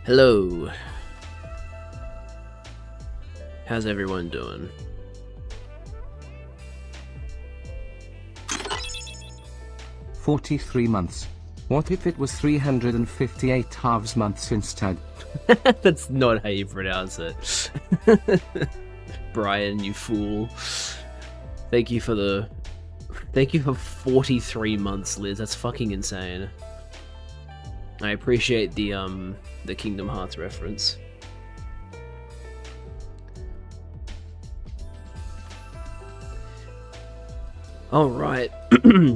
Hello. How's everyone doing? $43 months. What if it was 358 halves months instead? That's not how you pronounce it. Brian, you fool. Thank you for 43 months, Liz. That's fucking insane. I appreciate the Kingdom Hearts reference. Alright.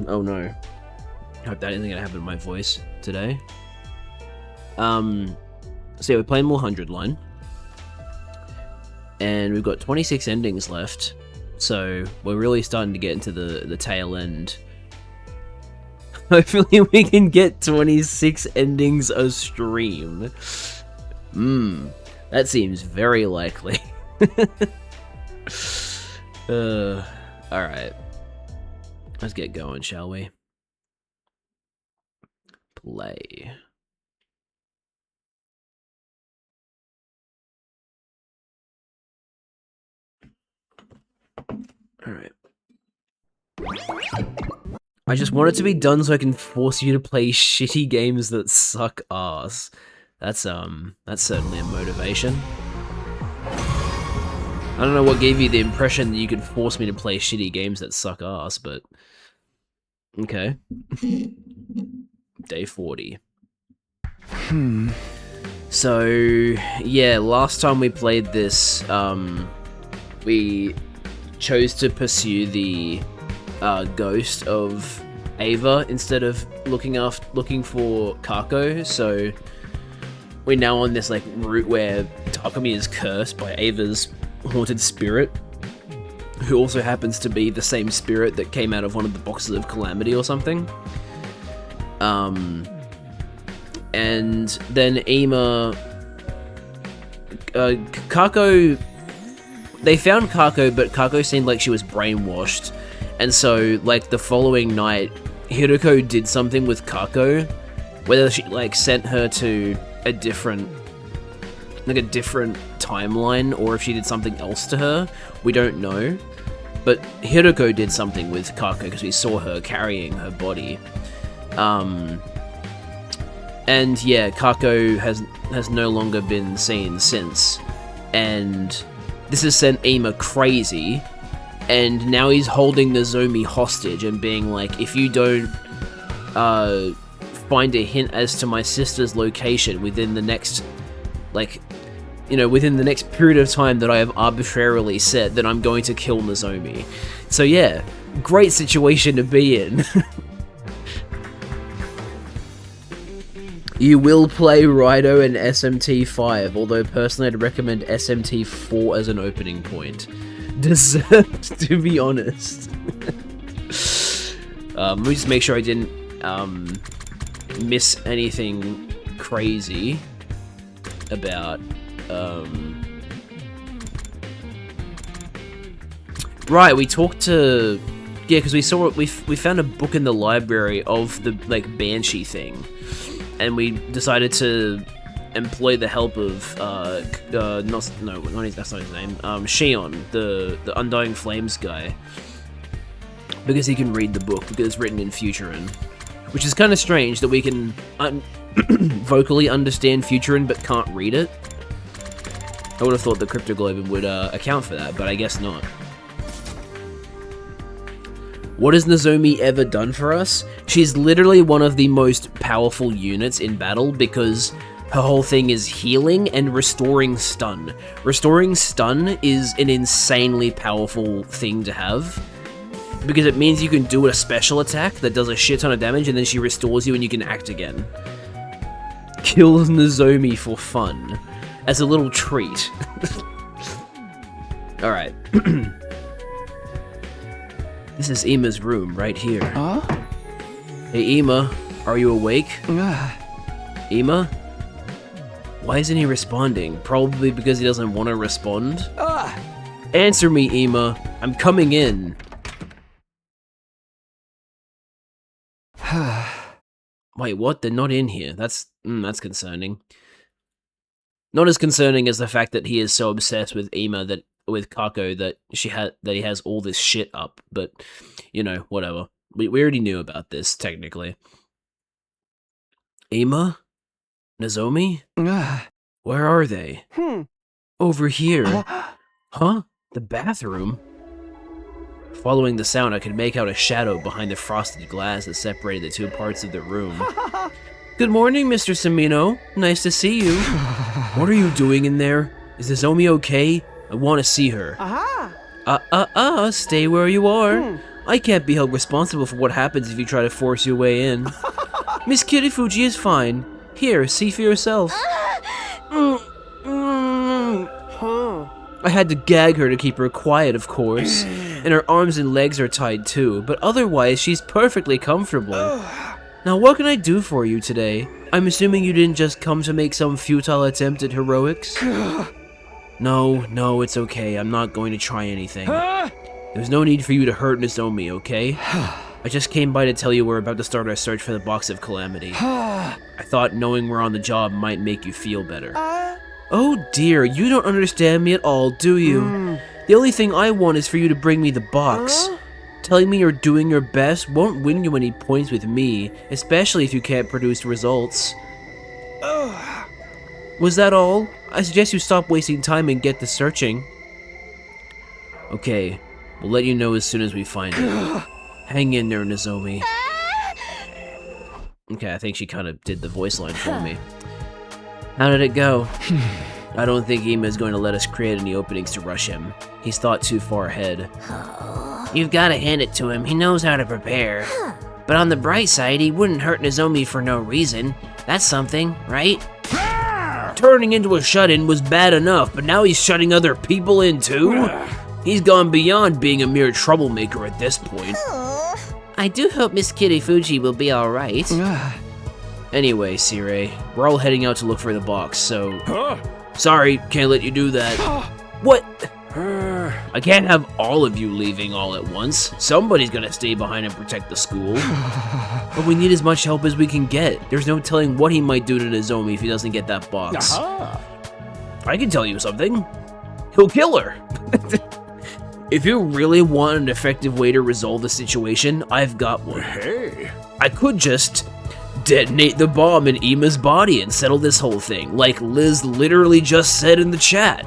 Oh no. Hope that isn't gonna happen to my voice today. So yeah, we're playing more 100 line. And we've got 26 endings left. So we're really starting to get into the tail end. Hopefully we can get 26 endings a stream. That seems very likely. Alright. Let's get going, shall we? Play. Alright. I just want it to be done so I can force you to play shitty games that suck ass. That's certainly a motivation. I don't know what gave you the impression that you could force me to play shitty games that suck ass, but... Okay. Day 40. So, yeah, last time we played this, we chose to pursue the ghost of Ava instead of looking for Kako, so we're now on this like route where Takumi is cursed by Ava's haunted spirit, who also happens to be the same spirit that came out of one of the boxes of Calamity or something. And then Kako, they found Kako, but Kako seemed like she was brainwashed. And so, like, the following night, Hiroko did something with Kako, whether she, like, sent her to a different timeline, or if she did something else to her, we don't know. But Hiroko did something with Kako, because we saw her carrying her body. And yeah, Kako has no longer been seen since, and this has sent Ima crazy, and now he's holding Nozomi hostage and being like, if you don't find a hint as to my sister's location within the next, within the next period of time that I have arbitrarily set, then I'm going to kill Nozomi. So yeah, great situation to be in. You will play Raido and SMT5, although personally I'd recommend SMT4 as an opening point. Deserved, to be honest. Let me just make sure I didn't miss anything crazy about... Right, we talked to... Yeah, because we found a book in the library of the, Banshee thing. And we decided to employ the help of, that's not his name, Shion, the Undying Flames guy. Because he can read the book, because it's written in Futurin. Which is kind of strange that we can vocally understand Futurin but can't read it. I would have thought the Cryptoglobin would account for that, but I guess not. What has Nozomi ever done for us? She's literally one of the most powerful units in battle because her whole thing is healing and restoring stun. Restoring stun is an insanely powerful thing to have because it means you can do a special attack that does a shit ton of damage and then she restores you and you can act again. Kills Nozomi for fun. As a little treat. Alright. This is Ima's room, right here. Huh? Hey, Ima, are you awake? Ima? Why isn't he responding? Probably because he doesn't want to respond? Answer me, Ima. I'm coming in. Wait, what? They're not in here. That's concerning. Not as concerning as the fact that he is so obsessed with with Kako that he has all this shit up, but, you know, whatever. We already knew about this, technically. Ima? Nozomi? Where are they? Over here. Huh? The bathroom? Following the sound, I could make out a shadow behind the frosted glass that separated the two parts of the room. Good morning, Mr. Samino. Nice to see you. What are you doing in there? Is Nozomi okay? I want to see her. Stay where you are. I can't be held responsible for what happens if you try to force your way in. Miss Kirifuji is fine. Here, see for yourself. I had to gag her to keep her quiet, of course. And her arms and legs are tied too, but otherwise she's perfectly comfortable. Now what can I do for you today? I'm assuming you didn't just come to make some futile attempt at heroics? No, it's okay. I'm not going to try anything. There's no need for you to hurt Nozomi, okay? I just came by to tell you we're about to start our search for the Box of Calamity. I thought knowing we're on the job might make you feel better. Oh dear, you don't understand me at all, do you? The only thing I want is for you to bring me the box. Telling me you're doing your best won't win you any points with me, especially if you can't produce results. Was that all? I suggest you stop wasting time and get to searching. Okay, we'll let you know as soon as we find it. Hang in there, Nozomi. Okay, I think she kind of did the voice line for me. How did it go? I don't think Ima is going to let us create any openings to rush him. He's thought too far ahead. You've got to hand it to him. He knows how to prepare. But on the bright side, he wouldn't hurt Nozomi for no reason. That's something, right? Turning into a shut-in was bad enough, but now he's shutting other people in too? He's gone beyond being a mere troublemaker at this point. I do hope Miss Kirifuji will be alright. Anyway, Sire, we're all heading out to look for the box, so... Sorry, can't let you do that. What? I can't have all of you leaving all at once. Somebody's gonna stay behind and protect the school. But we need as much help as we can get. There's no telling what he might do to Nozomi if he doesn't get that box. I can tell you something. He'll kill her. If you really want an effective way to resolve the situation, I've got one. Hey. I could just detonate the bomb in Ima's body and settle this whole thing, like Liz literally just said in the chat.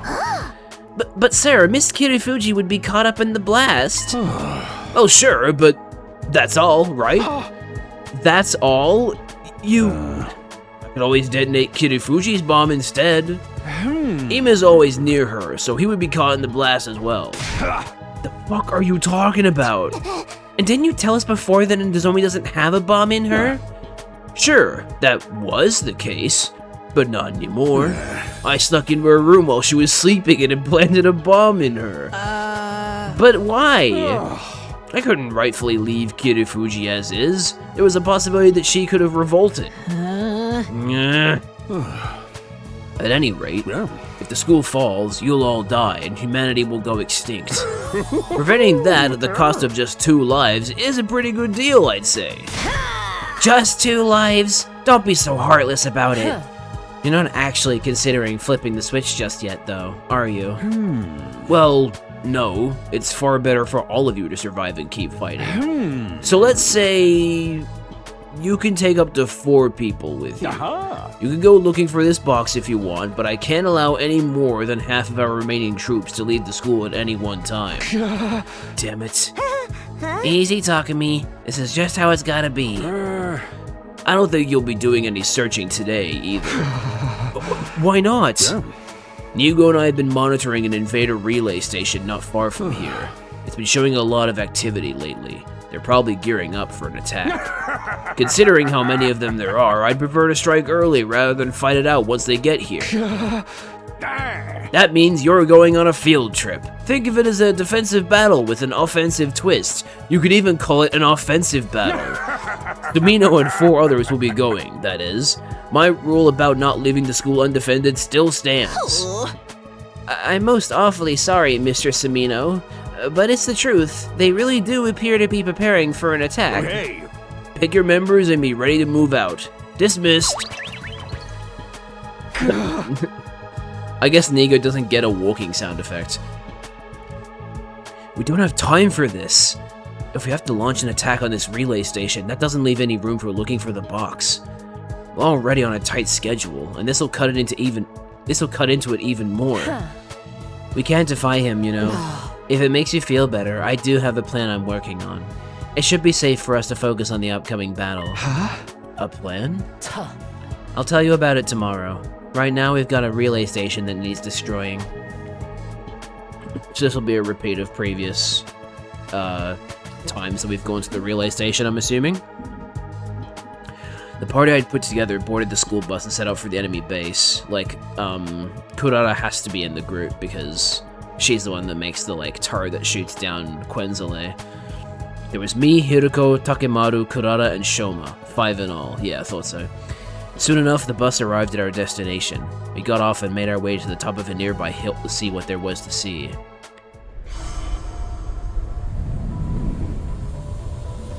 But Sarah, Miss Kirifuji would be caught up in the blast. Oh, sure, but that's all, right? That's all? I could always detonate Kirifuji's bomb instead. Ima's always near her, so he would be caught in the blast as well. The fuck are you talking about? And didn't you tell us before that Nozomi doesn't have a bomb in her? Sure, that was the case, but not anymore. I snuck into her room while she was sleeping and implanted a bomb in her. But why? I couldn't rightfully leave Kirifuji as is. There was a possibility that she could have revolted. At any rate, if the school falls, you'll all die and humanity will go extinct. Preventing that at the cost of just 2 lives is a pretty good deal, I'd say. Just 2 lives? Don't be so heartless about it. You're not actually considering flipping the switch just yet, though, are you? Well, no. It's far better for all of you to survive and keep fighting. So let's say you can take up to 4 people with you. You can go looking for this box if you want, but I can't allow any more than half of our remaining troops to leave the school at any one time. Damn it. Easy talking me. This is just how it's gotta be. I don't think you'll be doing any searching today, either. Why not? Nigo and I have been monitoring an invader relay station not far from here. It's been showing a lot of activity lately. They're probably gearing up for an attack. Considering how many of them there are, I'd prefer to strike early rather than fight it out once they get here. That means you're going on a field trip. Think of it as a defensive battle with an offensive twist. You could even call it an offensive battle. Domino and 4 others will be going, that is. My rule about not leaving the school undefended still stands. I'm most awfully sorry, Mr. Samino, but it's the truth. They really do appear to be preparing for an attack. Hey. Pick your members and be ready to move out. Dismissed. I guess Nigo doesn't get a walking sound effect. We don't have time for this. If we have to launch an attack on this relay station, that doesn't leave any room for looking for the box. We're already on a tight schedule, and this'll cut into it even more. We can't defy him, you know. If it makes you feel better, I do have a plan I'm working on. It should be safe for us to focus on the upcoming battle. A plan? I'll tell you about it tomorrow. Right now, we've got a relay station that needs destroying. So this will be a repeat of previous times that we've gone to the relay station, I'm assuming. The party I'd put together boarded the school bus and set out for the enemy base. Like, Kurara has to be in the group because she's the one that makes the, like, turret that shoots down Quenzale. There was me, Hiruko, Takemaru, Kurara, and Shoma. 5 in all. Yeah, I thought so. Soon enough, the bus arrived at our destination. We got off and made our way to the top of a nearby hill to see what there was to see.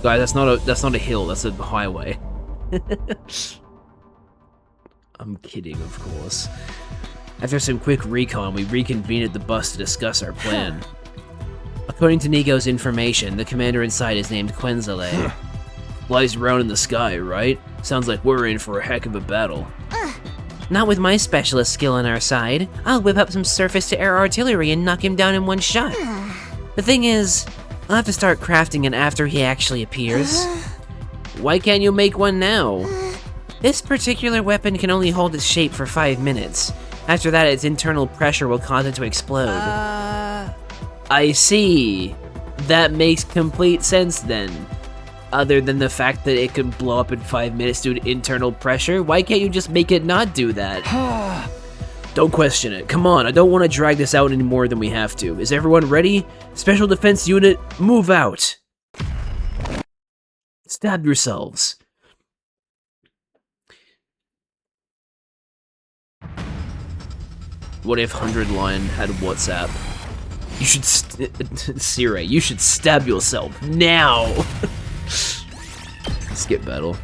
Guys, that's not a hill, that's a highway. I'm kidding, of course. After some quick recon, we reconvened at the bus to discuss our plan. According to Nigo's information, the commander inside is named Quenzale. Flies around in the sky, right? Sounds like we're in for a heck of a battle. Not with my specialist skill on our side. I'll whip up some surface-to-air artillery and knock him down in one shot. The thing is, I'll have to start crafting it after he actually appears. Why can't you make one now? This particular weapon can only hold its shape for 5 minutes. After that, its internal pressure will cause it to explode. I see. That makes complete sense then. Other than the fact that it can blow up in 5 minutes due to internal pressure, why can't you just make it not do that? Don't question it. Come on, I don't want to drag this out any more than we have to. Is everyone ready? Special Defense Unit, move out! Stab yourselves. What if 100 Line had WhatsApp? You should Sire, you should stab yourself now! Skip battle.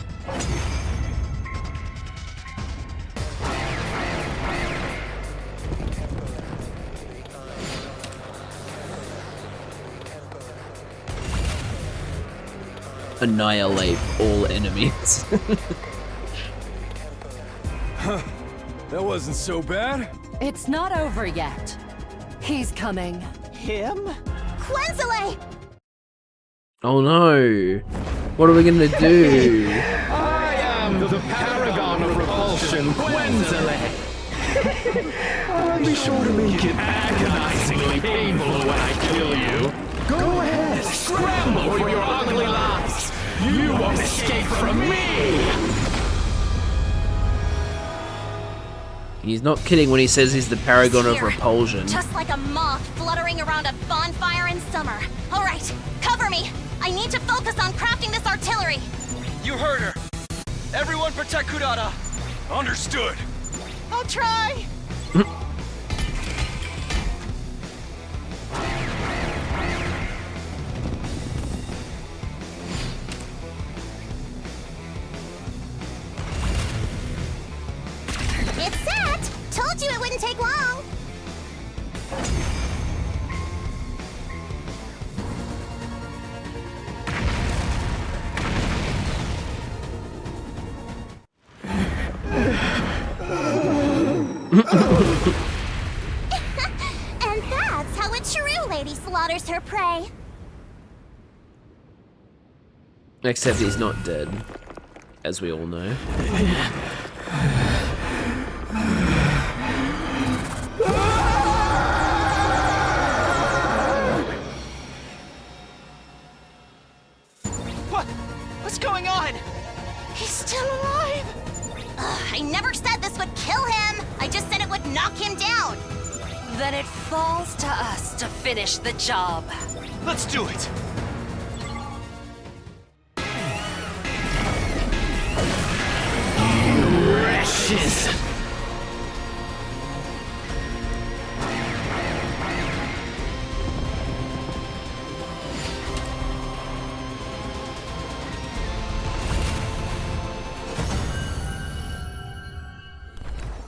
Annihilate all enemies. That wasn't so bad. It's not over yet. He's coming. Him? Quenzale! Oh no. What are we gonna do? I am the paragon of repulsion, Quenzale. I'll be sure to make it agonizingly painful when I kill you. Go ahead, scramble for your ugly lives. You won't escape from me. He's not kidding when he says he's the paragon of repulsion. Just like a moth fluttering around a bonfire in summer. All right, cover me. I need to focus on crafting this artillery. You heard her. Everyone protect Kurara. Understood. I'll try. It's set. Told you it wouldn't take long. And that's how a true lady slaughters her prey. Except he's not dead, as we all know. What's going on? He's still alive. I never said this would kill him. I just said it would knock him down. Then it falls to us to finish the job. Let's do it. Precious.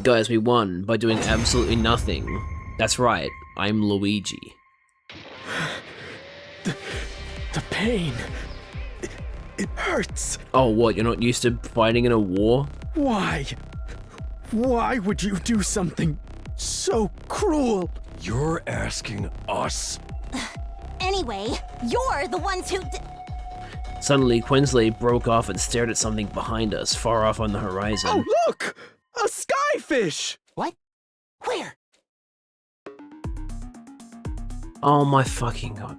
Guys, we won by doing absolutely nothing. That's right, I'm Luigi. The pain. It hurts. Oh, what, you're not used to fighting in a war? Why? Why would you do something so cruel? You're asking us? Anyway, you're the ones who Suddenly, Quinsley broke off and stared at something behind us, far off on the horizon. Oh, look! A skyfish! What? Where? Oh my fucking god.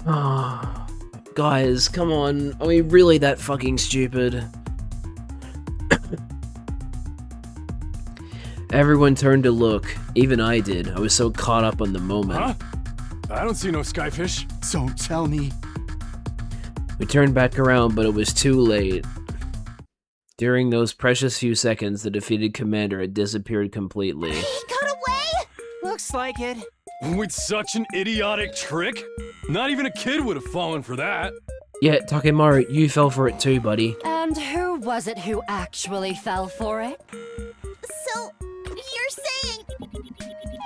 Ah, guys, come on. Are we really that fucking stupid? Everyone turned to look. Even I did. I was so caught up on the moment. Huh? I don't see no skyfish. So tell me. We turned back around, but it was too late. During those precious few seconds, the defeated commander had disappeared completely. he got away? Looks like it. With such an idiotic trick? Not even a kid would have fallen for that. Yeah, Takemaru, you fell for it too, buddy. And who was it who actually fell for it? So, you're saying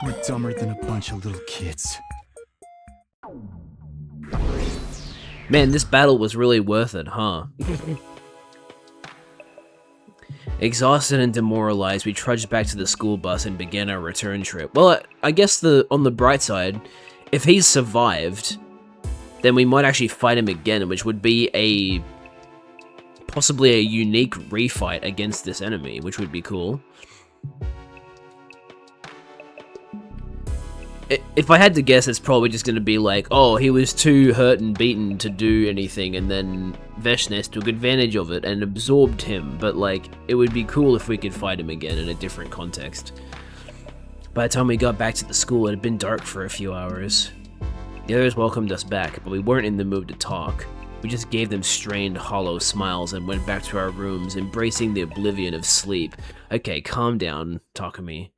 We're dumber than a bunch of little kids. Man, this battle was really worth it, huh? Exhausted and demoralized, we trudged back to the school bus and began our return trip. Well, I guess on the bright side, if he's survived, then we might actually fight him again, which would be possibly a unique refight against this enemy, which would be cool. If I had to guess, it's probably just going to be like, oh, he was too hurt and beaten to do anything, and then Veshnes took advantage of it and absorbed him, but like, it would be cool if we could fight him again in a different context. By the time we got back to the school, it had been dark for a few hours. The others welcomed us back, but we weren't in the mood to talk. We just gave them strained, hollow smiles and went back to our rooms, embracing the oblivion of sleep. Okay, calm down, Takumi.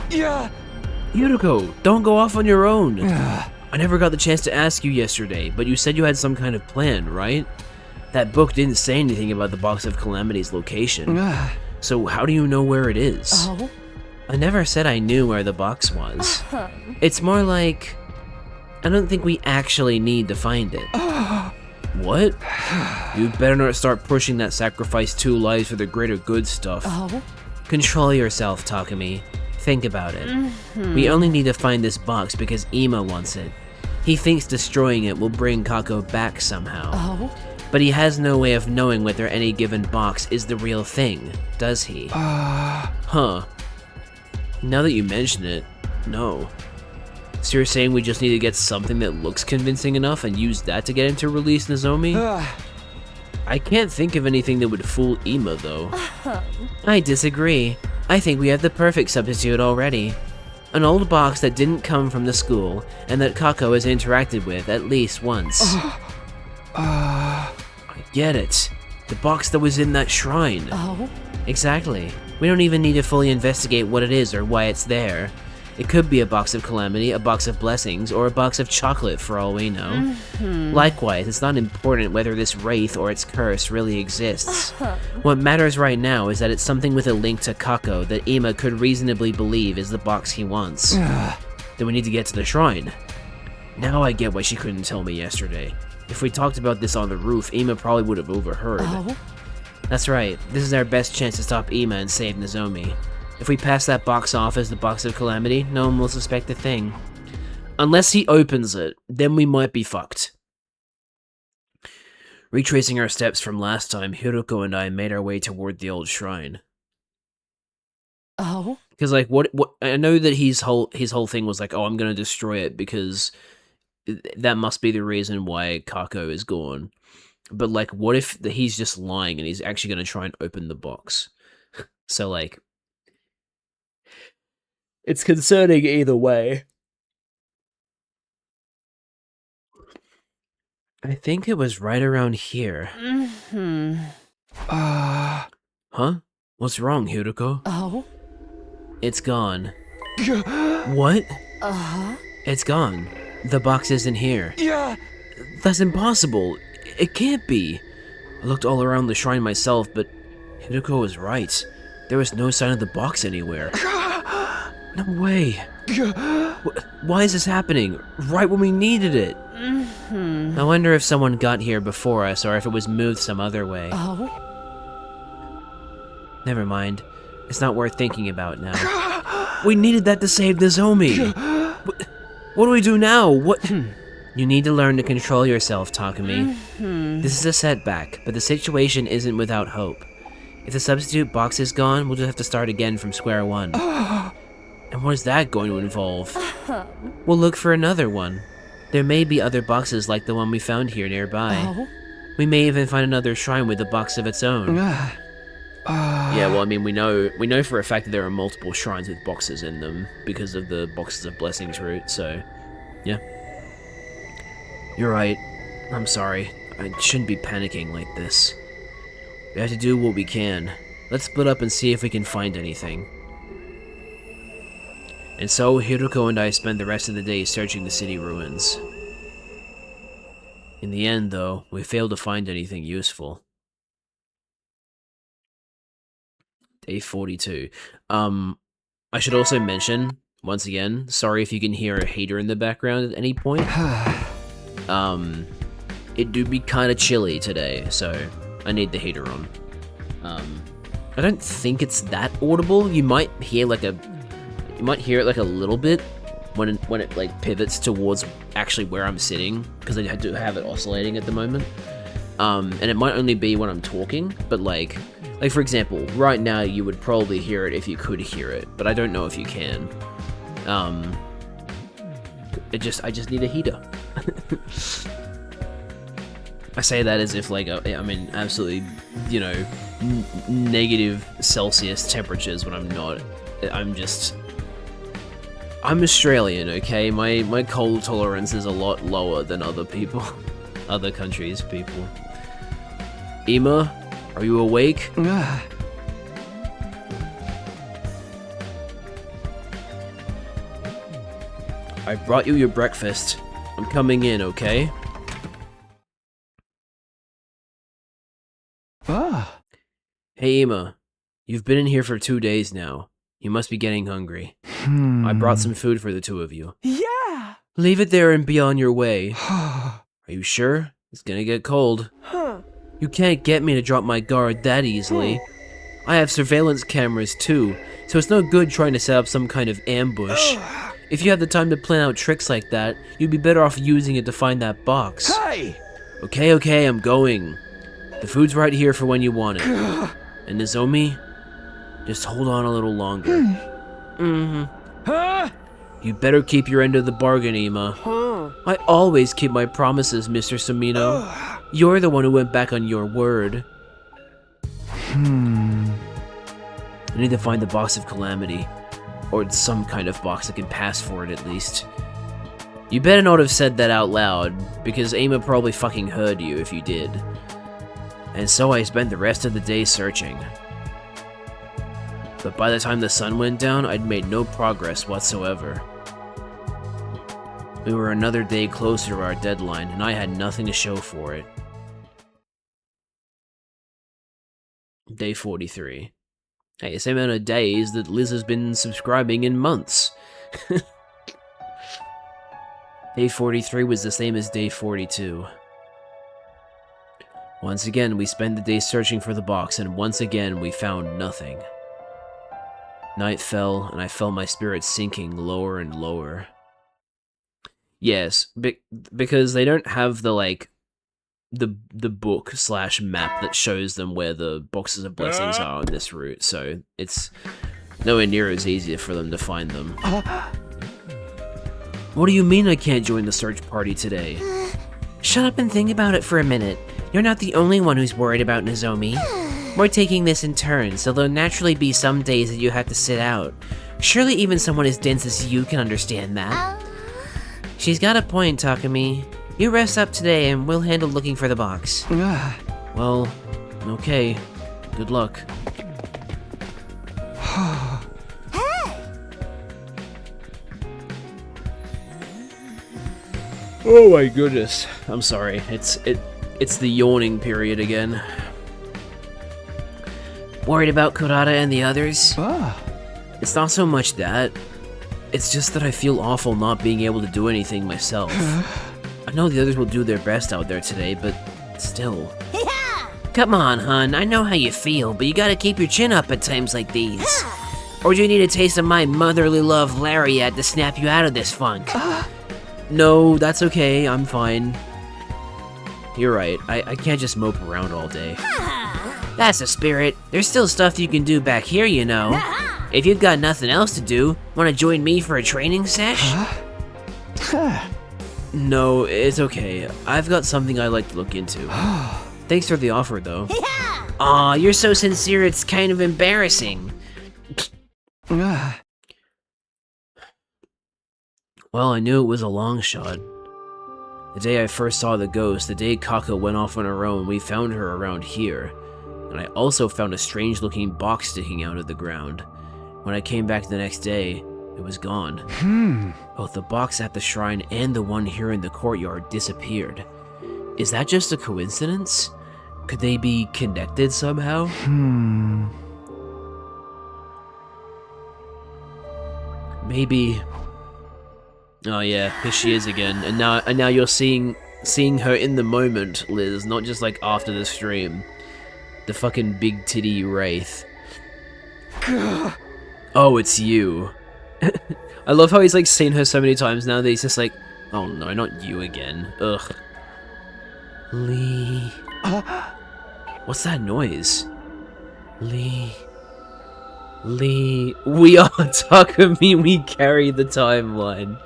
Yeah! Yuruko, don't go off on your own! I never got the chance to ask you yesterday, but you said you had some kind of plan, right? That book didn't say anything about the Box of Calamity's location. So how do you know where it is? Oh? I never said I knew where the box was. It's more like, I don't think we actually need to find it. What? You better not start pushing that sacrifice 2 lives for the greater good stuff. Oh? Control yourself, Takumi. Think about it. We only need to find this box because Ima wants it. He thinks destroying it will bring Kako back somehow. Oh? But he has no way of knowing whether any given box is the real thing, does he? Huh. Now that you mention it, no. So you're saying we just need to get something that looks convincing enough and use that to get him to release Nozomi? I can't think of anything that would fool Ima, though. I disagree. I think we have the perfect substitute already. An old box that didn't come from the school, and that Kako has interacted with at least once. I get it. The box that was in that shrine. Oh? Exactly. We don't even need to fully investigate what it is or why it's there. It could be a box of calamity, a box of blessings, or a box of chocolate for all we know. Likewise, it's not important whether this wraith or its curse really exists. What matters right now is that it's something with a link to Kako that Ima could reasonably believe is the box he wants. Then we need to get to the shrine. Now I get why she couldn't tell me yesterday. If we talked about this on the roof, Ima probably would have overheard. Oh? That's right, this is our best chance to stop Ima and save Nozomi. If we pass that box off as the Box of Calamity, no one will suspect a thing. Unless he opens it, then we might be fucked. Retracing our steps from last time, Hiroko and I made our way toward the old shrine. Oh? Because, like, what I know that his whole thing was like, oh, I'm gonna destroy it because that must be the reason why Kako is gone. But, like, what if he's just lying and he's actually gonna try and open the box? So, like, it's concerning either way. I think it was right around here. Huh? What's wrong, Hiroko? Oh? It's gone. What? Uh-huh. It's gone. The box isn't here. Yeah! That's impossible. It can't be. I looked all around the shrine myself, but Hideko was right. There was no sign of the box anywhere. No way. Why is this happening? Right when we needed it. I wonder if someone got here before us or if it was moved some other way. Oh? Never mind. It's not worth thinking about now. We needed that to save Nozomi. What do we do now? What? You need to learn to control yourself, Takumi. This is a setback, but the situation isn't without hope. If the substitute box is gone, we'll just have to start again from square one. And what is that going to involve? We'll look for another one. There may be other boxes like the one we found here nearby. We may even find another shrine with a box of its own. Yeah, well, I mean, we know for a fact that there are multiple shrines with boxes in them because of the Boxes of Blessings route, so, yeah. You're right. I'm sorry. I shouldn't be panicking like this. We have to do what we can. Let's split up and see if we can find anything. And so, Hiruko and I spent the rest of the day searching the city ruins. In the end, though, we failed to find anything useful. Day 42. I should also mention, once again, sorry if you can hear a heater in the background at any point. It do be kinda chilly today, so I need the heater on. I don't think it's that audible. You might hear it like a little bit when it like pivots towards actually where I'm sitting, because I do have it oscillating at the moment. And it might only be when I'm talking, but like for example, right now you would probably hear it if you could hear it, but I don't know if you can. I just need a heater. I say that as if like I'm in absolutely, you know, negative Celsius temperatures when I'm not. I'm Australian, okay? My cold tolerance is a lot lower than other people, other countries' people. Ima, are you awake? I brought you your breakfast. I'm coming in, okay? Hey Ima, you've been in here for 2 days now. You must be getting hungry. I brought some food for the two of you. Yeah! Leave it there and be on your way. Are you sure? It's gonna get cold. You can't get me to drop my guard that easily. I have surveillance cameras too, so it's no good trying to set up some kind of ambush. If you have the time to plan out tricks like that, you'd be better off using it to find that box. Hey! Okay, I'm going. The food's right here for when you want it. And Nozomi, just hold on a little longer. You better keep your end of the bargain, Ima. I always keep my promises, Mr. Sumino. You're the one who went back on your word. I need to find the box of calamity. Or some kind of box that can pass for it, at least. You better not have said that out loud, because Ima probably fucking heard you if you did. And so I spent the rest of the day searching. But by the time the sun went down, I'd made no progress whatsoever. We were another day closer to our deadline, and I had nothing to show for it. Day 43. Hey, the same amount of days that Liz has been subscribing in months. Day 43 was the same as day 42. Once again, we spent the day searching for the box, and once again, we found nothing. Night fell, and I felt my spirit sinking lower and lower. Yes, because they don't have the, like, the book / map that shows them where the Boxes of Blessings are on this route, so it's nowhere near as easy for them to find them. What do you mean I can't join the search party today? Shut up and think about it for a minute. You're not the only one who's worried about Nozomi. We're taking this in turns, so there'll naturally be some days that you have to sit out. Surely even someone as dense as you can understand that. She's got a point, Takumi. You rest up today and we'll handle looking for the box. Well, okay. Good luck. Oh my goodness. I'm sorry. It's the yawning period again. Worried about Kurata and the others? Ah. It's not so much that. It's just that I feel awful not being able to do anything myself. I know the others will do their best out there today, but still. Come on, hun, I know how you feel, but you gotta keep your chin up at times like these. Or do you need a taste of my motherly love lariat to snap you out of this funk? No, that's okay, I'm fine. You're right, I can't just mope around all day. That's the spirit. There's still stuff you can do back here, you know. If you've got nothing else to do, wanna join me for a training sesh? No, it's okay. I've got something I'd like to look into. Thanks for the offer, though. Aw, you're so sincere it's kind of embarrassing. Ah. Well, I knew it was a long shot. The day I first saw the ghost, the day Kako went off on her own, we found her around here. And I also found a strange-looking box sticking out of the ground. When I came back the next day, it was gone. Both the box at the shrine and the one here in the courtyard disappeared. Is that just a coincidence? Could they be connected somehow? Maybe. Oh yeah, here she is again, and now you're seeing her in the moment, Liz, not just like after the stream. The fucking big titty wraith. Oh, it's you. I love how he's like seen her so many times now that he's just like, oh no, not you again. Ugh. Lee. What's that noise? Lee. We are Takumi, we carry the timeline.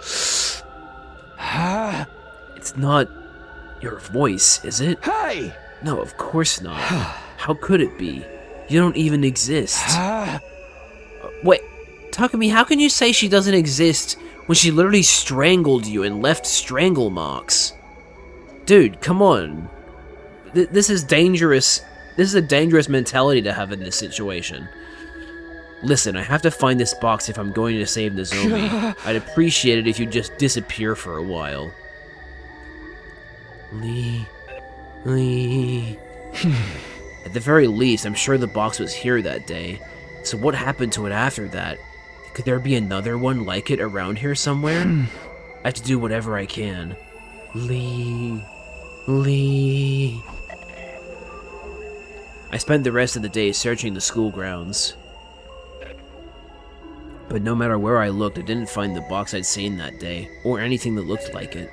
It's not your voice, is it? Hey! No, of course not. How could it be? You don't even exist. Wait, Takumi, how can you say she doesn't exist when she literally strangled you and left strangle marks? Dude, come on. This is dangerous. This is a dangerous mentality to have in this situation. Listen, I have to find this box if I'm going to save Nozomi. I'd appreciate it if you'd just disappear for a while. Lee. At the very least, I'm sure the box was here that day. So what happened to it after that? Could there be another one like it around here somewhere? I have to do whatever I can. Lee. I spent the rest of the day searching the school grounds. But no matter where I looked, I didn't find the box I'd seen that day, or anything that looked like it.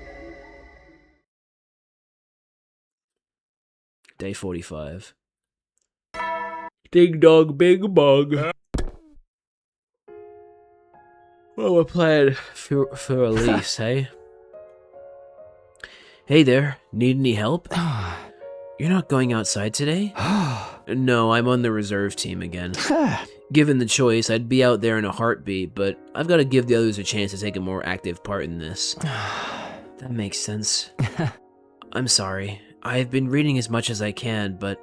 Day 45. Ding dong, big bug. Well, we're playing for Elise, hey? Hey there, need any help? You're not going outside today? No, I'm on the reserve team again. Given the choice, I'd be out there in a heartbeat, but I've got to give the others a chance to take a more active part in this. That makes sense. I'm sorry. I've been reading as much as I can, but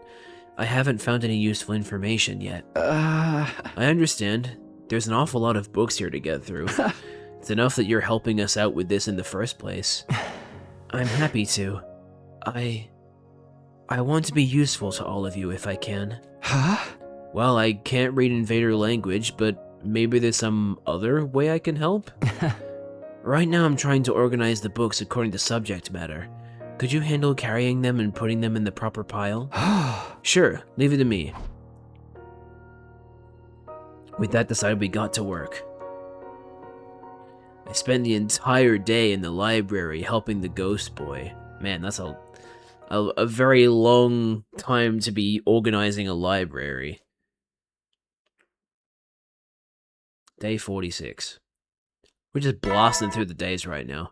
I haven't found any useful information yet. I understand. There's an awful lot of books here to get through. It's enough that you're helping us out with this in the first place. I'm happy to. I want to be useful to all of you if I can. Huh? Well, I can't read Invader language, but maybe there's some other way I can help? Right now I'm trying to organize the books according to subject matter. Could you handle carrying them and putting them in the proper pile? Sure, leave it to me. With that decided, we got to work. I spent the entire day in the library helping the ghost boy. Man, that's a very long time to be organizing a library. Day 46. We're just blasting through the days right now.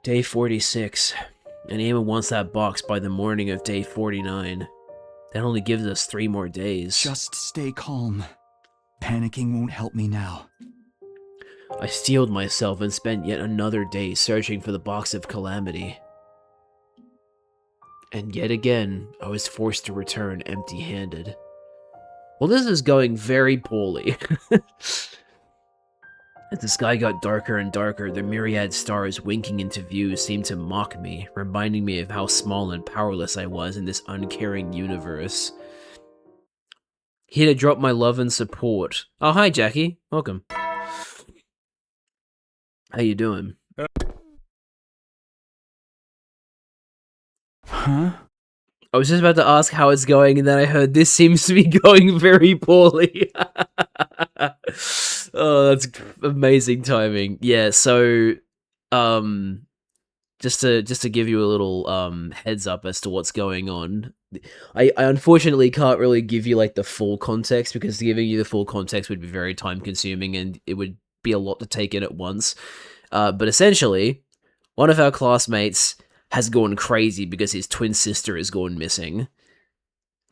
Day 46. And Emma wants that box by the morning of day 49. That only gives us 3 more days. Just stay calm. Panicking won't help me now. I steeled myself and spent yet another day searching for the box of calamity. And yet again, I was forced to return empty-handed. Well, this is going very poorly. As the sky got darker and darker, the myriad stars winking into view seemed to mock me, reminding me of how small and powerless I was in this uncaring universe. Here to drop my love and support. Oh, hi, Jackie. Welcome. How you doing? Huh? I was just about to ask how it's going, and then I heard this seems to be going very poorly. Oh, that's amazing timing. Yeah, so just to give you a little heads up as to what's going on. I unfortunately can't really give you like the full context, because giving you the full context would be very time consuming and it would be a lot to take in at once. But essentially, one of our classmates has gone crazy because his twin sister has gone missing.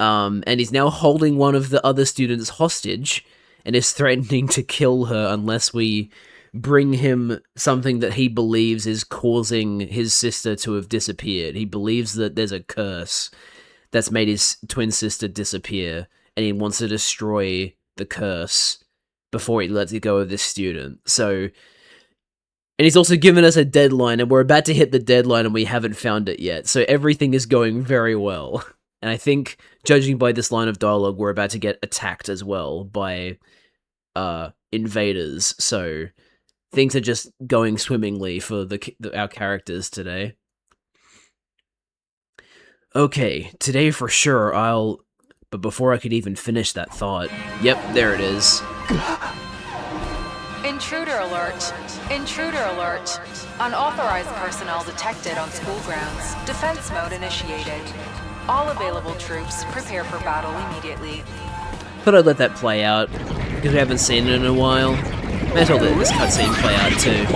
And he's now holding one of the other students hostage and is threatening to kill her unless we bring him something that he believes is causing his sister to have disappeared. He believes that there's a curse that's made his twin sister disappear, and he wants to destroy the curse before he lets go of this student. So... And he's also given us a deadline, and we're about to hit the deadline, and we haven't found it yet. So everything is going very well. And I think, judging by this line of dialogue, we're about to get attacked as well by invaders. So things are just going swimmingly for our characters today. Okay, today for sure But before I could even finish that thought... Yep, there it is. Intruder alert. Intruder alert. Unauthorized personnel detected on school grounds. Defense mode initiated. All available troops prepare for battle immediately. Thought I'd let that play out, because we haven't seen it in a while. May as well let this cutscene play out too.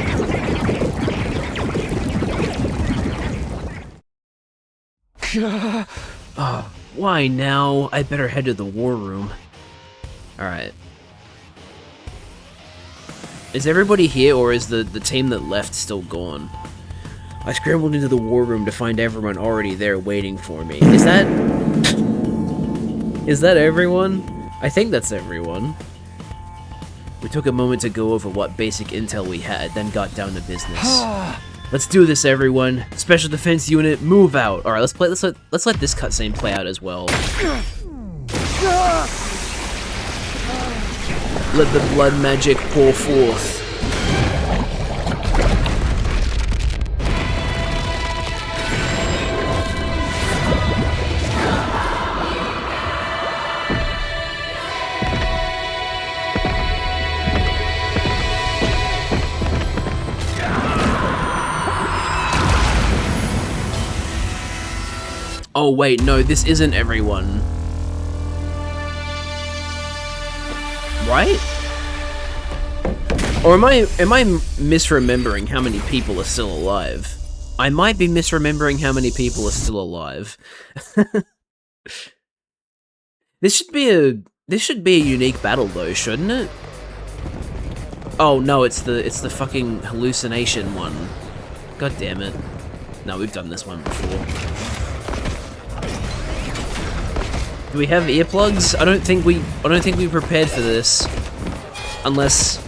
Oh, why now? I better head to the war room. Alright. Is everybody here, or is the team that left still gone? I scrambled into the war room to find everyone already there waiting for me. Is that... Is that everyone? I think that's everyone. We took a moment to go over what basic intel we had, then got down to business. Let's do this, everyone. Special Defense Unit, move out. Alright, let's let this cutscene play out as well. Let the blood magic pour forth. Oh wait, no, this isn't everyone. Right? Or am I misremembering how many people are still alive? I might be misremembering how many people are still alive. This should be a unique battle though, shouldn't it? Oh no, it's the fucking hallucination one. God damn it. No, we've done this one before. Do we have earplugs? I don't think we prepared for this. Unless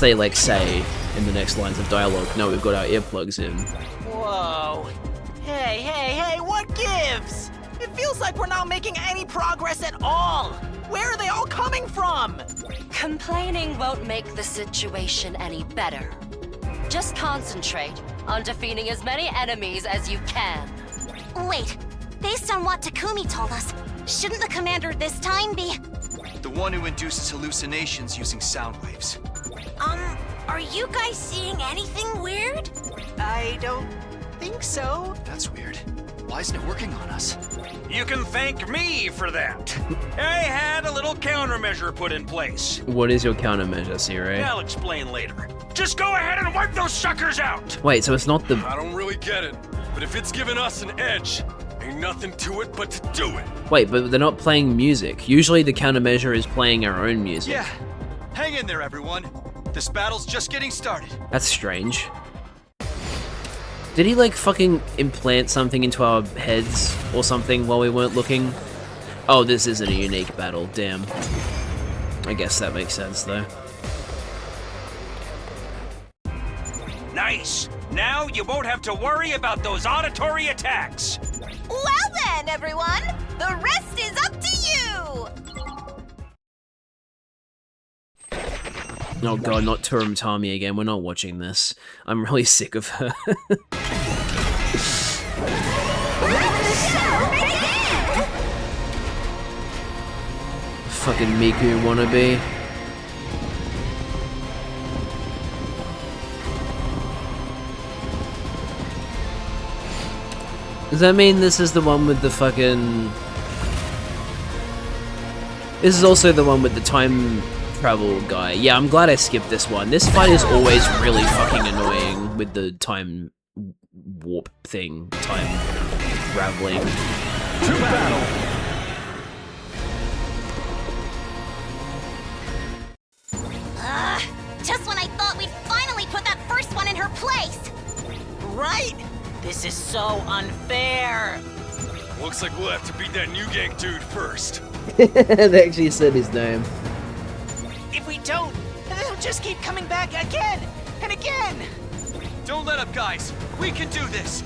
they like say in the next lines of dialogue, no, we've got our earplugs in. Whoa. Hey, what gives? It feels like we're not making any progress at all. Where are they all coming from? Complaining won't make the situation any better. Just concentrate on defeating as many enemies as you can. Wait, based on what Takumi told us, shouldn't the commander this time be... The one who induces hallucinations using sound waves. Are you guys seeing anything weird? I don't think so. That's weird. Why isn't it working on us? You can thank me for that. I had a little countermeasure put in place. What is your countermeasure, Siri? I'll explain later. Just go ahead and wipe those suckers out! Wait, so it's not the... I don't really get it, but if it's giving us an edge, ain't nothing to it but to do it. Wait, but they're not playing music. Usually the countermeasure is playing our own music. Yeah. Hang in there, everyone. This battle's just getting started. That's strange. Did he, like, fucking implant something into our heads or something while we weren't looking? Oh, this isn't a unique battle, damn. I guess that makes sense, though. Nice. Now you won't have to worry about those auditory attacks. Well then, everyone, the rest is up to you! Oh god, not Turum Tami again. We're not watching this. I'm really sick of her. Fucking Miku wannabe. Does that mean this is the one with the fucking... This is also the one with the time travel guy. Yeah, I'm glad I skipped this one. This fight is always really fucking annoying with the time warp thing. Time traveling. To battle! Just when I thought we'd finally put that first one in her place! Right? This is so unfair. Looks like we'll have to beat that new gang dude first. They actually said his name. If we don't, they'll just keep coming back again and again. Don't let up, guys. We can do this.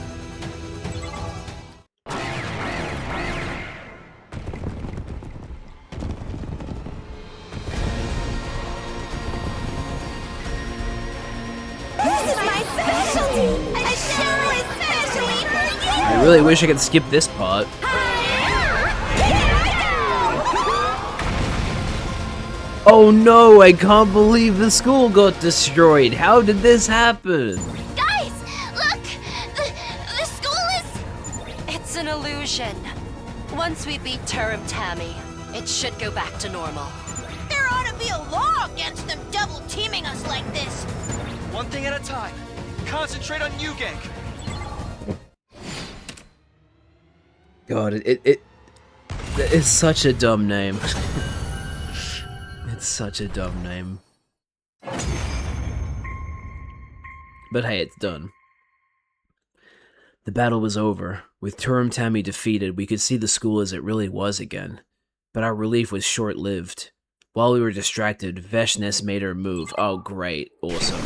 This is my specialty! I sure especially for you! I really wish I could skip this part. Oh no, I can't believe the school got destroyed. How did this happen? Guys, look! The school is... It's an illusion. Once we beat Turum Tami, it should go back to normal. There ought to be a law against them double-teaming us like this. One thing at a time. Concentrate on you, gang. God, it's such a dumb name. It's such a dumb name. But hey, it's done. The battle was over. With Turum Tami defeated, we could see the school as it really was again. But our relief was short-lived. While we were distracted, Veshness made her move. Oh great, awesome.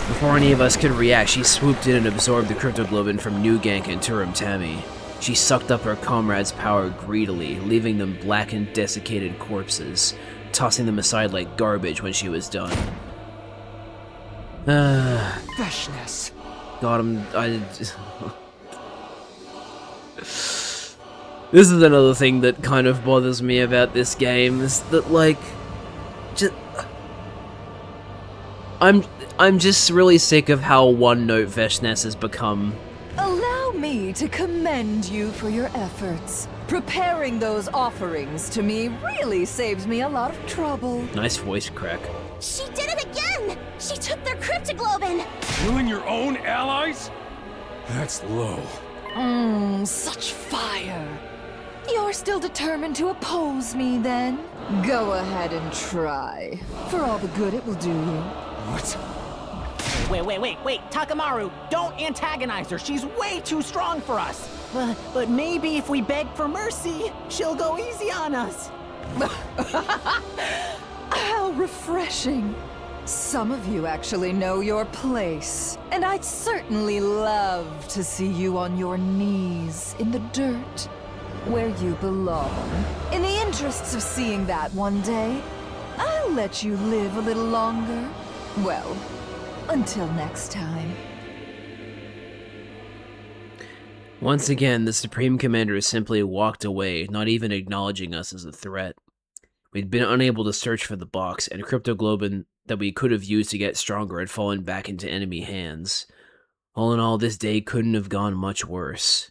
Before any of us could react, she swooped in and absorbed the cryptoglobin from New Gank and Turum Tami. She sucked up her comrades' power greedily, leaving them blackened, desiccated corpses, tossing them aside like garbage when she was done. Veshness. God, This is another thing that kind of bothers me about this game, is that, like, I'm just really sick of how one-note Veshness has become. Allow me to commend you for your efforts. Preparing those offerings to me really saves me a lot of trouble. Nice voice crack. She did it again! She took their cryptoglobin! Killing your own allies? That's low. Such fire. You're still determined to oppose me, then? Go ahead and try. For all the good it will do you. What? Wait, Takamaru, don't antagonize her. She's way too strong for us. But maybe if we beg for mercy, she'll go easy on us. How refreshing. Some of you actually know your place, and I'd certainly love to see you on your knees in the dirt, where you belong. In the interests of seeing that one day, I'll let you live a little longer. Well, until next time. Once again, the Supreme Commander simply walked away, not even acknowledging us as a threat. We'd been unable to search for the box, and cryptoglobin that we could have used to get stronger had fallen back into enemy hands. All in all, this day couldn't have gone much worse.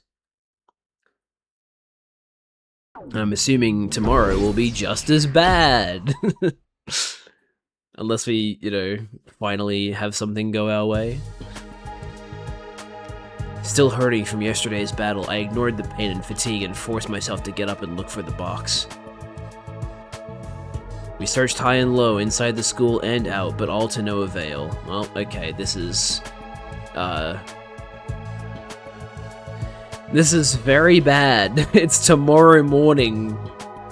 I'm assuming tomorrow will be just as bad. Unless we, you know, finally have something go our way. Still hurting from yesterday's battle, I ignored the pain and fatigue and forced myself to get up and look for the box. We searched high and low, inside the school and out, but all to no avail. Well, okay, this is very bad. It's tomorrow morning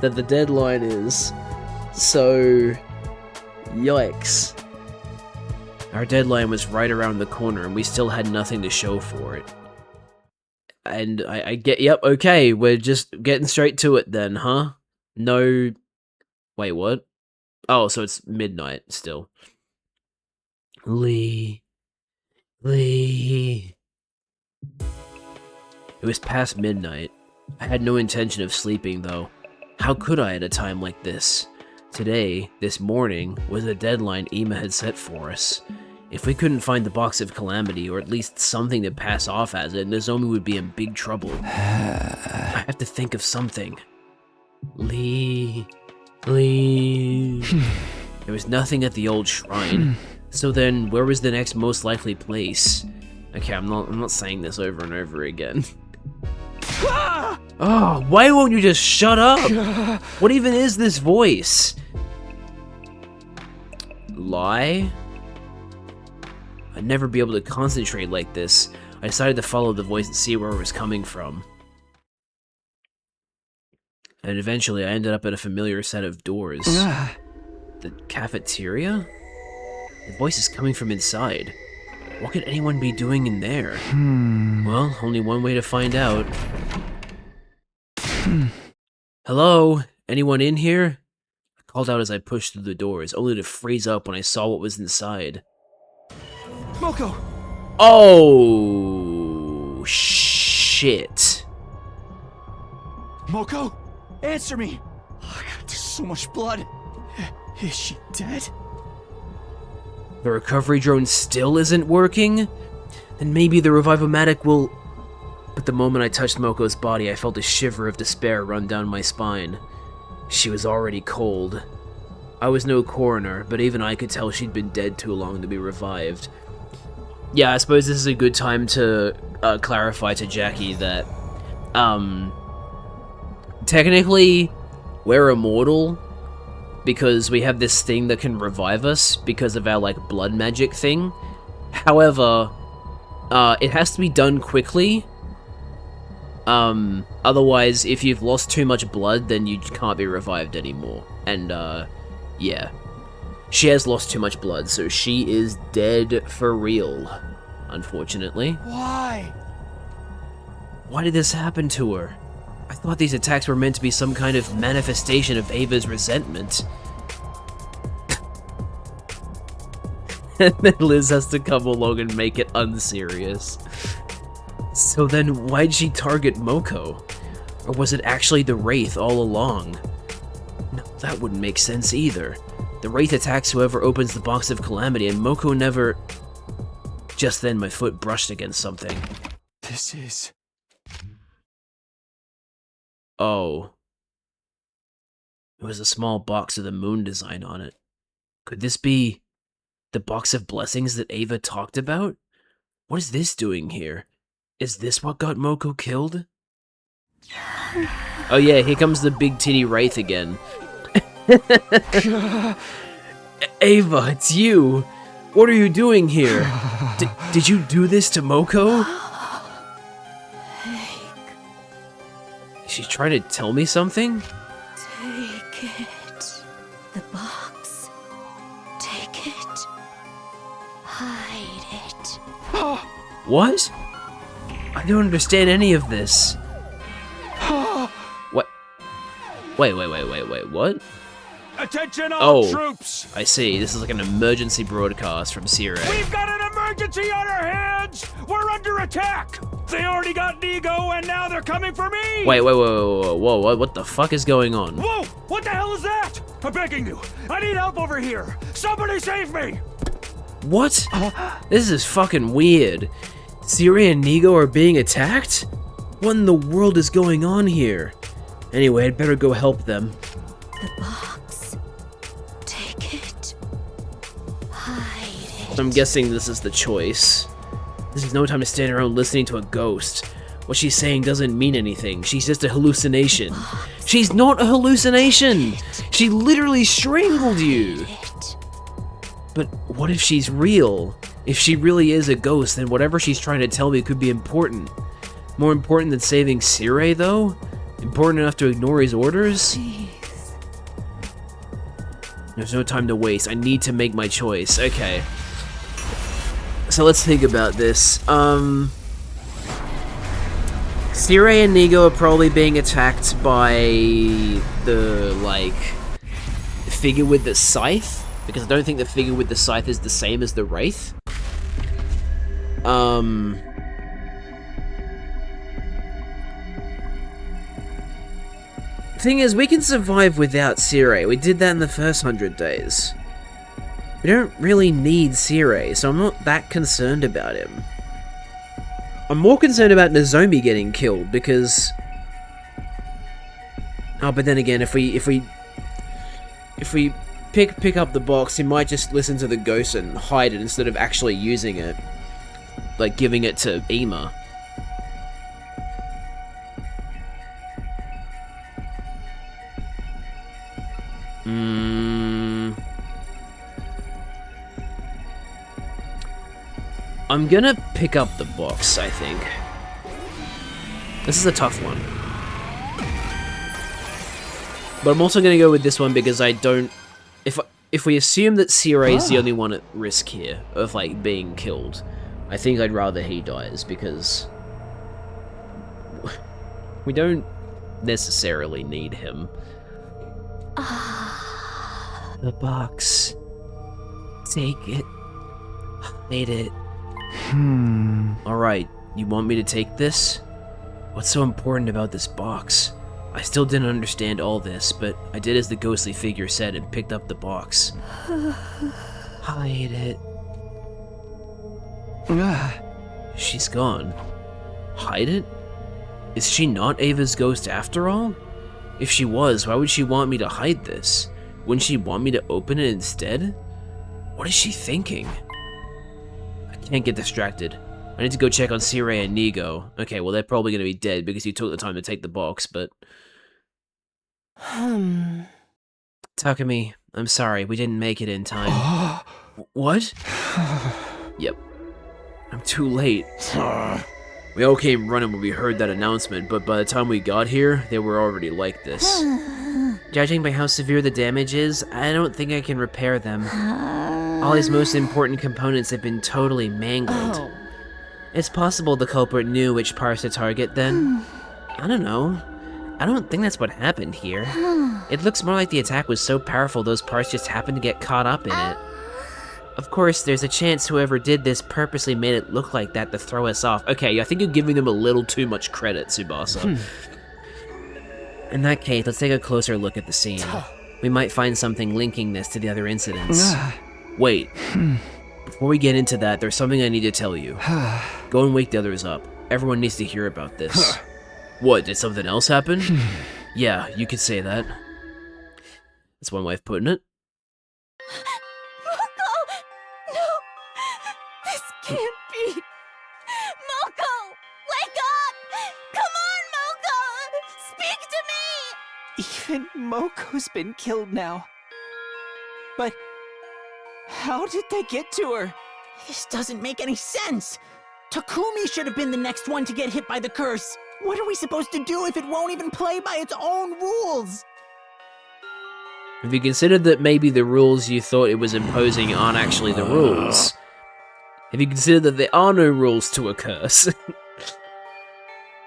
that the deadline is. So, yikes. Our deadline was right around the corner, and we still had nothing to show for it. And I get, yep, okay, we're just getting straight to it then, huh? No... Wait, what? Oh, so it's midnight still. Lee... It was past midnight. I had no intention of sleeping, though. How could I at a time like this? Today, this morning, was the deadline Ema had set for us. If we couldn't find the Box of Calamity, or at least something to pass off as it, Nozomi would be in big trouble. I have to think of something. Lee... There was nothing at the old shrine. So then, where was the next most likely place? Okay, I'm not saying this over and over again. Oh, why won't you just shut up? What even is this voice? Lie? I'd never be able to concentrate like this. I decided to follow the voice and see where it was coming from. And eventually I ended up at a familiar set of doors. The cafeteria? The voice is coming from inside. What could anyone be doing in there? Well, only one way to find out. Hello? Anyone in here? I called out as I pushed through the doors, only to freeze up when I saw what was inside. Moko! Oh, shit. Moko, answer me! Oh, God, there's so much blood. Is she dead? The recovery drone still isn't working? Then maybe the Revivomatic will... But the moment I touched Moko's body, I felt a shiver of despair run down my spine. She was already cold. I was no coroner, but even I could tell she'd been dead too long to be revived. Yeah, I suppose this is a good time to clarify to Jackie that, technically, we're immortal because we have this thing that can revive us because of our, like, blood magic thing. However, it has to be done quickly. Otherwise, if you've lost too much blood, then you can't be revived anymore. And, yeah. She has lost too much blood, so she is dead for real, unfortunately. Why? Why did this happen to her? I thought these attacks were meant to be some kind of manifestation of Ava's resentment. And then Liz has to come along and make it unserious. So then, why'd she target Moko? Or was it actually the Wraith all along? No, that wouldn't make sense either. The Wraith attacks whoever opens the Box of Calamity, and Moko never... Just then, my foot brushed against something. This is... Oh. It was a small box with a moon design on it. Could this be... the Box of Blessings that Ava talked about? What is this doing here? Is this what got Moko killed? Oh yeah, here comes the big titty Wraith again. Ava, it's you! What are you doing here? Did you do this to Moko? Is she trying to tell me something? Take it. The box. Take it. Hide it. What? I don't understand any of this. What? Wait, what? Attention all Oh, troops! I see. This is like an emergency broadcast from Sierra. We've got an emergency on our hands! We're under attack! They already got Nego and now they're coming for me! Wait, whoa, what the fuck is going on? Whoa! What the hell is that? I'm begging you! I need help over here! Somebody save me! What? This is fucking weird. Siri and Nego are being attacked? What in the world is going on here? Anyway, I'd better go help them. The box. Take it. Hide it. I'm guessing this is the choice. This is no time to stand around listening to a ghost. What she's saying doesn't mean anything. She's just a hallucination. She's not a hallucination! She literally strangled you! But what if she's real? If she really is a ghost, then whatever she's trying to tell me could be important. More important than saving Sire, though? Important enough to ignore his orders? There's no time to waste. I need to make my choice. Okay. so let's think about this. Sirei and Nigo are probably being attacked by the, like, figure with the scythe, because I don't think the figure with the scythe is the same as the Wraith. Thing is, we can survive without Sirei. We did that in the first 100 days. We don't really need Sirei, so I'm not that concerned about him. I'm more concerned about Nozomi getting killed, because... Oh, but then again, if we pick up the box, he might just listen to the ghost and hide it instead of actually using it. Like, giving it to Ima. I'm gonna pick up the box, I think. This is a tough one. But I'm also gonna go with this one because I don't... If we assume that Sirei is the only one at risk here of, like, being killed, I think I'd rather he dies because... we don't necessarily need him. The box. Take it. Hide it. Alright, you want me to take this? What's so important about this box? I still didn't understand all this, but I did as the ghostly figure said and picked up the box. Hide it. She's gone. Hide it? Is she not Ava's ghost after all? If she was, why would she want me to hide this? Wouldn't she want me to open it instead? What is she thinking? I can't get distracted. I need to go check on Sirei and Nigo. Okay, well they're probably gonna be dead because you took the time to take the box, but... Takumi, I'm sorry, we didn't make it in time. What? Yep. I'm too late. We all came running when we heard that announcement, but by the time we got here, they were already like this. Judging by how severe the damage is, I don't think I can repair them. All his most important components have been totally mangled. It's possible the culprit knew which parts to target then. I don't know. I don't think that's what happened here. It looks more like the attack was so powerful those parts just happened to get caught up in it. Of course, there's a chance whoever did this purposely made it look like that to throw us off. Okay, I think you're giving them a little too much credit, Tsubasa. In that case, let's take a closer look at the scene. We might find something linking this to the other incidents. Wait. Before we get into that, there's something I need to tell you. Go and wake the others up. Everyone needs to hear about this. What, did something else happen? Yeah, you could say that. That's one way of putting it. Can't be! Moko! Wake up! Come on, Moko! Speak to me! Even Moko's been killed now. But how did they get to her? This doesn't make any sense! Takumi should have been the next one to get hit by the curse! What are we supposed to do if it won't even play by its own rules? Have you considered that maybe the rules you thought it was imposing aren't actually the rules? Have you considered that there are no rules to a curse?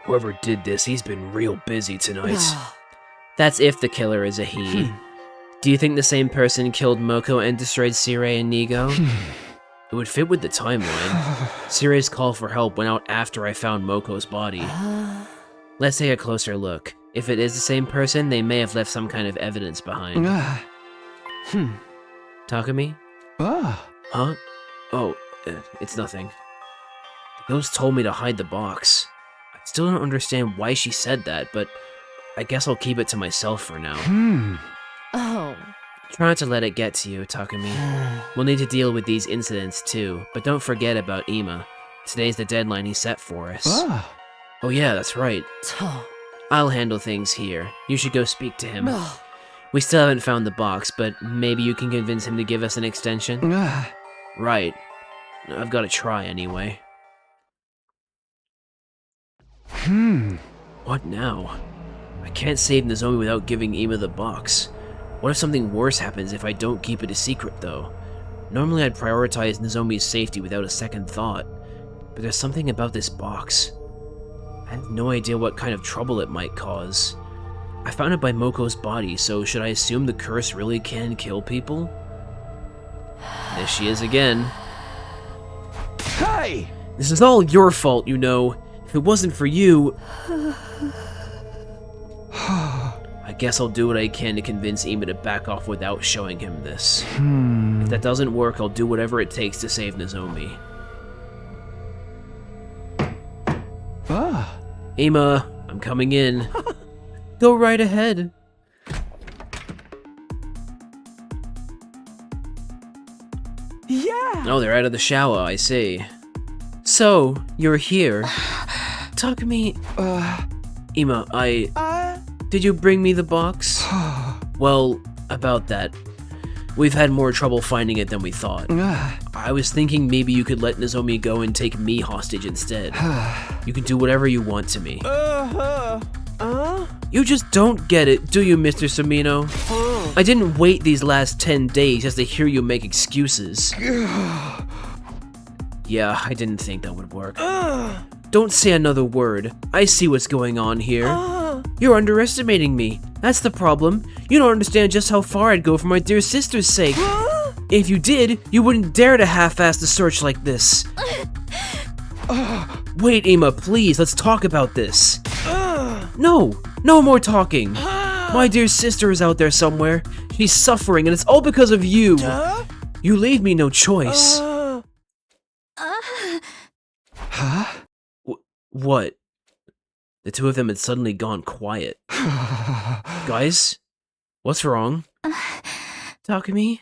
Whoever did this, he's been real busy tonight. That's if the killer is a he. Do you think the same person killed Moko and destroyed Sirei and Nigo? It would fit with the timeline. Sirei's call for help went out after I found Moko's body. Let's take a closer look. If it is the same person, they may have left some kind of evidence behind. Takumi? Huh? Oh. It's nothing. The ghost told me to hide the box. I still don't understand why she said that, but I guess I'll keep it to myself for now. Try not to let it get to you, Takumi. We'll need to deal with these incidents too, but don't forget about Ima. Today's the deadline he set for us. Oh yeah, that's right. I'll handle things here. You should go speak to him. We still haven't found the box, but maybe you can convince him to give us an extension? Right. I've got to try anyway. What now? I can't save Nozomi without giving Ima the box. What if something worse happens if I don't keep it a secret, though? Normally I'd prioritize Nozomi's safety without a second thought, but there's something about this box. I have no idea what kind of trouble it might cause. I found it by Moko's body, so should I assume the curse really can kill people? There she is again. Hey! This is all your fault, you know. If it wasn't for you... I guess I'll do what I can to convince Ima to back off without showing him this. If that doesn't work, I'll do whatever it takes to save Nozomi. Ima, I'm coming in. Go right ahead. Yeah! Oh, they're out of the shower, I see. So, you're here. Takumi... Ima, Did you bring me the box? Well, about that. We've had more trouble finding it than we thought. I was thinking maybe you could let Nozomi go and take me hostage instead. You can do whatever you want to me. You just don't get it, do you, Mr. Sumino? I didn't wait these last 10 days just to hear you make excuses. Yeah, I didn't think that would work. Don't say another word. I see what's going on here. You're underestimating me. That's the problem. You don't understand just how far I'd go for my dear sister's sake. If you did, you wouldn't dare to half-ass the search like this. Wait, Ima, please, let's talk about this. No more talking. My dear sister is out there somewhere. She's suffering, and it's all because of you. You leave me no choice. What? The two of them had suddenly gone quiet. Guys? What's wrong? Takumi?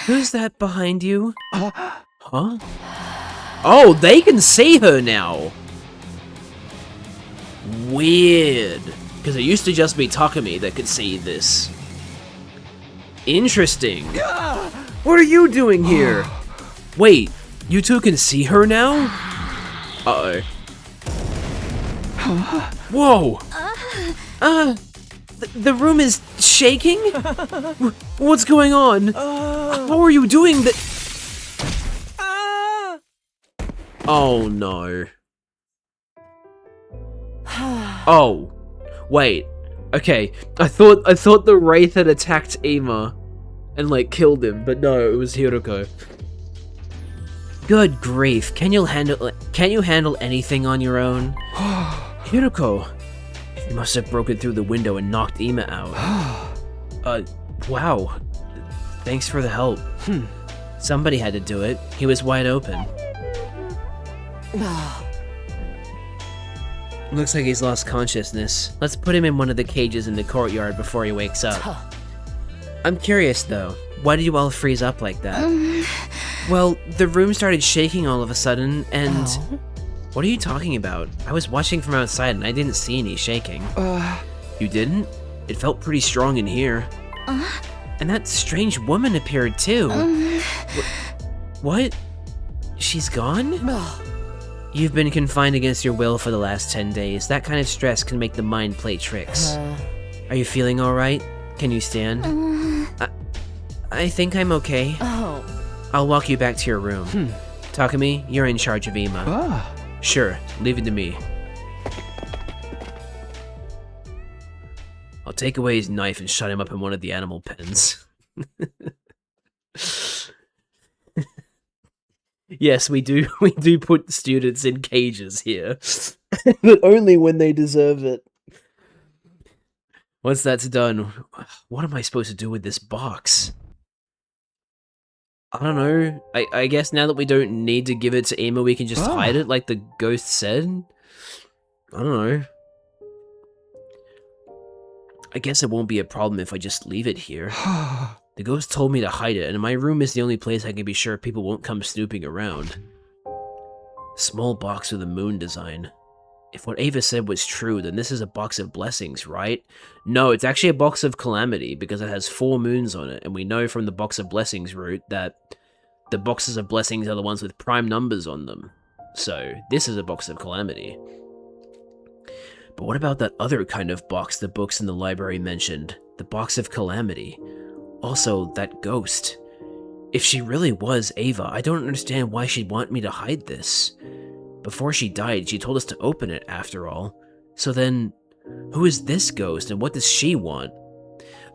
Who's that behind you? Huh? Oh, they can see her now! Weird. Because it used to just be Takumi that could see this. Interesting. What are you doing here? Wait, you two can see her now? Uh-oh. Whoa! The room is shaking? What's going on? How are you doing that? Oh no. Oh. Wait. Okay. I thought the Wraith had attacked Ima and like killed him, but no, it was Hiroko. Good grief. Can't you handle anything on your own? Hiroko. You must have broken through the window and knocked Ima out. Wow. Thanks for the help. Somebody had to do it. He was wide open. Looks like he's lost consciousness. Let's put him in one of the cages in the courtyard before he wakes up. I'm curious though, why did you all freeze up like that? Well, the room started shaking all of a sudden, and... What are you talking about? I was watching from outside and I didn't see any shaking. You didn't? It felt pretty strong in here. And that strange woman appeared too. What? She's gone? You've been confined against your will for the last 10 days. That kind of stress can make the mind play tricks. Are you feeling alright? Can you stand? I think I'm okay. I'll walk you back to your room. Takumi, you're in charge of Ima. Sure, leave it to me. I'll take away his knife and shut him up in one of the animal pens. Yes, we do put students in cages here. But only when they deserve it. Once that's done, what am I supposed to do with this box? I don't know. I guess now that we don't need to give it to Ima, we can just hide it like the ghost said? I don't know. I guess it won't be a problem if I just leave it here. The ghost told me to hide it, and my room is the only place I can be sure people won't come snooping around. Small box with a moon design. If what Ava said was true, then this is a box of blessings, right? No, it's actually a box of calamity, because it has 4 moons on it, and we know from the box of blessings route that the boxes of blessings are the ones with prime numbers on them. So, this is a box of calamity. But what about that other kind of box the books in the library mentioned? The box of calamity. Also, that ghost. If she really was Ava, I don't understand why she'd want me to hide this. Before she died, she told us to open it, after all. So then, who is this ghost, and what does she want?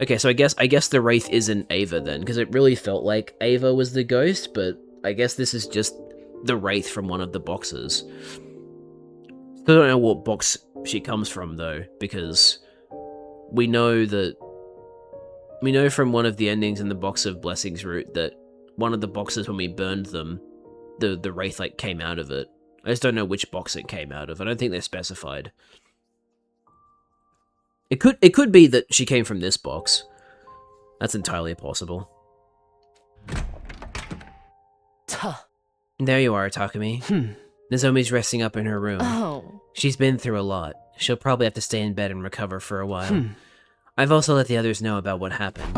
Okay, so I guess the Wraith isn't Ava then, because it really felt like Ava was the ghost, but I guess this is just the Wraith from one of the boxes. Still don't know what box she comes from, though, because we know from one of the endings in the Box of Blessings route that one of the boxes, when we burned them, the Wraith, like, came out of it. I just don't know which box it came out of. I don't think they're specified. It could be that she came from this box. That's entirely possible. There you are, Takumi. Nozomi's resting up in her room. Oh. She's been through a lot. She'll probably have to stay in bed and recover for a while. I've also let the others know about what happened.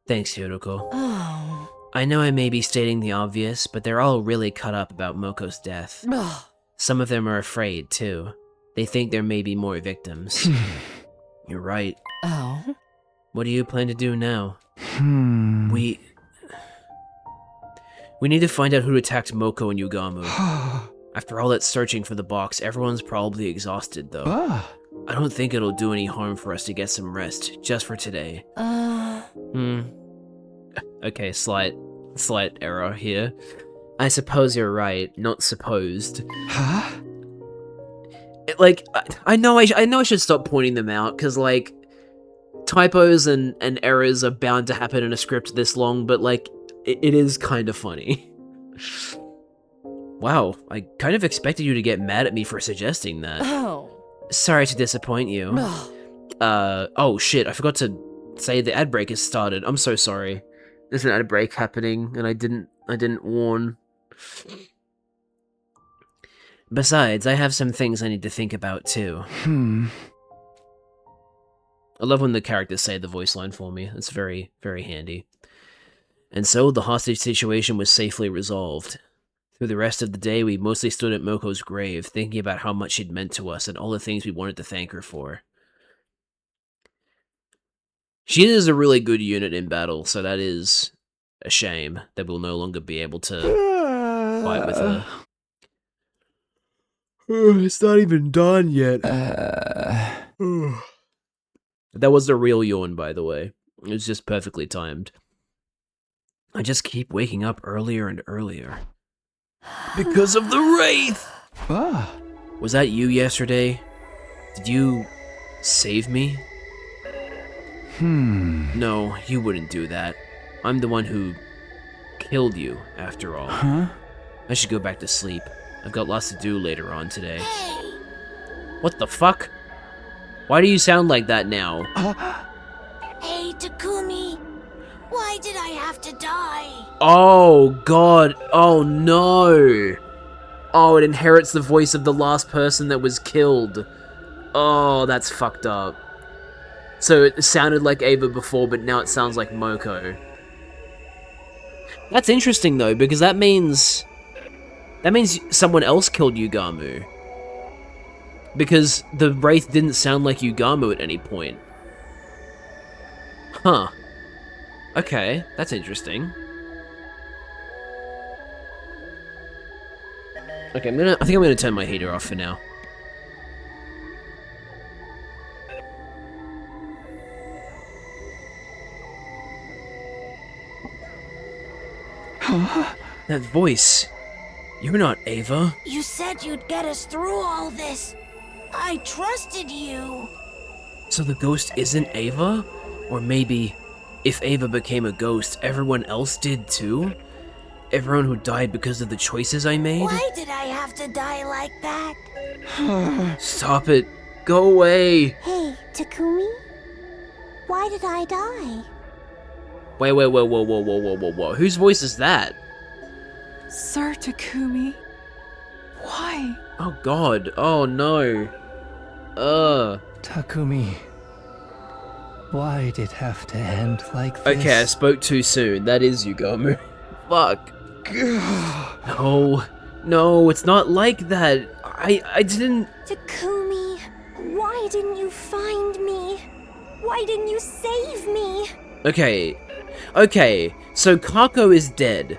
Thanks, Hiroko. Oh. I know I may be stating the obvious, but they're all really cut up about Moko's death. Some of them are afraid, too. They think there may be more victims. You're right. Oh? What do you plan to do now? We need to find out who attacked Moko and Yugamu. After all that searching for the box, everyone's probably exhausted, though. I don't think it'll do any harm for us to get some rest, just for today. Okay, slight error here. I suppose you're right, not supposed. Like, I know I should stop pointing them out, because, like, typos and errors are bound to happen in a script this long, but, like, it is kind of funny. Wow, I kind of expected you to get mad at me for suggesting that. Oh. Sorry to disappoint you. Oh shit, I forgot to say the ad break has started. I'm so sorry. There's an ad break happening, and I didn't warn. Besides, I have some things I need to think about, too. I love when the characters say the voice line for me. It's very, very handy. And so, the hostage situation was safely resolved. Through the rest of the day, we mostly stood at Moko's grave, thinking about how much she'd meant to us and all the things we wanted to thank her for. She is a really good unit in battle, so that is a shame that we'll no longer be able to fight with her. It's not even done yet. That was the real yawn, by the way. It was just perfectly timed. I just keep waking up earlier and earlier. Because of the Wraith! Was that you yesterday? Did you save me? No, you wouldn't do that. I'm the one who killed you, after all. I should go back to sleep. I've got lots to do later on today. What the fuck? Why do you sound like that now? Hey, Takumi. Why did I have to die? Oh god, oh no! Oh, it inherits the voice of the last person that was killed. Oh, that's fucked up. So it sounded like Ava before, but now it sounds like Moko. That's interesting though, because that means someone else killed Yugamu. Because the Wraith didn't sound like Yugamu at any point. Huh. Okay, that's interesting. Okay, I think I'm gonna turn my heater off for now. That voice. You're not Ava. You said you'd get us through all this. I trusted you. So the ghost isn't Ava? Or maybe, if Ava became a ghost, everyone else did too? Everyone who died because of the choices I made? Why did I have to die like that? Stop it. Go away. Hey, Takumi? Why did I die? Wait, whoa. Whose voice is that? Sir Takumi. Why? Oh god, oh no. Takumi. Why did it have to end like this? Okay, I spoke too soon. That is Yugamu. Fuck. No, it's not like that. I didn't... Takumi, why didn't you find me? Why didn't you save me? Okay, So Kako is dead.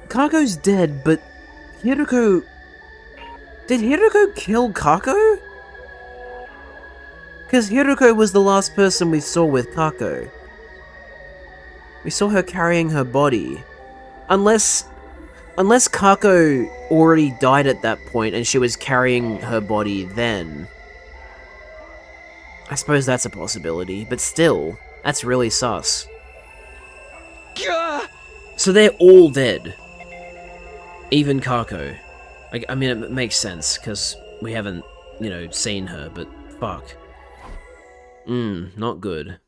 Kako's dead, but Hiroko... Did Hiroko kill Kako? Because Hiroko was the last person we saw with Kako. We saw her carrying her body. Unless Kako already died at that point and she was carrying her body then. I suppose that's a possibility, but still, that's really sus. So they're all dead. Even Kako. I mean, it makes sense, because we haven't, you know, seen her, but fuck. Not good.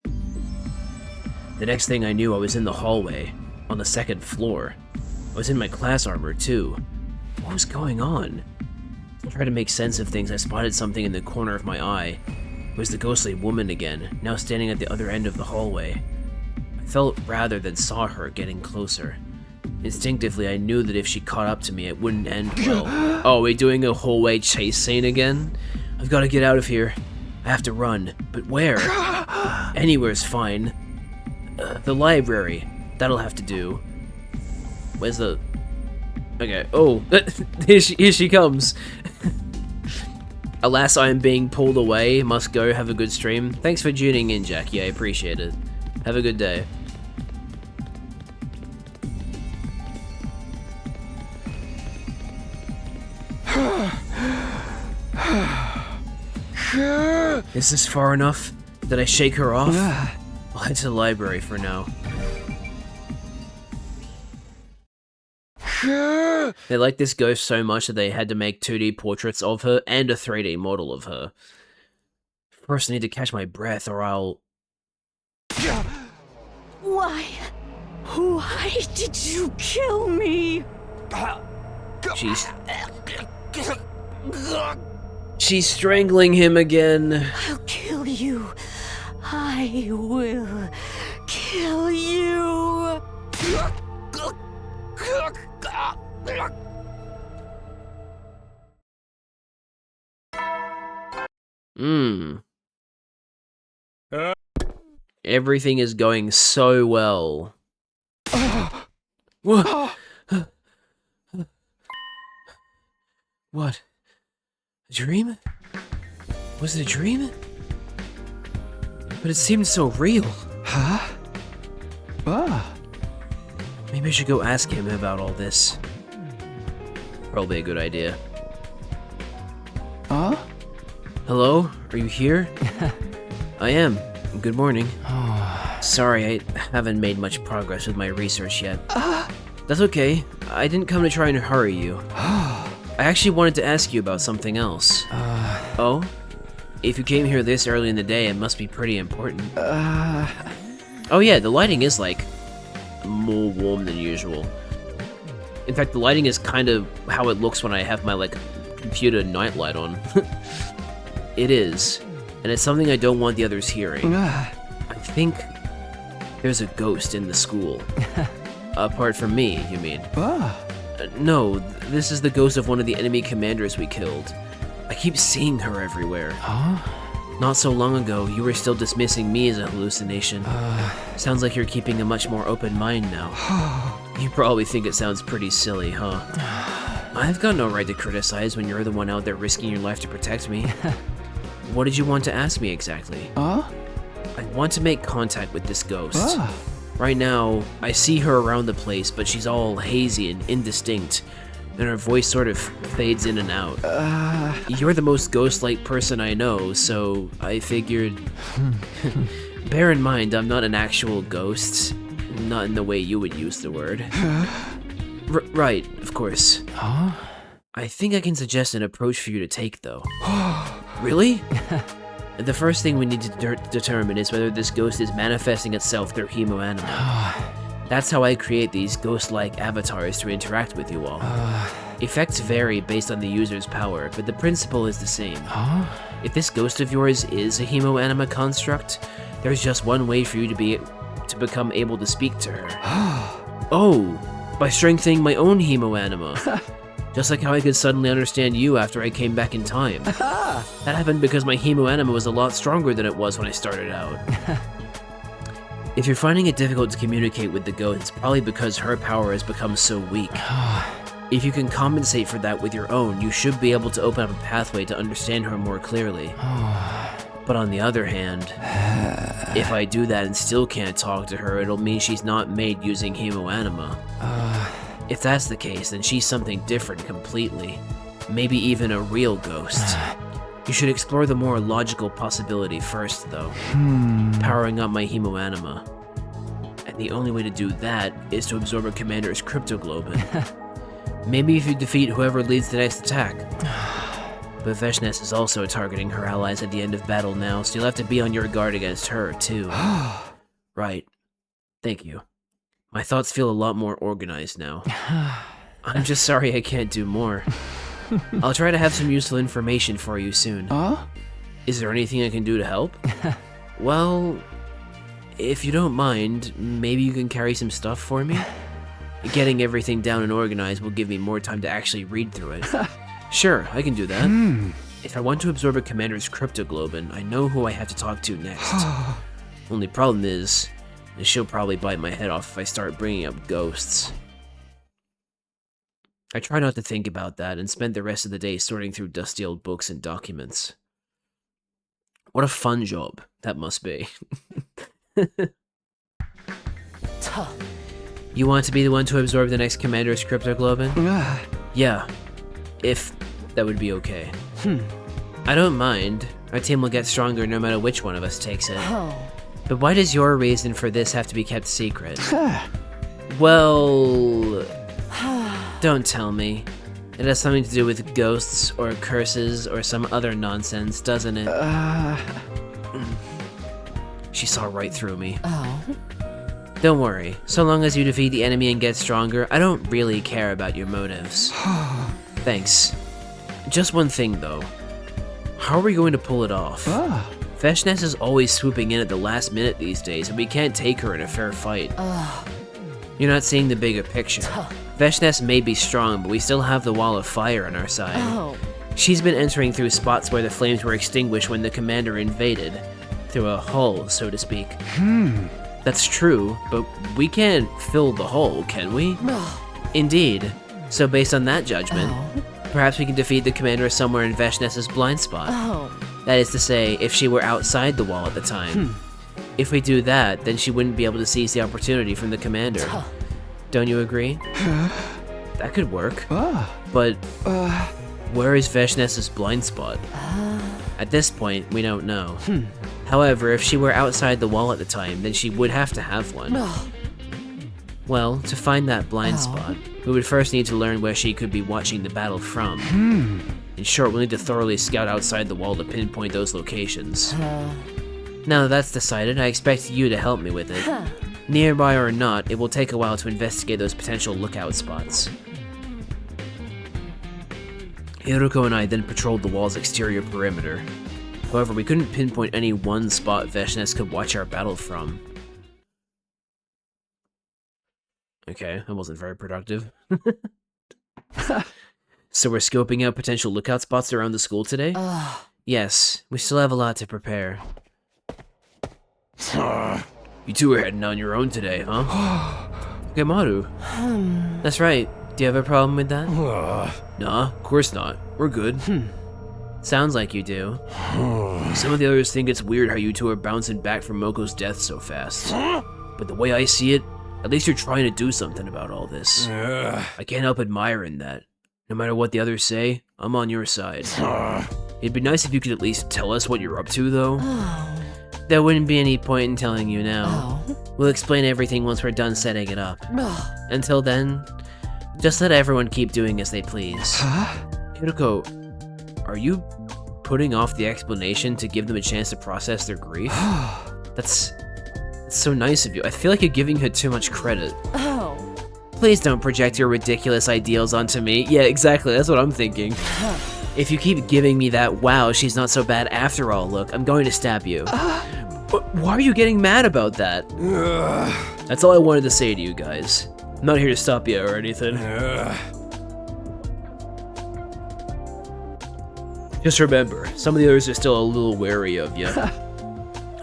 The next thing I knew, I was in the hallway, on the second floor. I was in my class armor, too. What was going on? To try to make sense of things, I spotted something in the corner of my eye. It was the ghostly woman again, now standing at the other end of the hallway. I felt rather than saw her getting closer. Instinctively, I knew that if she caught up to me, it wouldn't end well. Oh, are we doing a hallway chase scene again? I've got to get out of here. I have to run, but where? Anywhere's fine. The library. That'll have to do. Where's the... Okay, oh, here she comes. Alas, I am being pulled away. Must go. Have a good stream. Thanks for tuning in, Jackie. I appreciate it. Have a good day. Is this far enough? Did I shake her off? I'll head to the library for now. They like this ghost so much that they had to make 2D portraits of her and a 3D model of her. First I need to catch my breath or I'll... Why? Why did you kill me? She's strangling him again. I'll kill you. I will kill you. Everything is going so well. What? What? A dream? Was it a dream? But it seemed so real. Huh? Maybe I should go ask him about all this. Probably a good idea. Huh? Hello? Are you here? I am. Good morning. Sorry, I haven't made much progress with my research yet. That's okay. I didn't come to try and hurry you. I actually wanted to ask you about something else. Oh? If you came here this early in the day, it must be pretty important. Oh yeah, the lighting is, like, more warm than usual. In fact, the lighting is kind of how it looks when I have my, like, computer nightlight on. It is. And it's something I don't want the others hearing. I think there's a ghost in the school. Apart from me, you mean? No, this is the ghost of one of the enemy commanders we killed. I keep seeing her everywhere. Not so long ago, you were still dismissing me as a hallucination. Sounds like you're keeping a much more open mind now. You probably think it sounds pretty silly, huh? I've got no right to criticize when you're the one out there risking your life to protect me. What did you want to ask me exactly? I want to make contact with this ghost. Right now, I see her around the place, but she's all hazy and indistinct, and her voice sort of fades in and out. You're the most ghost-like person I know, so I figured... Bear in mind, I'm not an actual ghost. Not in the way you would use the word. Right, of course. I think I can suggest an approach for you to take, though. Really? The first thing we need to determine is whether this ghost is manifesting itself through hemoanima. That's how I create these ghost-like avatars to interact with you all. Effects vary based on the user's power, but the principle is the same. If this ghost of yours is a hemoanima construct, there's just one way for you to become able to speak to her. Oh, by strengthening my own hemoanima. Just like how I could suddenly understand you after I came back in time. That happened because my hemoanima was a lot stronger than it was when I started out. If you're finding it difficult to communicate with the ghost, it's probably because her power has become so weak. If you can compensate for that with your own, you should be able to open up a pathway to understand her more clearly. But on the other hand, if I do that and still can't talk to her, it'll mean she's not made using hemoanima. If that's the case, then she's something different completely. Maybe even a real ghost. You should explore the more logical possibility first, though. Powering up my hemoanima. And the only way to do that is to absorb a commander's cryptoglobin. Maybe if you defeat whoever leads the next attack. But Veshness is also targeting her allies at the end of battle now, so you'll have to be on your guard against her, too. Right. Thank you. My thoughts feel a lot more organized now. I'm just sorry I can't do more. I'll try to have some useful information for you soon. Is there anything I can do to help? Well, if you don't mind, maybe you can carry some stuff for me? Getting everything down and organized will give me more time to actually read through it. Sure, I can do that. If I want to absorb a commander's cryptoglobin, I know who I have to talk to next. Only problem is she'll probably bite my head off if I start bringing up ghosts. I try not to think about that and spent the rest of the day sorting through dusty old books and documents. What a fun job that must be. You want to be the one to absorb the next commander's cryptoglobin? Yeah, if that would be okay. I don't mind. Our team will get stronger no matter which one of us takes it. But why does your reason for this have to be kept secret? Well... Don't tell me. It has something to do with ghosts, or curses, or some other nonsense, doesn't it? She saw right through me. Don't worry. So long as you defeat the enemy and get stronger, I don't really care about your motives. Thanks. Just one thing, though. How are we going to pull it off? Veshness is always swooping in at the last minute these days, and we can't take her in a fair fight. You're not seeing the bigger picture. Veshness may be strong, but we still have the wall of fire on our side. She's been entering through spots where the flames were extinguished when the commander invaded. Through a hole, so to speak. That's true, but we can't fill the hole, can we? Indeed. So based on that judgment, perhaps we can defeat the commander somewhere in Veshness's blind spot. That is to say, if she were outside the wall at the time. If we do that, then she wouldn't be able to seize the opportunity from the commander. Don't you agree? That could work. But where is Veshness's blind spot? At this point, we don't know. However, if she were outside the wall at the time, then she would have to have one. Well, to find that blind spot, we would first need to learn where she could be watching the battle from. In short, we'll need to thoroughly scout outside the wall to pinpoint those locations. Now that that's decided, I expect you to help me with it. Nearby or not, it will take a while to investigate those potential lookout spots. Hiruko and I then patrolled the wall's exterior perimeter. However, we couldn't pinpoint any one spot Veshness could watch our battle from. Okay, that wasn't very productive. So we're scoping out potential lookout spots around the school today? Yes, we still have a lot to prepare. You two are heading on your own today, huh? Gemaru. That's right. Do you have a problem with that? Nah, of course not. We're good. Sounds like you do. Some of the others think it's weird how you two are bouncing back from Moko's death so fast. But the way I see it, at least you're trying to do something about all this. I can't help admiring that. No matter what the others say, I'm on your side. It'd be nice if you could at least tell us what you're up to, though. There wouldn't be any point in telling you now. We'll explain everything once we're done setting it up. Until then, just let everyone keep doing as they please. Hiruko, are you putting off the explanation to give them a chance to process their grief? That's so nice of you. I feel like you're giving her too much credit. Please don't project your ridiculous ideals onto me. Yeah, exactly, that's what I'm thinking. If you keep giving me that, wow, she's not so bad after all look, I'm going to stab you. But why are you getting mad about that? That's all I wanted to say to you guys. I'm not here to stop you or anything. Just remember, some of the others are still a little wary of you.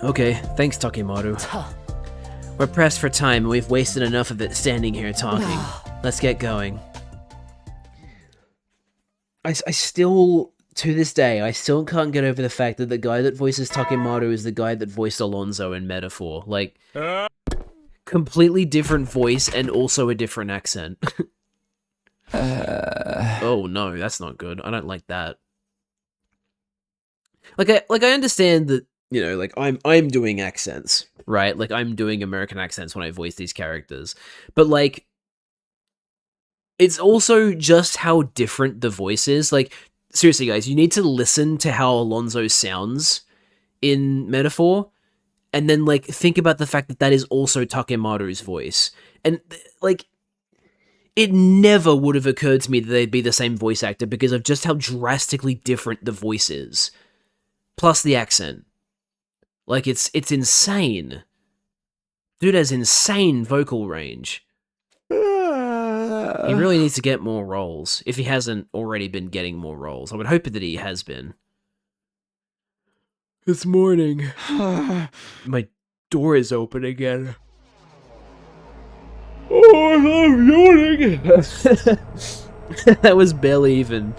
Okay, thanks, Takemaru. We're pressed for time, and we've wasted enough of it standing here talking. Let's get going. I still, to this day, I still can't get over the fact that the guy that voices Takemaru is the guy that voiced Alonzo in Metaphor. Like, completely different voice and also a different accent. Oh no, that's not good. I don't like that. Like I understand that, you know, like I'm doing accents, right? Like I'm doing American accents when I voice these characters. But like it's also just how different the voice is. Like seriously guys, you need to listen to how Alonzo sounds in Metaphor and then like think about the fact that that is also Takemaru's voice. And like it never would have occurred to me that they'd be the same voice actor because of just how drastically different the voice is. Plus the accent. Like, it's insane. Dude has insane vocal range. He really needs to get more roles, if he hasn't already been getting more roles. I would hope that he has been. It's morning. My door is open again. Oh, I'm yawning! That was barely even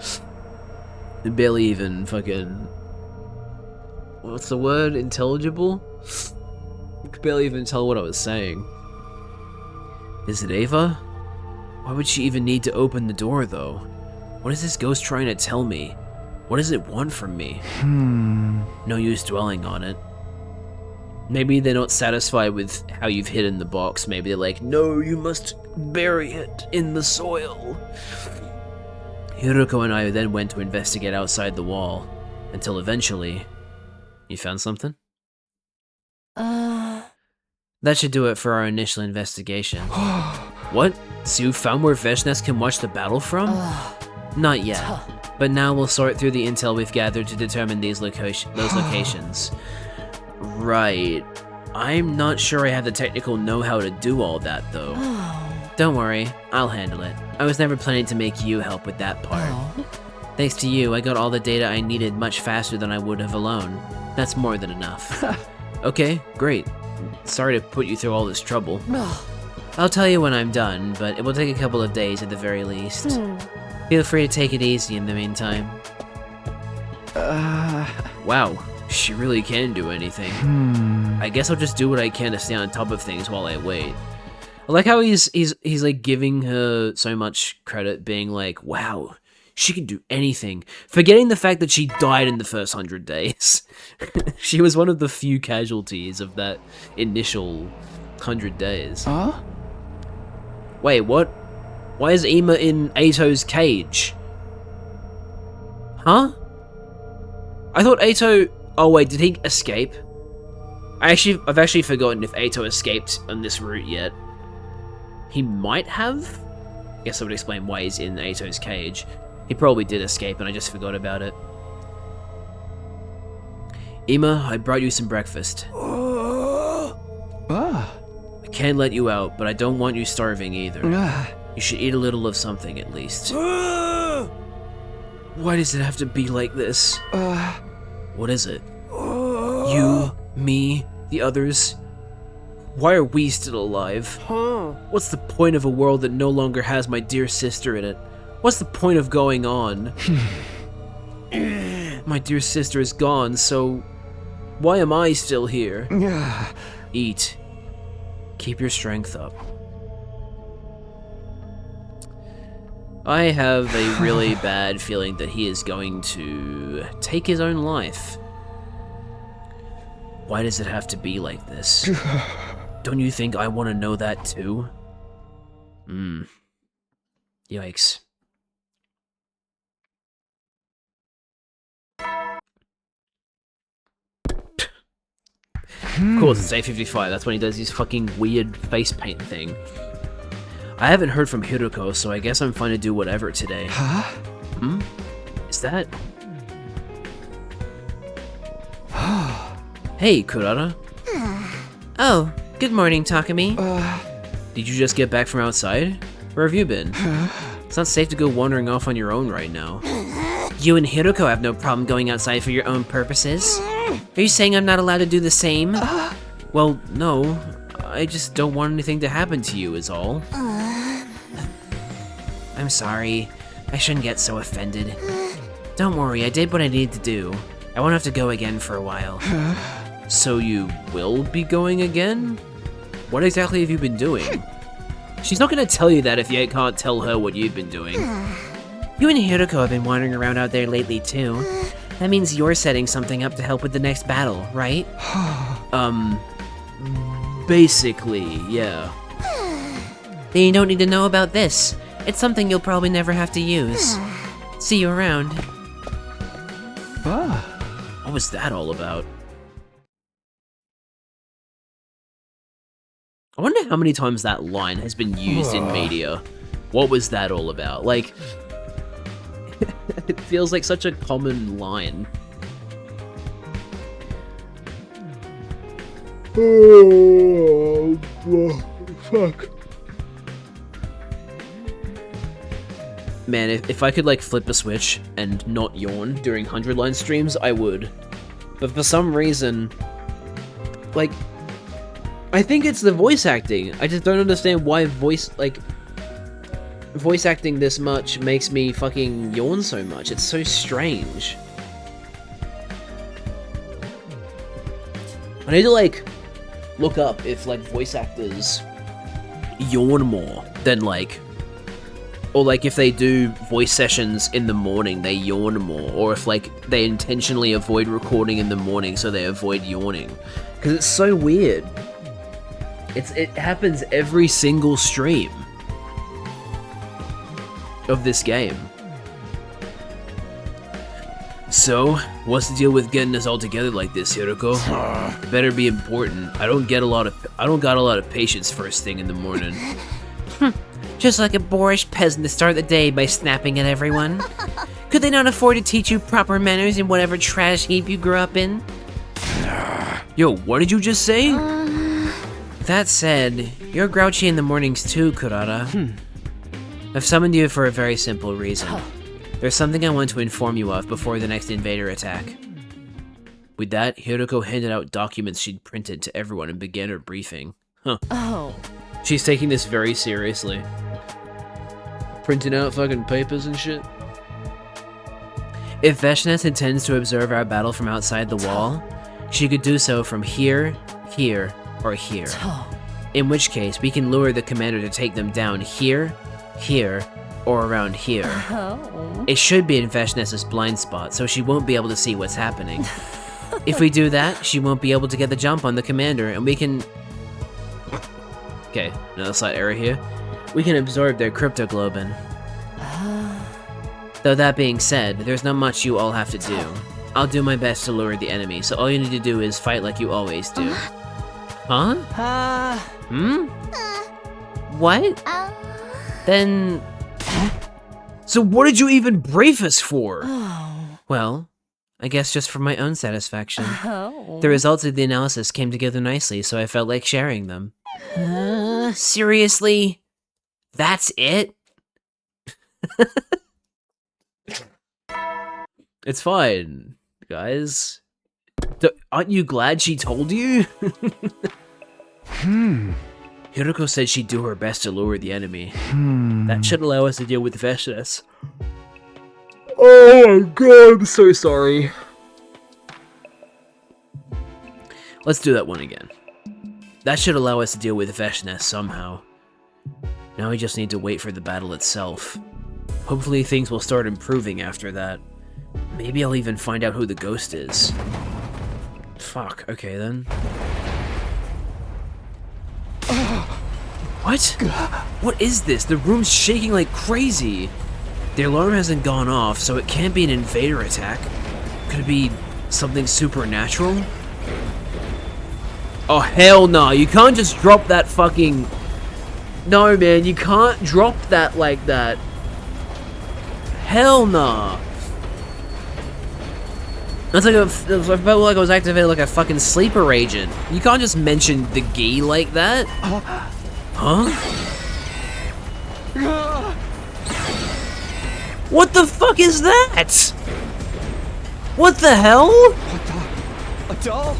fucking... What's the word? Intelligible? I could barely even tell what I was saying. Is it Ava? Why would she even need to open the door, though? What is this ghost trying to tell me? What does it want from me? No use dwelling on it. Maybe they're not satisfied with how you've hidden the box. Maybe they're like, no, you must bury it in the soil. Hiruko and I then went to investigate outside the wall, until eventually... You found something? That should do it for our initial investigation. What? So you found where Veshnes can watch the battle from? Not yet, but now we'll sort through the intel we've gathered to determine those locations. Right. I'm not sure I have the technical know-how to do all that, though. Don't worry, I'll handle it. I was never planning to make you help with that part. Thanks to you, I got all the data I needed much faster than I would have alone. That's more than enough. Okay, great. Sorry to put you through all this trouble. I'll tell you when I'm done, but it will take a couple of days at the very least. Feel free to take it easy in the meantime. Wow, she really can do anything. I guess I'll just do what I can to stay on top of things while I wait. I like how he's like giving her so much credit, being like, wow, she can do anything, forgetting the fact that she died in the first 100 days. She was one of the few casualties of that initial 100 days. Huh? Wait, what? Why is Ima in Ato's cage? Huh? I thought Ato... Oh wait, did he escape? I've actually forgotten if Ato escaped on this route yet. He might have? I guess that would explain why he's in Ato's cage. He probably did escape and I just forgot about it. Ima, I brought you some breakfast. I can't let you out, but I don't want you starving either. You should eat a little of something at least. Why does it have to be like this? What is it? You, me, the others? Why are we still alive? What's the point of a world that no longer has my dear sister in it? What's the point of going on? My dear sister is gone, so why am I still here? Eat. Keep your strength up. I have a really bad feeling that he is going to take his own life. Why does it have to be like this? Don't you think I want to know that too? Yikes. Of course, it's A55, that's when he does his fucking weird face paint thing. I haven't heard from Hiruko, so I guess I'm fine to do whatever today. Huh? Is that... Hey, Kurara. Oh, good morning, Takumi. Did you just get back from outside? Where have you been? It's not safe to go wandering off on your own right now. You and Hiroko have no problem going outside for your own purposes. Are you saying I'm not allowed to do the same? Well, no. I just don't want anything to happen to you is all. I'm sorry. I shouldn't get so offended. Don't worry, I did what I needed to do. I won't have to go again for a while. So you will be going again? What exactly have you been doing? She's not gonna tell you that if you can't tell her what you've been doing. You and Hiroko have been wandering around out there lately too. That means you're setting something up to help with the next battle, right? Basically, yeah. Then you don't need to know about this. It's something you'll probably never have to use. See you around. What was that all about? I wonder how many times that line has been used in media. What was that all about? Like, it feels like such a common line. Oh, fuck. Man, if I could like flip a switch and not yawn during 100-line streams, I would. But for some reason, like, I think it's the voice acting. I just don't understand why voice acting this much makes me fucking yawn so much. It's so strange. I need to like look up if like voice actors yawn more than like, or like if they do voice sessions in the morning, they yawn more, or if like they intentionally avoid recording in the morning so they avoid yawning. Because it's so weird. It happens every single stream of this game. So, what's the deal with getting us all together like this, Hiroko? It better be important. I don't got a lot of patience first thing in the morning. Just like a boorish peasant to start the day by snapping at everyone. Could they not afford to teach you proper manners in whatever trash heap you grew up in? Yo, what did you just say? That said, you're grouchy in the mornings too, Kurata. I've summoned you for a very simple reason. There's something I want to inform you of before the next invader attack. With that, Hiroko handed out documents she'd printed to everyone and began her briefing. Huh. Oh. She's taking this very seriously. Printing out fucking papers and shit. If Veshness intends to observe our battle from outside the wall, she could do so from here, here, or here. In which case, we can lure the commander to take them down here, here, or around here. Oh. It should be in Veshness's blind spot, so she won't be able to see what's happening. If we do that, she won't be able to get the jump on the commander, and we can... Okay, another slight error here. We can absorb their cryptoglobin. Though that being said, there's not much you all have to do. I'll do my best to lure the enemy, so all you need to do is fight like you always do. Huh? What? Then... So what did you even brief us for? Well, I guess just for my own satisfaction. Oh. The results of the analysis came together nicely, so I felt like sharing them. Seriously? That's it? It's fine, guys. Aren't you glad she told you? Hiroko said she'd do her best to lure the enemy. That should allow us to deal with Veshness. Oh my god, I'm so sorry. Let's do that one again. That should allow us to deal with Veshness somehow. Now we just need to wait for the battle itself. Hopefully things will start improving after that. Maybe I'll even find out who the ghost is. Fuck, okay then. What? What is this? The room's shaking like crazy. The alarm hasn't gone off, so it can't be an invader attack. Could it be something supernatural? Oh hell no, you can't just drop that fucking... No man, you can't drop that like that. Hell nah. That's like I felt like I was activated like a fucking sleeper agent. You can't just mention the gi like that. Huh? What the fuck is that? What the hell? What the? A doll?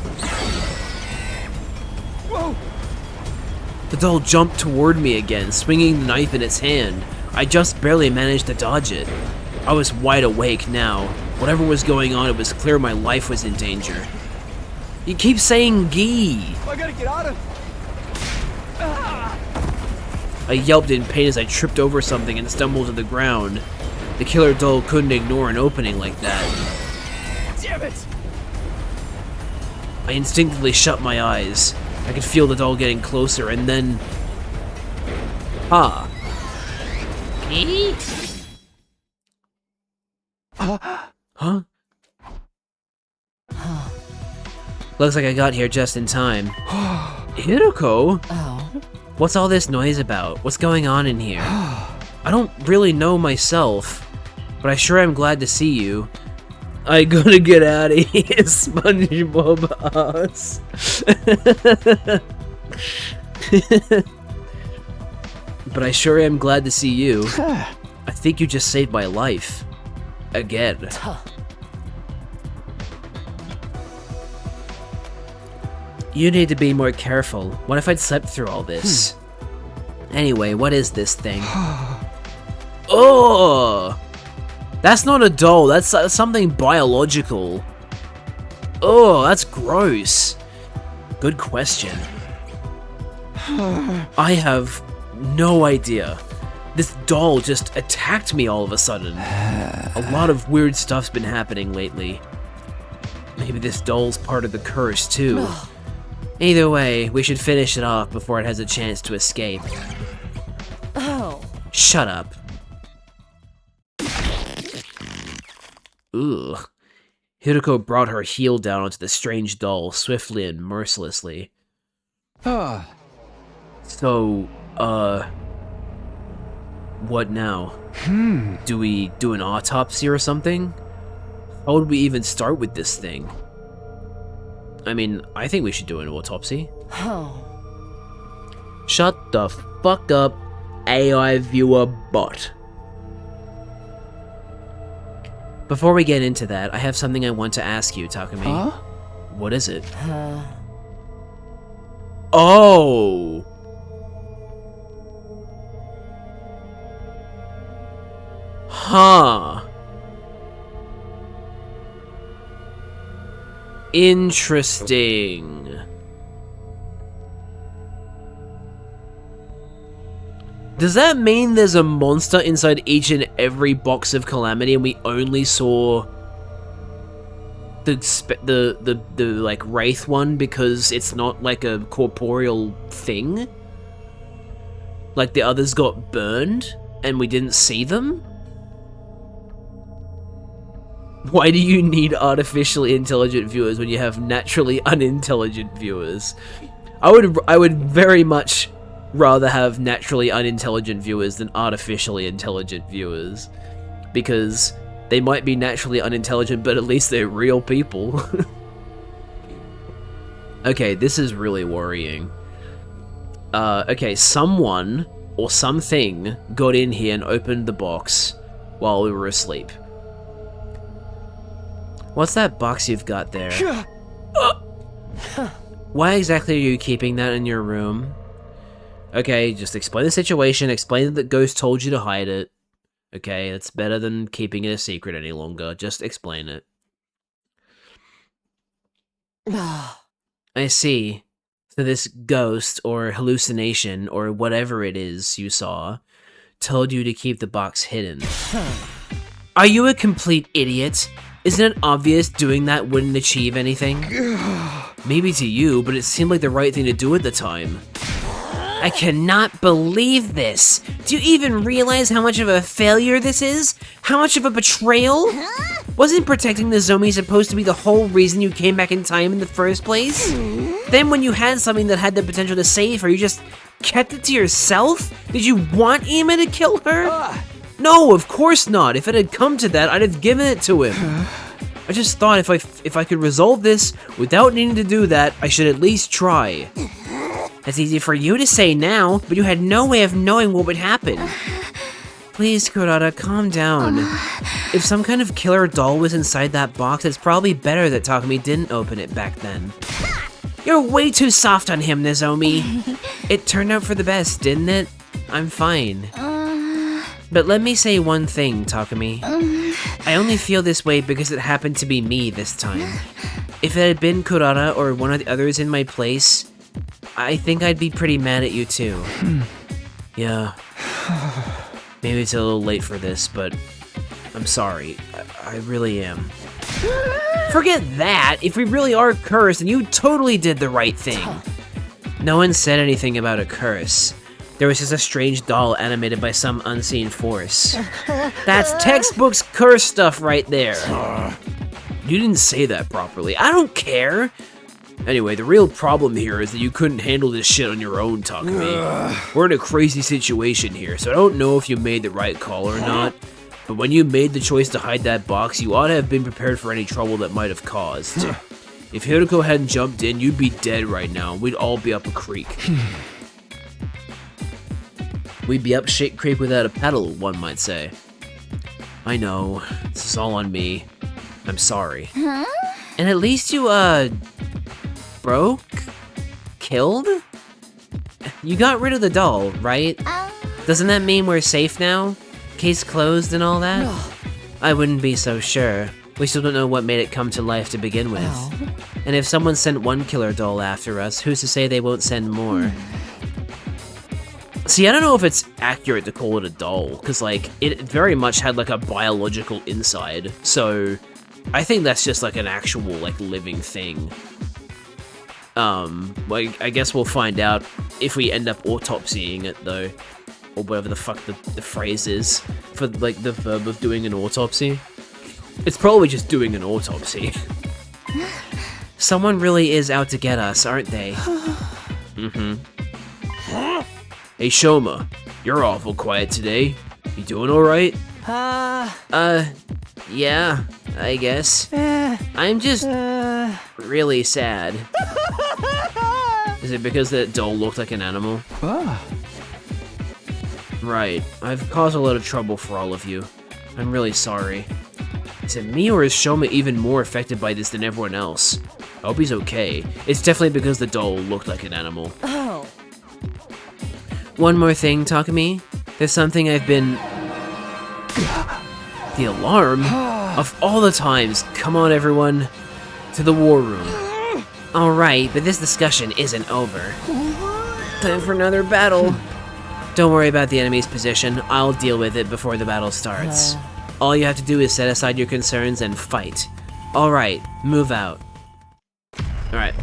Whoa! The doll jumped toward me again, swinging the knife in its hand. I just barely managed to dodge it. I was wide awake now. Whatever was going on, it was clear my life was in danger. You keep saying "gee." I gotta get out of. I yelped in pain as I tripped over something and stumbled to the ground. The killer doll couldn't ignore an opening like that. Damn it! I instinctively shut my eyes. I could feel the doll getting closer, and then... Huh. Huh? Looks like I got here just in time. Hiroko? Oh. What's all this noise about? What's going on in here? I don't really know myself, but I sure am glad to see you. I gotta get out of here, SpongeBob ass. But I sure am glad to see you. I think you just saved my life. Again. You need to be more careful. What if I'd slept through all this? Anyway, what is this thing? Oh! That's not a doll, that's something biological. Oh, that's gross. Good question. I have no idea. This doll just attacked me all of a sudden. A lot of weird stuff's been happening lately. Maybe this doll's part of the curse, too. Either way, we should finish it off before it has a chance to escape. Oh. Shut up. Ugh. Hiroko brought her heel down onto the strange doll swiftly and mercilessly. So, what now? Do we do an autopsy or something? How would we even start with this thing? I mean, I think we should do an autopsy. Oh. Shut the fuck up, AI viewer bot. Before we get into that, I have something I want to ask you, Takumi. Huh? What is it? Oh! Huh. Interesting. Does that mean there's a monster inside each and every box of Calamity and we only saw the like Wraith one because it's not like a corporeal thing? Like the others got burned and we didn't see them? Why do you need artificially intelligent viewers when you have naturally unintelligent viewers? I would very much rather have naturally unintelligent viewers than artificially intelligent viewers, because they might be naturally unintelligent, but at least they're real people. Okay, this is really worrying. Okay, someone or something got in here and opened the box while we were asleep. What's that box you've got there? Why exactly are you keeping that in your room? Okay, just explain the situation, explain that the ghost told you to hide it. Okay, it's better than keeping it a secret any longer. Just explain it. I see. So this ghost, or hallucination, or whatever it is you saw, told you to keep the box hidden. Are you a complete idiot? Isn't it obvious doing that wouldn't achieve anything? Maybe to you, but it seemed like the right thing to do at the time. I cannot believe this. Do you even realize how much of a failure this is? How much of a betrayal? Wasn't protecting the Zombie supposed to be the whole reason you came back in time in the first place? Then when you had something that had the potential to save her, you just kept it to yourself? Did you want Ima to kill her? No, of course not. If it had come to that, I'd have given it to him. I just thought if I could resolve this without needing to do that, I should at least try. That's easy for you to say now, but you had no way of knowing what would happen. Please, Kurata, calm down. If some kind of killer doll was inside that box, it's probably better that Takumi didn't open it back then. You're way too soft on him, Nozomi. It turned out for the best, didn't it? I'm fine. But let me say one thing, Takumi. I only feel this way because it happened to be me this time. If it had been Kurata or one of the others in my place, I think I'd be pretty mad at you too. Yeah. Maybe it's a little late for this, but I'm sorry. I really am. Forget that! If we really are cursed, then you totally did the right thing. No one said anything about a curse. There was just a strange doll animated by some unseen force. That's textbook's curse stuff right there. You didn't say that properly. I don't care. Anyway, the real problem here is that you couldn't handle this shit on your own, Takumi. We're in a crazy situation here, so I don't know if you made the right call or not. But when you made the choice to hide that box, you ought to have been prepared for any trouble that might have caused. If Hiroko hadn't jumped in, you'd be dead right now, and we'd all be up a creek. We'd be up shit creek without a paddle, one might say. I know, this is all on me. I'm sorry. And at least you, broke? Killed? You got rid of the doll, right? Doesn't that mean we're safe now? Case closed and all that? I wouldn't be so sure. We still don't know what made it come to life to begin with. And if someone sent one killer doll after us, who's to say they won't send more? See, I don't know if it's accurate to call it a doll, because, like, it very much had, like, a biological inside, so I think that's just, like, an actual, like, living thing. Well, I guess we'll find out if we end up autopsying it, though, or whatever the fuck the phrase is for, like, the verb of doing an autopsy. It's probably just doing an autopsy. Someone really is out to get us, aren't they? Mm-hmm. Hey, Shoma, you're awful quiet today. You doing alright? Yeah, I guess. I'm just really sad. Is it because that doll looked like an animal? Right, I've caused a lot of trouble for all of you. I'm really sorry. Is it me or is Shoma even more affected by this than everyone else? I hope he's okay. It's definitely because the doll looked like an animal. Oh. One more thing, Takumi. There's something I've been... The alarm? Of all the times, come on everyone, to the war room. Alright, but this discussion isn't over. Time for another battle. Don't worry about the enemy's position, I'll deal with it before the battle starts. All you have to do is set aside your concerns and fight. Alright, move out. Alright,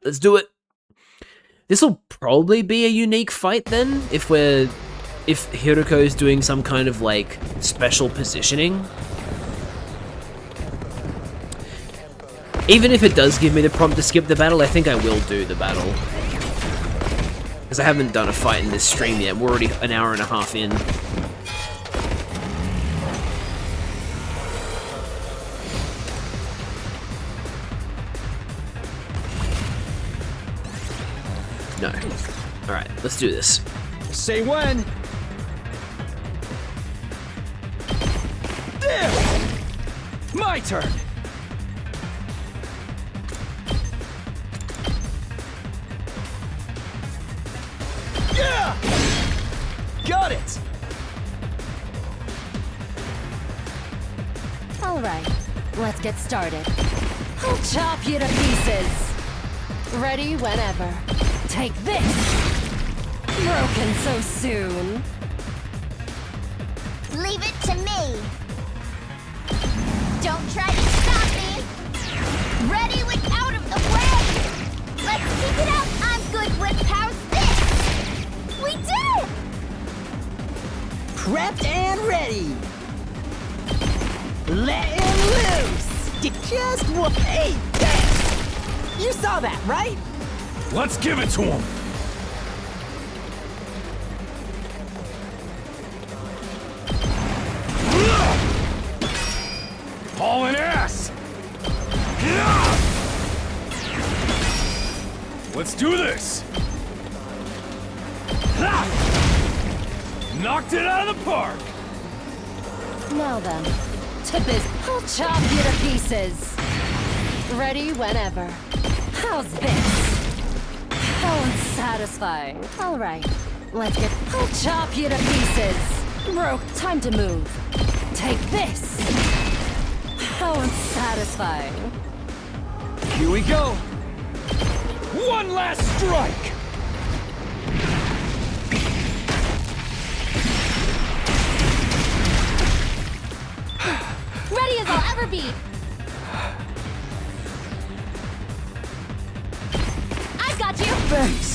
let's do it. This'll probably be a unique fight then, if Hiroko's doing some kind of, like, special positioning. Even if it does give me the prompt to skip the battle, I think I will do the battle. Because I haven't done a fight in this stream yet, we're already an hour and a half in. No. Alright, let's do this. Say when. There! My turn! Yeah! Got it! Alright, let's get started. I'll chop you to pieces. Ready whenever. Take this! Broken so soon. Leave it to me. Don't try to stop me. Ready with out of the way. Let's keep it up. I'm good with how's this? We did it! Prepped and ready. Letting loose. Just what? Hey, damn. You saw that, right? Let's give it to him! Hauling ass! Let's do this! Knocked it out of the park! Now then, to biz. I'll chop you to pieces. Ready whenever. How's this? How unsatisfying. All right, let's get. I'll chop you to pieces. Broke. Time to move. Take this. How unsatisfying. Here we go. One last strike. Ready as I'll ever be. I've got you. Thanks.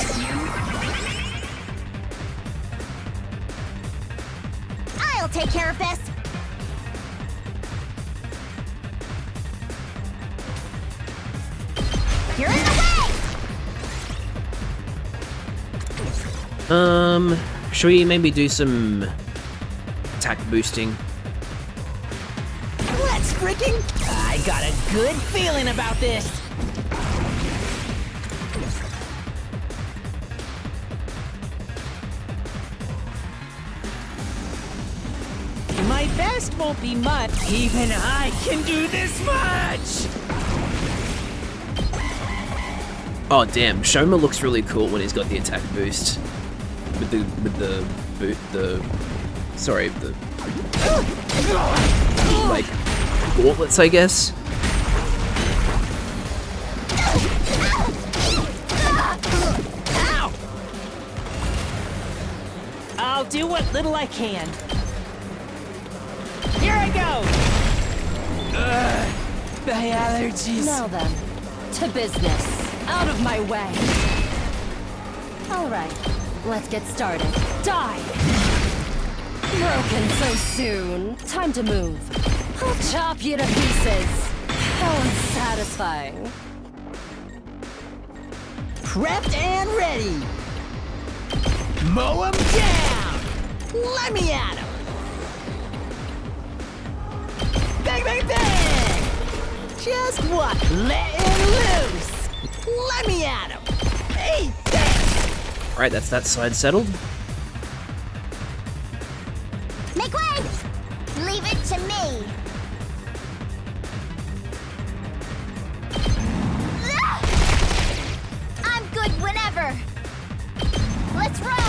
I'll take care of this. You're in the way! Should we maybe do some attack boosting? Let's freaking... I got a good feeling about this. My best won't be much. Even I can do this much! Oh damn, Shoma looks really cool when he's got the attack boost. With the like gauntlets, I guess. Ow! I'll do what little I can. Here I go! My allergies. Now then, to business. Out of my way. All right, let's get started. Die! Broken so soon. Time to move. I'll chop you to pieces. How unsatisfying. Prepped and ready. Mow 'em down. Let me at 'em. Bang, bang, bang. Just what? Letting loose. Let me at him! Hey, Alright, that's that side settled. Make way! Leave it to me. I'm good whenever. Let's roll!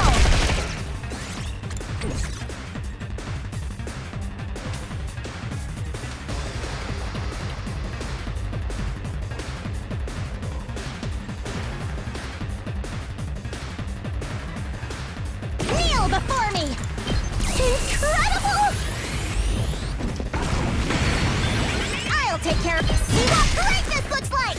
Before me! Incredible! I'll take care of this. See what greatness looks like!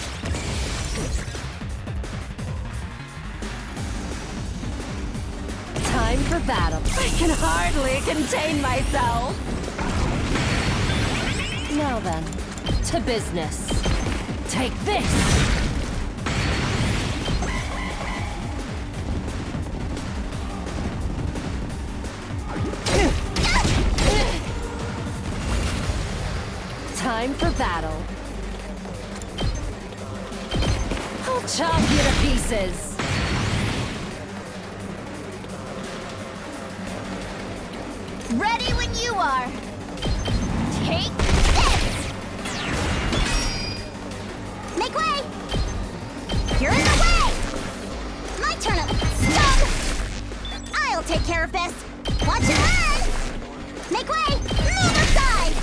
Time for battle. I can hardly contain myself. Now then, to business. Take this! Time for battle. I'll chop you to pieces. Ready when you are. Take this! Make way! You're in the way! My turn at stun! I'll take care of this. Watch it run! Make way! Move aside!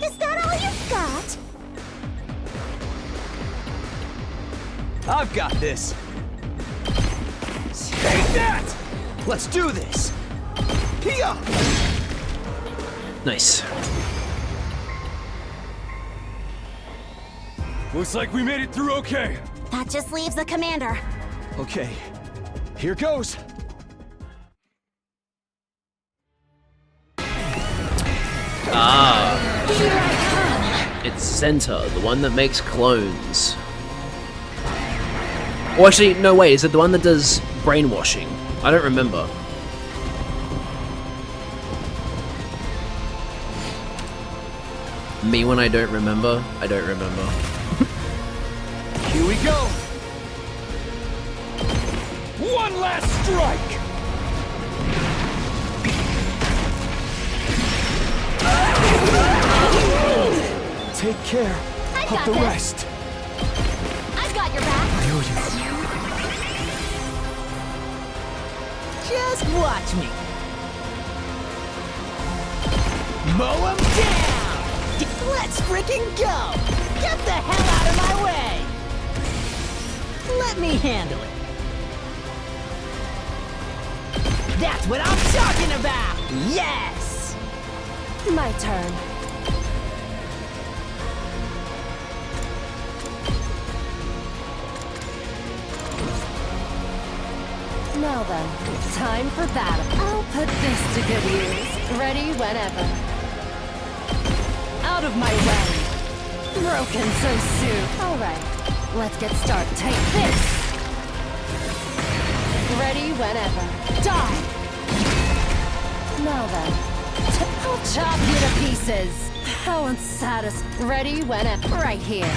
Is that all you've got? I've got this. Take that! Let's do this. Here! Nice. Looks like we made it through okay. That just leaves the commander. Okay, here goes. Ah. It's Center, the one that makes clones. Or actually, no wait, is it the one that does brainwashing? I don't remember. Me when I don't remember? I don't remember. Here we go. One last strike! Take care I've of got the this. rest. I've got your back. Just watch me. Mow him down! Let's freaking go! Get the hell out of my way! Let me handle it. That's what I'm talking about! Yes! My turn. Now then, time for battle. I'll put this to good use. Ready whenever. Out of my way. Broken so soon. Alright, let's get started. Take this. Ready whenever. Die! Now then, I'll chop you to pieces. How unsatisfying. Ready whenever. Right here.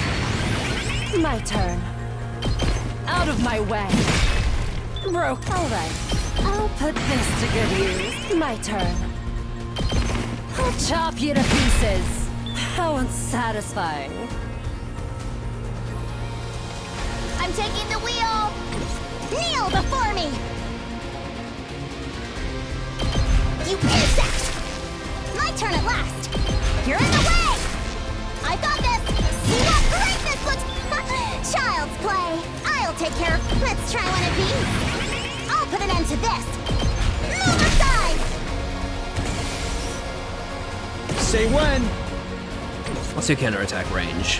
My turn. Out of my way. Broke. Alright. I'll put this to good use. My turn. I'll chop you to pieces. How unsatisfying. I'm taking the wheel. Kneel before me. You insect! My turn at last. You're in the way. I got this. See what greatness looks. Child's play. I'll take care of. Let's try one of these. I'll put an end to this. Move aside. Say when. What's your counterattack range?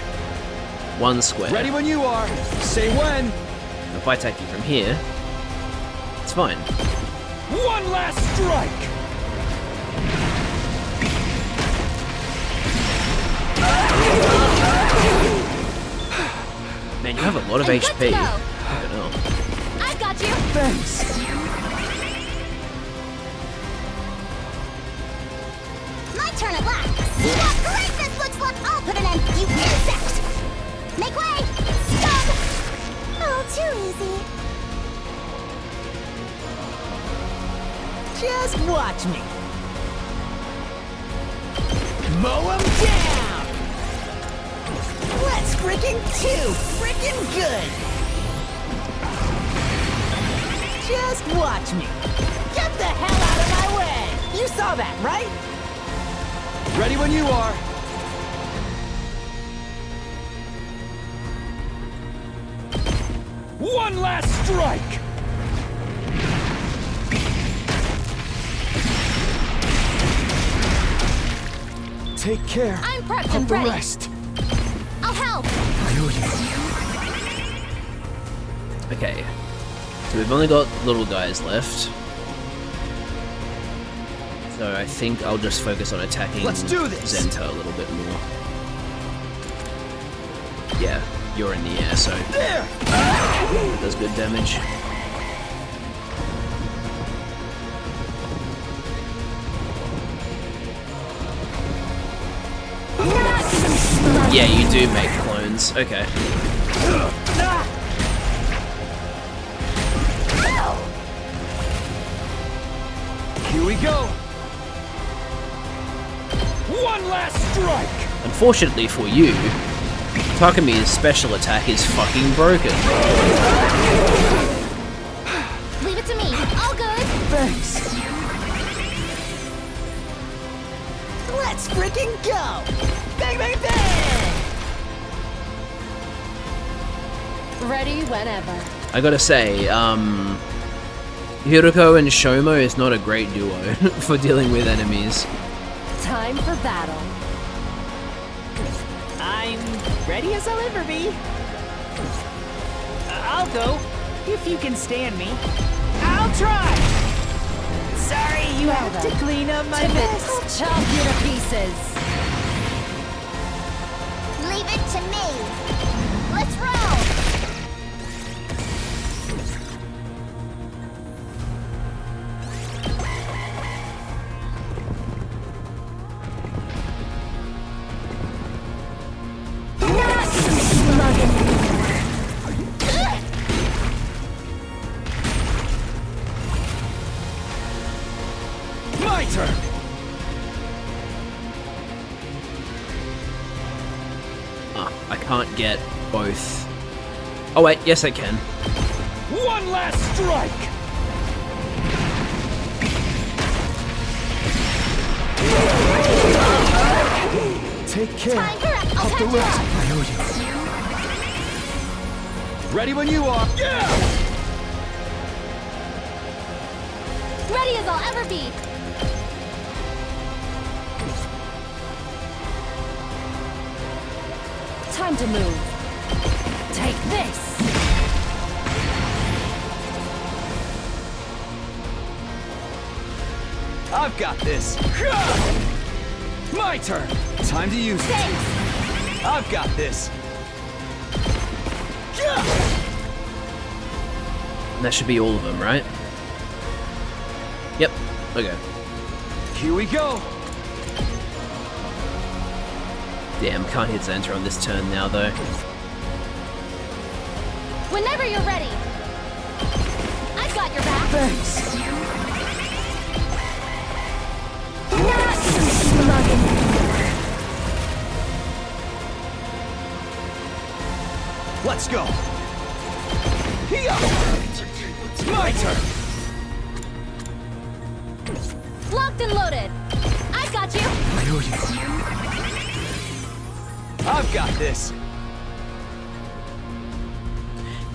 1 square. Ready when you are. Say when. If I attack you from here, it's fine. One last strike! Man, you have a lot of And HP. good to go. Fucking hell. I've got you. Thanks. My turn at last. See what greatness looks like. I'll put an end. You insect. Make way. Stop. Oh, too easy. Just watch me. Mow him down! Let's freaking do freaking good! Just watch me. Get the hell out of my way! You saw that, right? Ready when you are. One last strike! Take care I'm prepped of and the ready. rest. I'll help. Okay. So we've only got little guys left. So I think I'll just focus on attacking Let's do this. Zenta a little bit more. Yeah, you're in the air, so There! it does good damage. Yeah, you do make clones. Okay. Here we go. One last strike! Unfortunately for you, Takami's special attack is fucking broken. Leave it to me. All good. Thanks. Let's freaking go! Bang, bang, bang! Ready whenever. I gotta say, Hiroko and Shomo is not a great duo for dealing with enemies. Time for battle. I'm ready as I'll ever be. I'll go, if you can stand me. I'll try! Sorry, you Well have to then. clean up my I'll mess. chop you to pieces. Leave it to me. Let's roll. My turn. can't get both. Oh wait, yes I can. One last strike! Take care of the rest. I owe you. Ready when you are. Yeah! Ready as I'll ever be. Time to move. Take this! I've got this. My turn. Time to use it. Thanks. I've got this. And that should be all of them, right? Yep. Okay. Here we go. Damn, can't hit Xanta on this turn now, though. Whenever you're ready. I've got your back. Thanks. Let's go. Here. It's my turn. Locked and loaded. I've got you. I owe you. I've got this.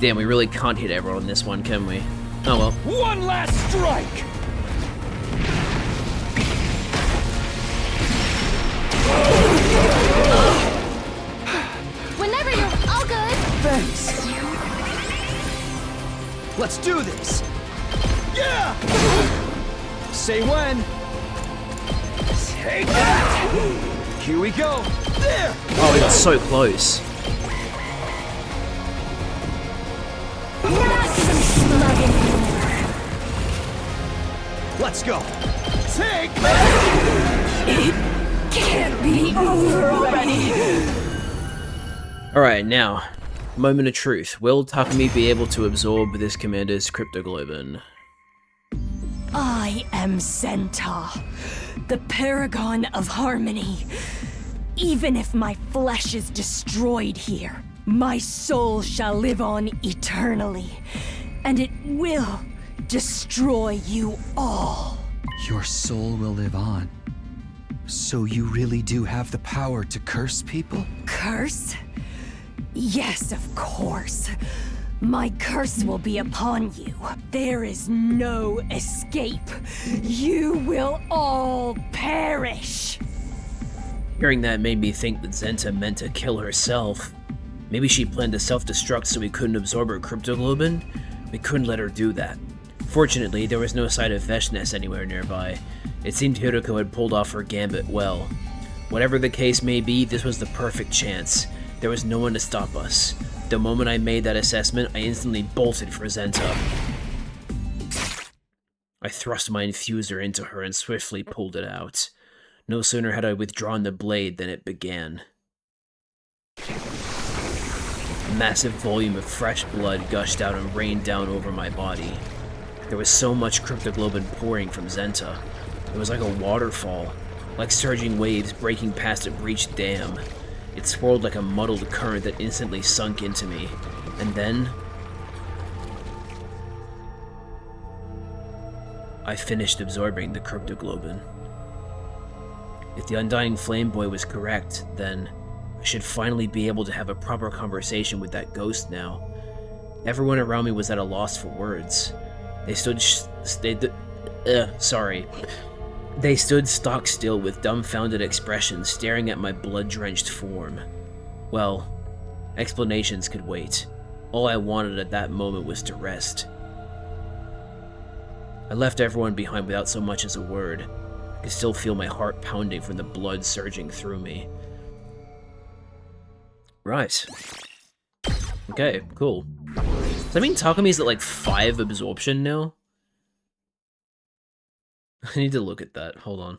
Damn, we really can't hit everyone on this one, can we? Oh well. One last strike! Whenever you're all good. Thanks. Let's do this. Yeah! Say when. Take that! Here we go. There! Oh, we got so close. Let's go. Take that! It can't be over already. Alright, now, moment of truth. Will Takumi be able to absorb this commander's cryptoglobin? I am Zenta, the paragon of harmony. Even if my flesh is destroyed here, my soul shall live on eternally, and it will destroy you all. Your soul will live on. So you really do have the power to curse people? Curse? Yes, of course. My curse will be upon you. There is no escape. You will all perish. Hearing that made me think that Zenta meant to kill herself. Maybe she planned to self-destruct so we couldn't absorb her cryptoglobin? We couldn't let her do that. Fortunately, there was no sign of Veshness anywhere nearby. It seemed Hiroko had pulled off her gambit well. Whatever the case may be, this was the perfect chance. There was no one to stop us. The moment I made that assessment, I instantly bolted for Zenta. I thrust my infuser into her and swiftly pulled it out. No sooner had I withdrawn the blade than it began. A massive volume of fresh blood gushed out and rained down over my body. There was so much cryptoglobin pouring from Zenta. It was like a waterfall, like surging waves breaking past a breached dam. It swirled like a muddled current that instantly sunk into me, and then I finished absorbing the cryptoglobin. If the Undying Flame Boy was correct, then I should finally be able to have a proper conversation with that ghost now. Everyone around me was at a loss for words. They stood They stood stock still with dumbfounded expressions, staring at my blood-drenched form. Well, explanations could wait. All I wanted at that moment was to rest. I left everyone behind without so much as a word. I could still feel my heart pounding from the blood surging through me. Right. Okay, cool. Does that mean Takumi's at like 5 absorption now? I need to look at that. Hold on.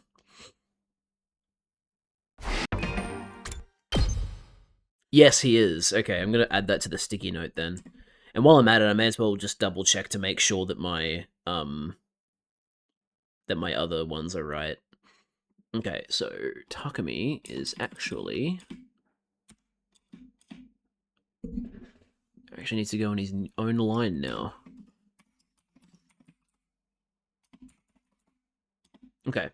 Yes, he is. Okay, I'm gonna add that to the sticky note then. And while I'm at it, I may as well just double check to make sure that my other ones are right. Okay, so Takumi is actually Actually needs to go on his own line now. Okay.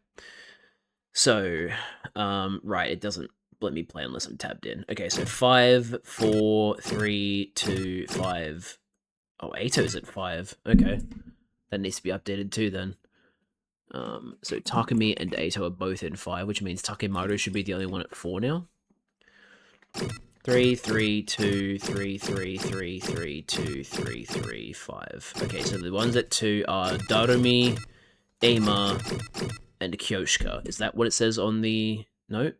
So, right, it doesn't let me play unless I'm tabbed in. Okay, so 5, 4, 3, 2, 5. Oh, Ato's at 5. Okay. That needs to be updated too then. So Takumi and Ato are both in 5, which means Takemaru should be the only one at 4 now. 3, 3, 2, 3, 3, 3, 3, 2, 3, 3, 5. Okay, so the ones at 2 are Darumi, Eima, and Kyoshika. Is that what it says on the note?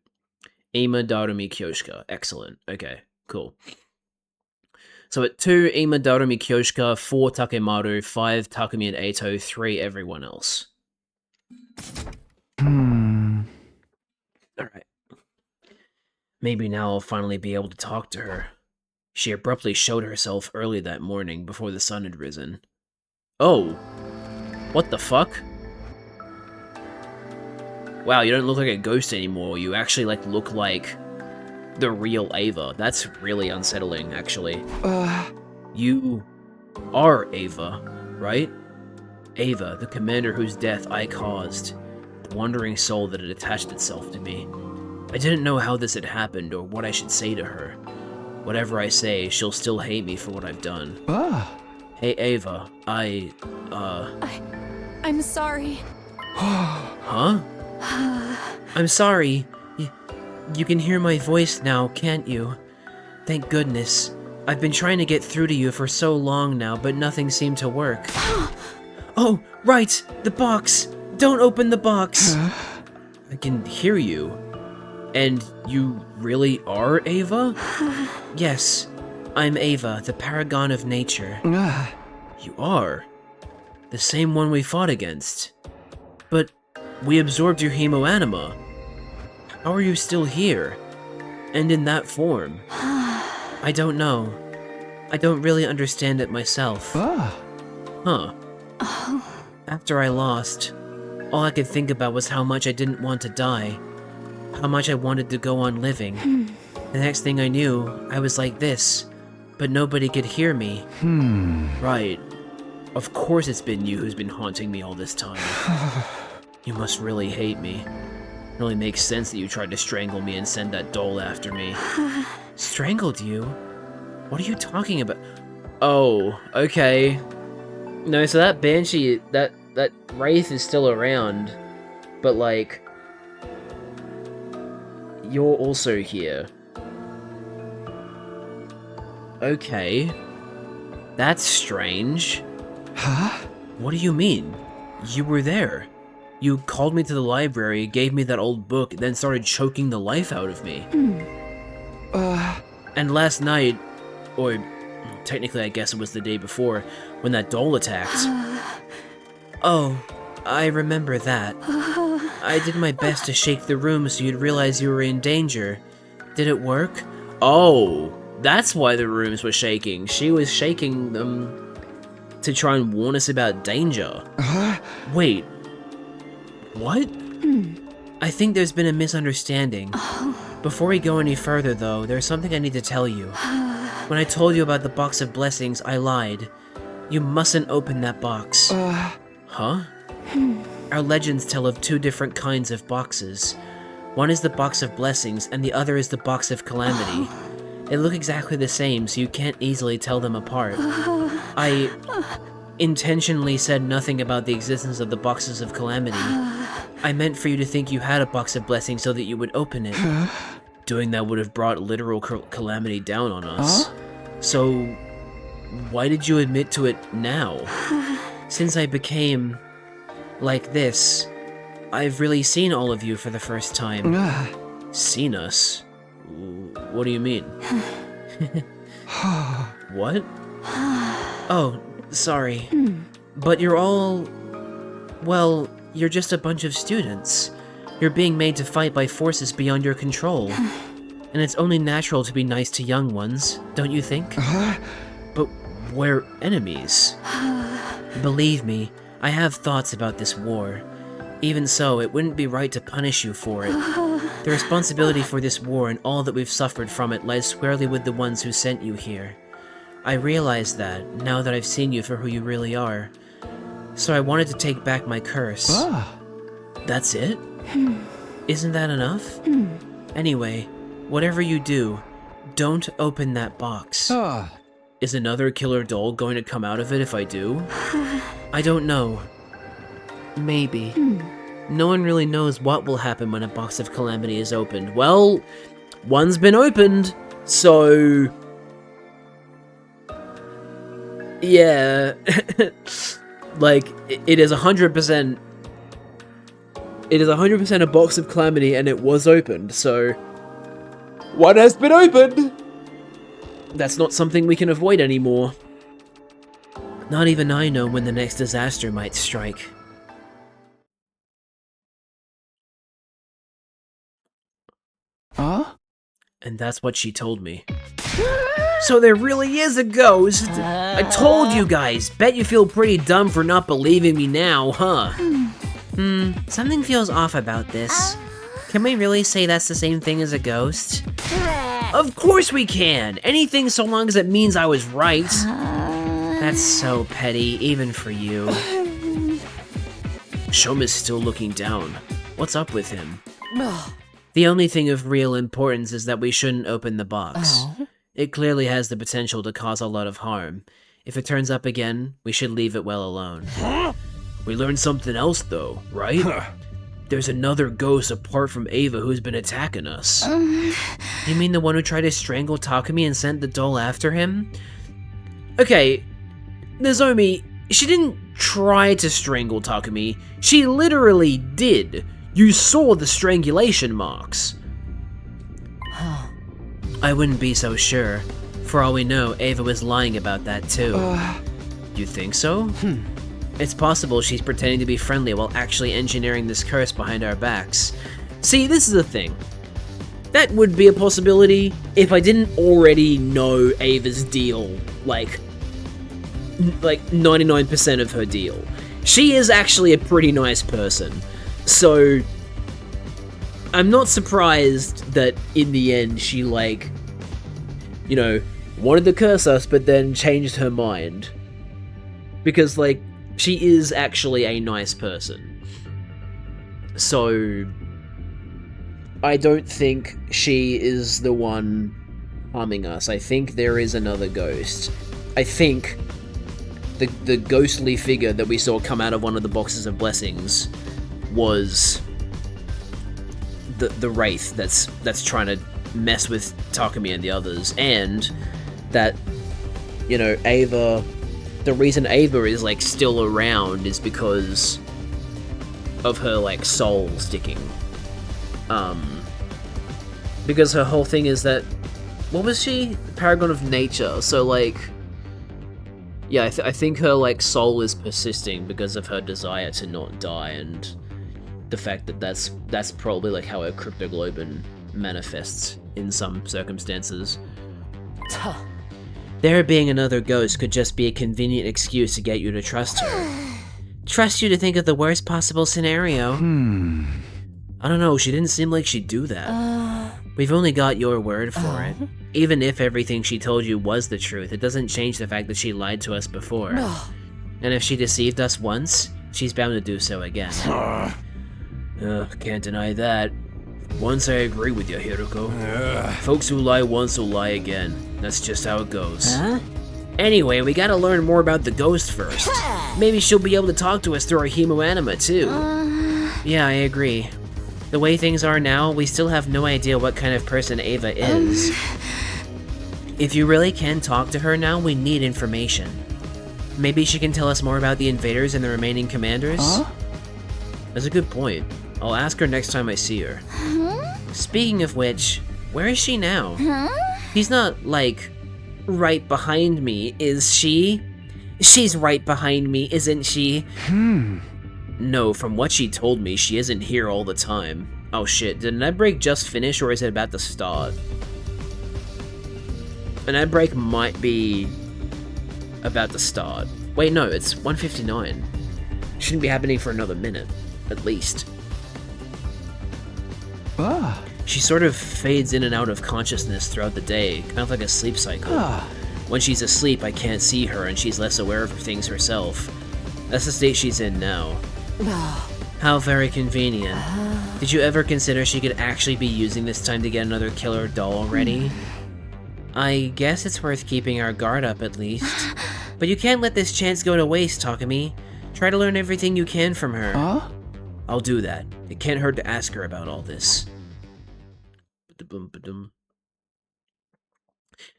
Eima, Darumi, Kyoshika. Excellent. Okay, cool. So at 2, Eima, Darumi, Kyoshika, 4, Takemaru, 5, Takumi and Ato, 3, everyone else. Alright. Maybe now I'll finally be able to talk to her. She abruptly showed herself early that morning before the sun had risen. Oh! What the fuck? Wow, you don't look like a ghost anymore. You actually, like, look like the real Ava. That's really unsettling, actually. You are Ava, right? Ava, the commander whose death I caused. The wandering soul that had attached itself to me. I didn't know how this had happened or what I should say to her. Whatever I say, she'll still hate me for what I've done. Hey, Ava, I'm sorry. Huh? I'm sorry. You can hear my voice now, can't you? Thank goodness. I've been trying to get through to you for so long now, but nothing seemed to work. Oh, right! The box! Don't open the box! I can hear you. And you really are Ava? Yes, I'm Ava, the paragon of nature. You are? The same one we fought against. But we absorbed your hemoanima. How are you still here? And in that form? I don't know. I don't really understand it myself. Huh. After I lost, all I could think about was how much I didn't want to die. How much I wanted to go on living. The next thing I knew, I was like this, but nobody could hear me. Right. Of course it's been you who's been haunting me all this time. You must really hate me. It only makes sense that you tried to strangle me and send that doll after me. Strangled you? What are you talking about? Oh, okay. No, so that Banshee, that Wraith is still around, but like, you're also here. Okay. That's strange. Huh? What do you mean? You were there. You called me to the library, gave me that old book, then started choking the life out of me. And last night, or technically I guess it was the day before, when that doll attacked. Oh, I remember that. I did my best to shake the room so you'd realize you were in danger. Did it work? Oh, that's why the rooms were shaking. She was shaking them to try and warn us about danger. Wait. What? I think there's been a misunderstanding. Before we go any further, though, there's something I need to tell you. When I told you about the box of blessings, I lied. You mustn't open that box. Huh? Our legends tell of 2 different kinds of boxes. One is the box of blessings, and the other is the box of calamity. They look exactly the same, so you can't easily tell them apart. I intentionally said nothing about the existence of the boxes of calamity. I meant for you to think you had a box of blessings so that you would open it. Doing that would have brought literal calamity down on us. So, why did you admit to it now? Since I became like this, I've really seen all of you for the first time. Seen us? What do you mean? What? Oh, sorry. But you're all... well, you're just a bunch of students. You're being made to fight by forces beyond your control. And it's only natural to be nice to young ones, don't you think? But we're enemies. Believe me, I have thoughts about this war. Even so, it wouldn't be right to punish you for it. The responsibility for this war and all that we've suffered from it lies squarely with the ones who sent you here. I realize that, now that I've seen you for who you really are. So I wanted to take back my curse. That's it? Isn't that enough? Anyway, whatever you do, don't open that box. Is another killer doll going to come out of it if I do? I don't know. Maybe. No one really knows what will happen when a box of calamity is opened. Well, one's been opened, so... yeah. Like, it is 100%... It is 100% a box of calamity, and it was opened, so... one has been opened! That's not something we can avoid anymore. Not even I know when the next disaster might strike. And that's what she told me. So there really is a ghost! I told you guys! Bet you feel pretty dumb for not believing me now, huh? Something feels off about this. Can we really say that's the same thing as a ghost? Of course we can! Anything so long as it means I was right. That's so petty, even for you. Shoma's still looking down. What's up with him? The only thing of real importance is that we shouldn't open the box. It clearly has the potential to cause a lot of harm. If it turns up again, we should leave it well alone. We learned something else though, right? There's another ghost apart from Ava who's been attacking us. You mean the one who tried to strangle Takumi and sent the doll after him? Okay, Nozomi, she didn't try to strangle Takumi. She literally did. You saw the strangulation marks. I wouldn't be so sure. For all we know, Ava was lying about that too. You think so? It's possible she's pretending to be friendly while actually engineering this curse behind our backs. See, this is the thing. That would be a possibility if I didn't already know Ava's deal, like 99% of her deal. She is actually a pretty nice person. So, I'm not surprised that in the end she, like, you know, wanted to curse us but then changed her mind. Because, like, she is actually a nice person. So, I don't think she is the one harming us. I think there is another ghost. I think the ghostly figure that we saw come out of one of the boxes of blessings was the wraith that's trying to mess with Takumi and the others, and that, you know, Ava, the reason Ava is like still around is because of her like soul sticking. Because her whole thing is that, what was she? Paragon of nature. So like, yeah, I think her like soul is persisting because of her desire to not die, and the fact that that's probably like how her cryptoglobin manifests in some circumstances. There being another ghost could just be a convenient excuse to get you to trust her. Trust you to think of the worst possible scenario. I don't know, she didn't seem like she'd do that. We've only got your word for it. Even if everything she told you was the truth, it doesn't change the fact that she lied to us before. And if she deceived us once, she's bound to do so again. Can't deny that. Once I agree with you, Hiruko. Folks who lie once will lie again. That's just how it goes. Anyway, we gotta learn more about the ghost first. Maybe she'll be able to talk to us through our hemoanima too. Yeah, I agree. The way things are now, we still have no idea what kind of person Ava is. If you really can talk to her now, we need information. Maybe she can tell us more about the invaders and the remaining commanders? That's a good point. I'll ask her next time I see her. Speaking of which, where is she now? She's not, like, right behind me, is she? She's right behind me, isn't she? No, from what she told me, she isn't here all the time. Oh shit, did an ad break just finish or is it about to start? An ad break might be about to start. Wait, no, it's 1:59. Shouldn't be happening for another minute, at least. She sort of fades in and out of consciousness throughout the day, kind of like a sleep cycle. When she's asleep, I can't see her and she's less aware of things herself. That's the state she's in now. How very convenient. Did you ever consider she could actually be using this time to get another killer doll already? I guess it's worth keeping our guard up at least. But you can't let this chance go to waste, Takumi. Try to learn everything you can from her. Huh? I'll do that. It can't hurt to ask her about all this.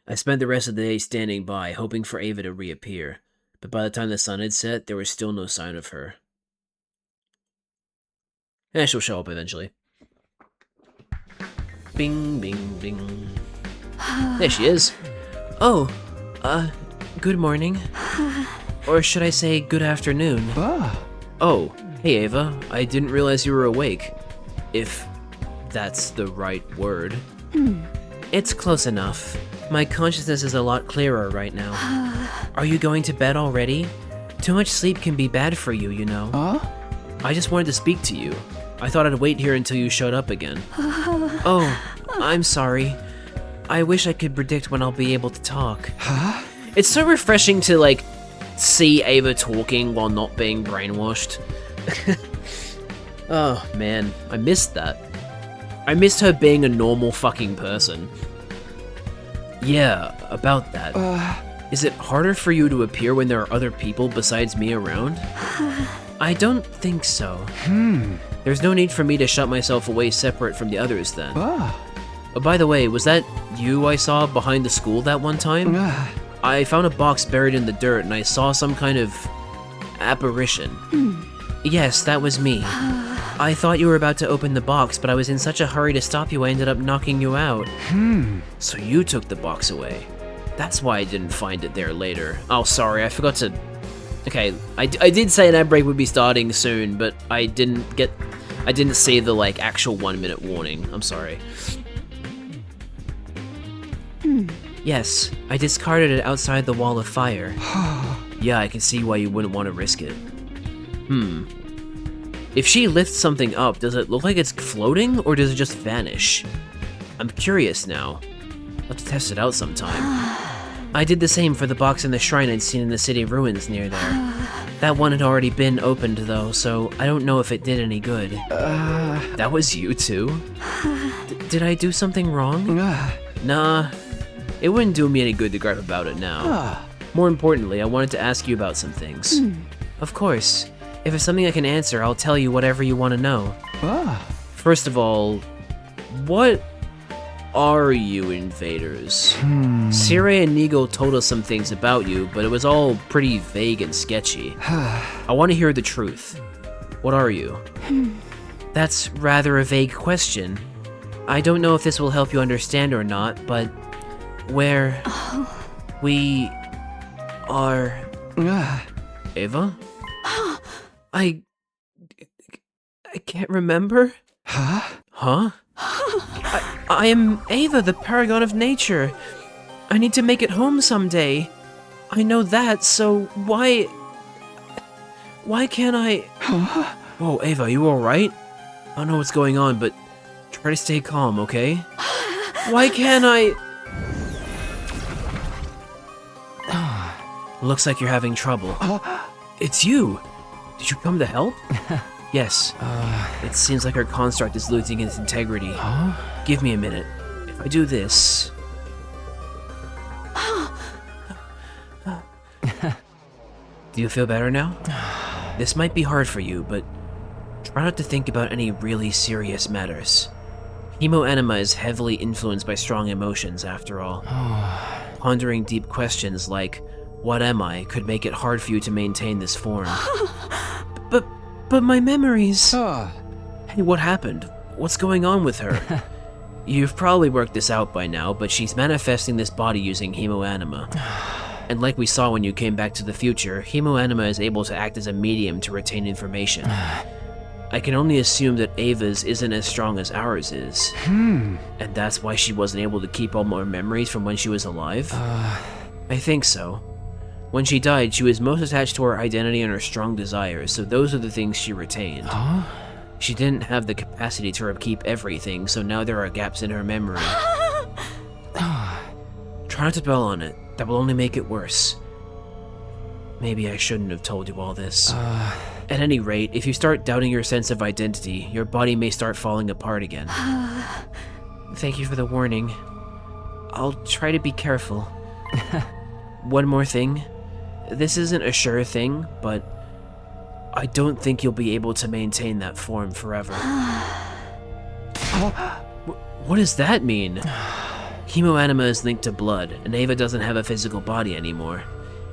I spent the rest of the day standing by, hoping for Ava to reappear. But by the time the sun had set, there was still no sign of her. And she'll show up eventually. Bing, bing, bing. There she is. Oh, good morning. Or should I say good afternoon? Oh, hey Ava. I didn't realize you were awake. If that's the right word. It's close enough. My consciousness is a lot clearer right now. Are you going to bed already? Too much sleep can be bad for you, you know. I just wanted to speak to you. I thought I'd wait here until you showed up again. Oh, I'm sorry. I wish I could predict when I'll be able to talk. It's so refreshing to, like, see Ava talking while not being brainwashed. Oh, man. I missed that. I missed her being a normal fucking person. Yeah, about that. Is it harder for you to appear when there are other people besides me around? I don't think so. There's no need for me to shut myself away separate from the others then. Oh, by the way, was that you I saw behind the school that one time? I found a box buried in the dirt and I saw some kind of apparition. Yes, that was me. I thought you were about to open the box, but I was in such a hurry to stop you I ended up knocking you out. So you took the box away. That's why I didn't find it there later. Oh, sorry, I forgot to... Okay, I did say an ad break would be starting soon, but I didn't see the, like, actual 1 minute warning. I'm sorry. Yes, I discarded it outside the wall of fire. Yeah, I can see why you wouldn't want to risk it. If she lifts something up, does it look like it's floating, or does it just vanish? I'm curious now. I'll have to test it out sometime. I did the same for the box in the shrine I'd seen in the city ruins near there. That one had already been opened though, so I don't know if it did any good. That was you too? Did I do something wrong? Nah, it wouldn't do me any good to gripe about it now. More importantly, I wanted to ask you about some things. Of course. If it's something I can answer, I'll tell you whatever you want to know. First of all, what are you invaders? Sirei and Nigo told us some things about you, but it was all pretty vague and sketchy. I want to hear the truth. What are you? That's rather a vague question. I don't know if this will help you understand or not, but we are... Ava? I can't remember. Huh? I am Ava, the paragon of nature. I need to make it home someday. I know that, so why can't I... Whoa, Ava, you alright? I don't know what's going on, but try to stay calm, okay? Why can't I... Looks like you're having trouble. It's you! Did you come to help? Yes. It seems like our construct is losing its integrity. Give me a minute. If I do this... Do you feel better now? This might be hard for you, but try not to think about any really serious matters. Hemoanima is heavily influenced by strong emotions, after all. Pondering deep questions like, what am I, could make it hard for you to maintain this form. But my memories... Hey, what happened? What's going on with her? You've probably worked this out by now, but she's manifesting this body using hemoanima. And like we saw when you came back to the future, hemoanima is able to act as a medium to retain information. I can only assume that Ava's isn't as strong as ours is. And that's why she wasn't able to keep all her memories from when she was alive? I think so. When she died, she was most attached to her identity and her strong desires, so those are the things she retained. She didn't have the capacity to keep everything, so now there are gaps in her memory. Try not to dwell on it. That will only make it worse. Maybe I shouldn't have told you all this. At any rate, if you start doubting your sense of identity, your body may start falling apart again. Thank you for the warning. I'll try to be careful. One more thing. This isn't a sure thing, but I don't think you'll be able to maintain that form forever. What does that mean? Hemoanima is linked to blood, and Ava doesn't have a physical body anymore.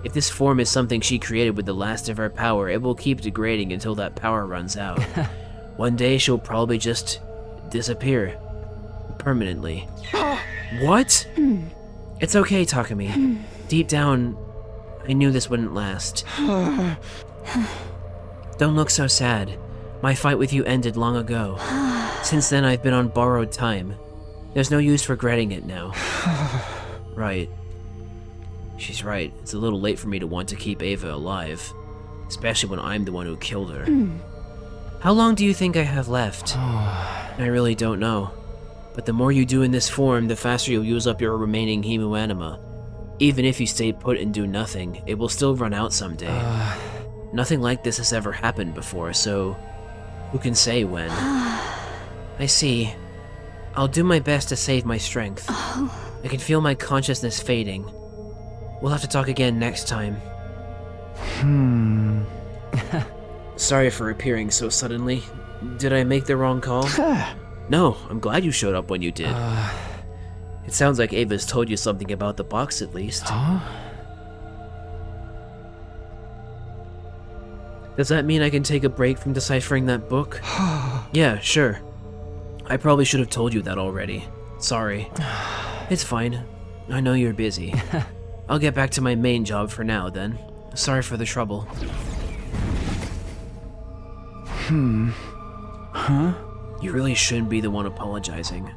If this form is something she created with the last of her power, it will keep degrading until that power runs out. One day she'll probably just disappear. Permanently. What? It's okay, Takumi. Deep down, I knew this wouldn't last. Don't look so sad. My fight with you ended long ago. Since then, I've been on borrowed time. There's no use regretting it now. Right. She's right. It's a little late for me to want to keep Ava alive. Especially when I'm the one who killed her. How long do you think I have left? I really don't know. But the more you do in this form, the faster you'll use up your remaining hemoanima. Even if you stay put and do nothing, it will still run out someday. Nothing like this has ever happened before, so who can say when? I see. I'll do my best to save my strength. I can feel my consciousness fading. We'll have to talk again next time. Sorry for appearing so suddenly. Did I make the wrong call? No, I'm glad you showed up when you did. It sounds like Ava's told you something about the box at least. Does that mean I can take a break from deciphering that book? Yeah, sure. I probably should have told you that already. Sorry. It's fine. I know you're busy. I'll get back to my main job for now, then. Sorry for the trouble. You really shouldn't be the one apologizing.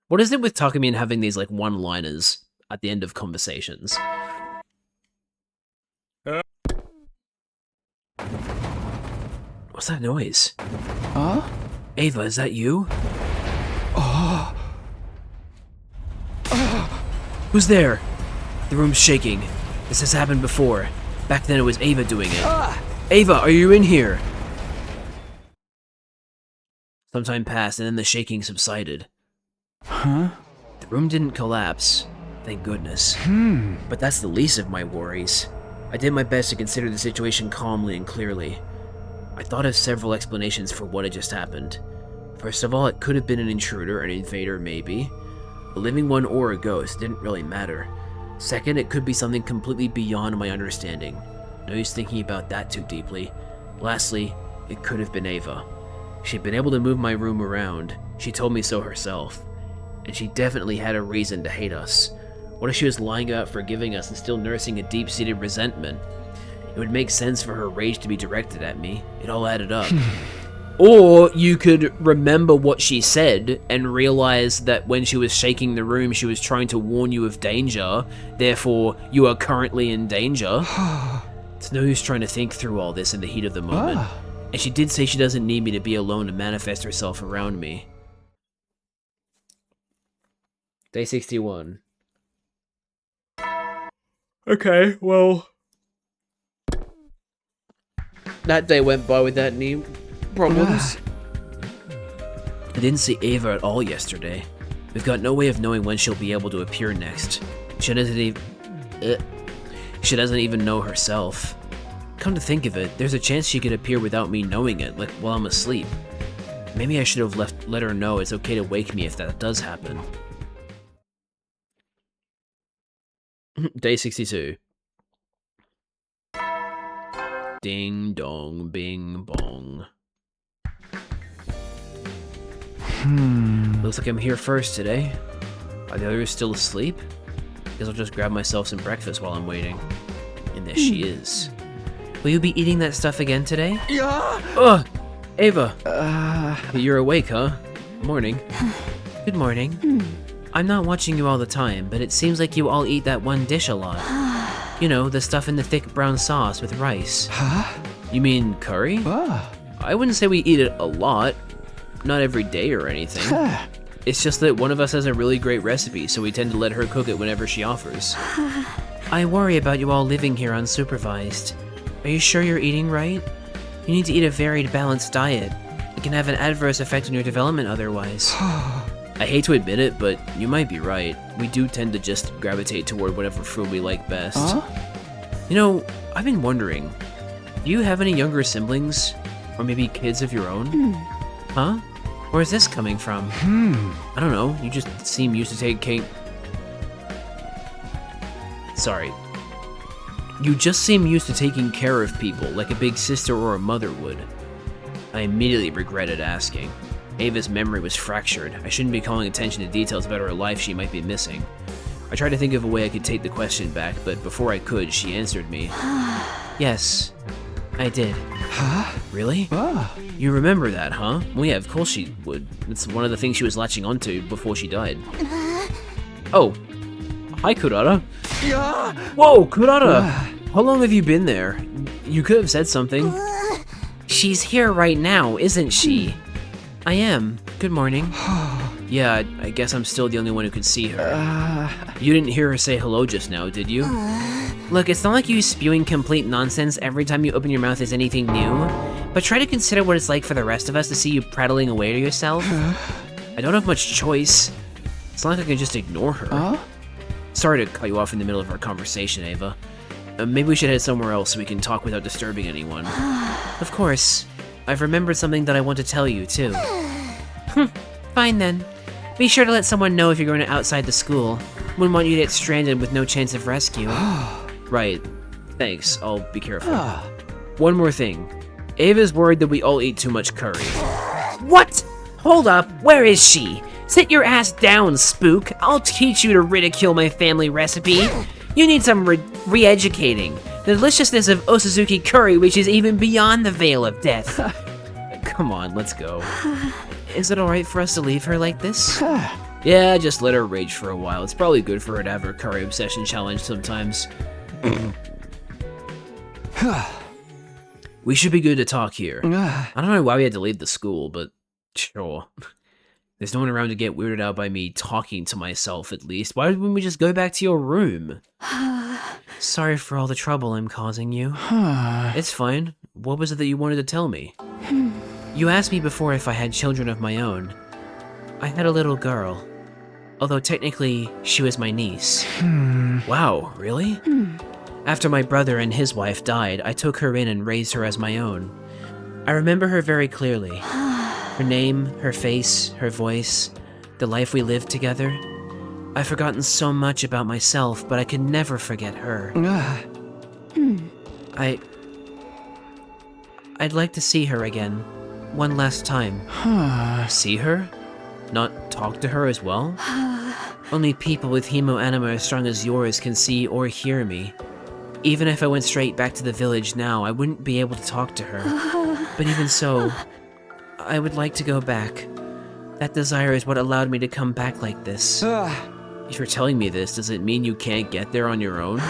What is it with Takumi and having these, like, one-liners at the end of conversations? What's that noise? Ava, is that you? Who's there? The room's shaking. This has happened before. Back then it was Ava doing it. Ava, are you in here? Some time passed and then the shaking subsided. The room didn't collapse. Thank goodness. But that's the least of my worries. I did my best to consider the situation calmly and clearly. I thought of several explanations for what had just happened. First of all, it could have been an intruder, an invader maybe. A living one or a ghost, didn't really matter. Second, it could be something completely beyond my understanding. No use thinking about that too deeply. Lastly, it could have been Ava. She'd been able to move my room around. She told me so herself. And she definitely had a reason to hate us. What if she was lying about forgiving us and still nursing a deep-seated resentment? It would make sense for her rage to be directed at me. It all added up. Or you could remember what she said and realize that when she was shaking the room, she was trying to warn you of danger. Therefore, you are currently in danger. It's no use trying to think through all this in the heat of the moment. And she did say she doesn't need me to be alone to manifest herself around me. Day 61. Okay, well... That day went by without any problems. I didn't see Ava at all yesterday. We've got no way of knowing when she'll be able to appear next. She doesn't even know herself. Come to think of it, there's a chance she could appear without me knowing it, like while I'm asleep. Maybe I should have let her know it's okay to wake me if that does happen. Day 62. Ding dong, bing bong. Looks like I'm here first today. Are the others still asleep? Guess I'll just grab myself some breakfast while I'm waiting. And there she is. Will you be eating that stuff again today? Yeah. Ugh! Ava! You're awake, huh? Morning. Good morning. I'm not watching you all the time, but it seems like you all eat that one dish a lot. You know, the stuff in the thick brown sauce with rice. You mean curry? I wouldn't say we eat it a lot. Not every day or anything. It's just that one of us has a really great recipe, so we tend to let her cook it whenever she offers. I worry about you all living here unsupervised. Are you sure you're eating right? You need to eat a varied, balanced diet. It can have an adverse effect on your development otherwise. I hate to admit it, but you might be right. We do tend to just gravitate toward whatever food we like best. You know, I've been wondering, do you have any younger siblings? Or maybe kids of your own? Huh? Where's this coming from? I don't know, you just seem used to taking... Sorry. You just seem used to taking care of people, like a big sister or a mother would. I immediately regretted asking. Ava's memory was fractured. I shouldn't be calling attention to details about her life she might be missing. I tried to think of a way I could take the question back, but before I could, she answered me. Yes, I did. Huh? Really? You remember that, huh? Well, yeah, of course she would. It's one of the things she was latching onto before she died. Oh. Hi, Kurata. Whoa, Kurata! How long have you been there? You could have said something. She's here right now, isn't she? I am. Good morning. Yeah, I guess I'm still the only one who could see her. You didn't hear her say hello just now, did you? Look, it's not like you spewing complete nonsense every time you open your mouth is anything new, but try to consider what it's like for the rest of us to see you prattling away to yourself. I don't have much choice. It's not like I can just ignore her. Sorry to cut you off in the middle of our conversation, Ava. Maybe we should head somewhere else so we can talk without disturbing anyone. Of course. I've remembered something that I want to tell you, too. Fine then. Be sure to let someone know if you're going to outside the school. Wouldn't want you to get stranded with no chance of rescue. Right. Thanks, I'll be careful. One more thing. Ava's worried that we all eat too much curry. What? Hold up, where is she? Sit your ass down, spook. I'll teach you to ridicule my family recipe. You need some re-educating. The deliciousness of Osazuki curry reaches even beyond the veil of death. Come on, let's go. Is it alright for us to leave her like this? Yeah, just let her rage for a while. It's probably good for her to have her curry obsession challenge sometimes. We should be good to talk here. I don't know why we had to leave the school, but sure. There's no one around to get weirded out by me talking to myself, at least. Why didn't we just go back to your room? Sorry for all the trouble I'm causing you. It's fine. What was it that you wanted to tell me? You asked me before if I had children of my own. I had a little girl. Although technically, she was my niece. Wow, really? After my brother and his wife died, I took her in and raised her as my own. I remember her very clearly. Her name, her face, her voice, the life we lived together. I've forgotten so much about myself, but I could never forget her. I'd like to see her again. One last time. See her? Not talk to her as well? Only people with hemo-anima as strong as yours can see or hear me. Even if I went straight back to the village now, I wouldn't be able to talk to her. But even so, I would like to go back. That desire is what allowed me to come back like this. If you're telling me this, does it mean you can't get there on your own?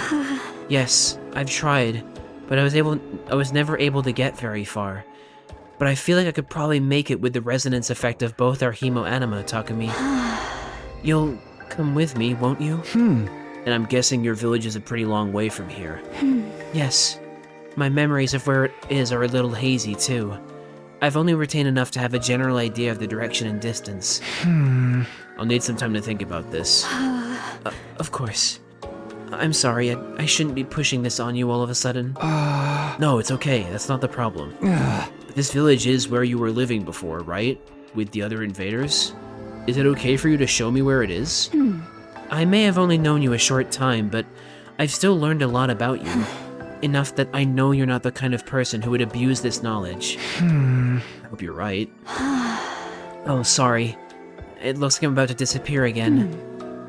Yes, I've tried, but I was never able to get very far. But I feel like I could probably make it with the resonance effect of both our hemo-anima, Takumi. You'll come with me, won't you? And I'm guessing your village is a pretty long way from here. Yes. My memories of where it is are a little hazy, too. I've only retained enough to have a general idea of the direction and distance. I'll need some time to think about this. Of course. I'm sorry, I shouldn't be pushing this on you all of a sudden. No, it's okay, that's not the problem. But this village is where you were living before, right? With the other invaders? Is it okay for you to show me where it is? I may have only known you a short time, but I've still learned a lot about you. Enough that I know you're not the kind of person who would abuse this knowledge. I hope you're right. Oh, sorry. It looks like I'm about to disappear again.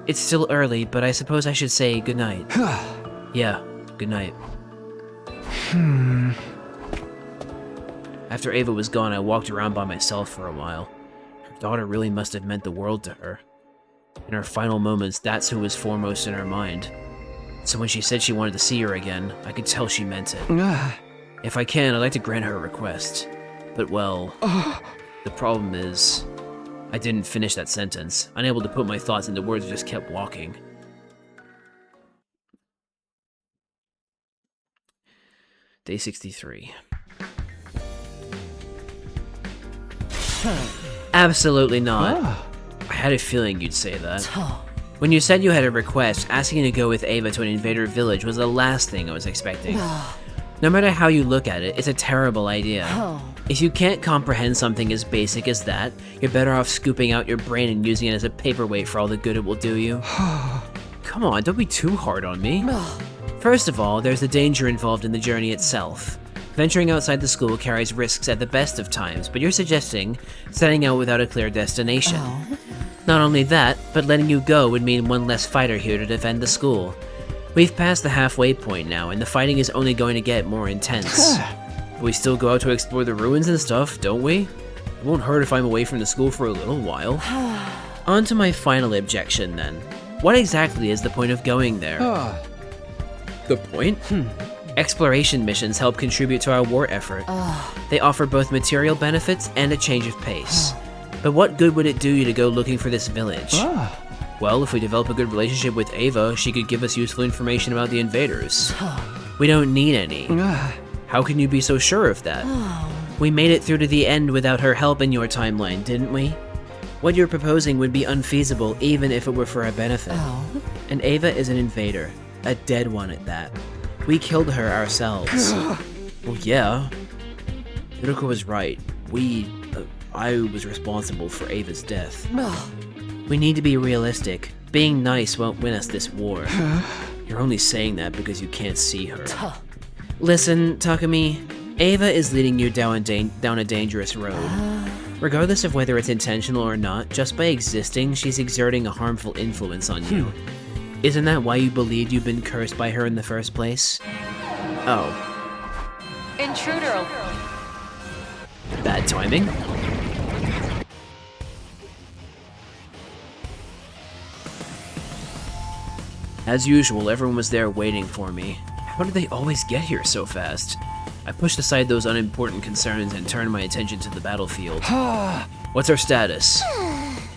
It's still early, but I suppose I should say goodnight. Yeah, good night. After Ava was gone, I walked around by myself for a while. Her daughter really must have meant the world to her. In her final moments, that's who was foremost in her mind. So when she said she wanted to see her again, I could tell she meant it. If I can, I'd like to grant her a request. But well, the problem is, I didn't finish that sentence. Unable to put my thoughts into words, I just kept walking. Day 63. Absolutely not. I had a feeling you'd say that. When you said you had a request, asking to go with Ava to an invader village was the last thing I was expecting. No matter how you look at it, it's a terrible idea. If you can't comprehend something as basic as that, you're better off scooping out your brain and using it as a paperweight for all the good it will do you. Come on, don't be too hard on me. First of all, there's the danger involved in the journey itself. Venturing outside the school carries risks at the best of times, but you're suggesting setting out without a clear destination. Not only that, but letting you go would mean one less fighter here to defend the school. We've passed the halfway point now, and the fighting is only going to get more intense. We still go out to explore the ruins and stuff, don't we? It won't hurt if I'm away from the school for a little while. On to my final objection then. What exactly is the point of going there? The point? Exploration missions help contribute to our war effort. They offer both material benefits and a change of pace. But what good would it do you to go looking for this village? Well, if we develop a good relationship with Ava, she could give us useful information about the invaders. We don't need any. How can you be so sure of that? We made it through to the end without her help in your timeline, didn't we? What you're proposing would be unfeasible even if it were for our benefit. And Ava is an invader, a dead one at that. We killed her ourselves. Well, yeah. Yuruka was right. I was responsible for Ava's death. We need to be realistic. Being nice won't win us this war. You're only saying that because you can't see her. Listen, Takumi, Ava is leading you down a dangerous road. Regardless of whether it's intentional or not, just by existing, she's exerting a harmful influence on you. Isn't that why you believed you've been cursed by her in the first place? Oh. Intruder. Bad timing? As usual, everyone was there waiting for me. How did they always get here so fast? I pushed aside those unimportant concerns and turned my attention to the battlefield. What's our status?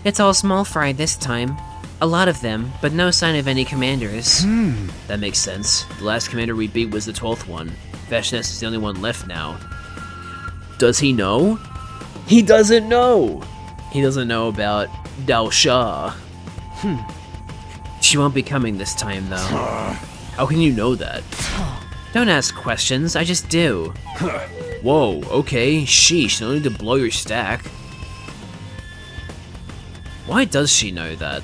It's all small fry this time. A lot of them, but no sign of any commanders. That makes sense. The last commander we beat was the 12th one. Veshness is the only one left now. Does he know? He doesn't know! He doesn't know about Dao Sha. She won't be coming this time, though. How can you know that? Don't ask questions, I just do. Whoa, okay, sheesh, no need to blow your stack. Why does she know that?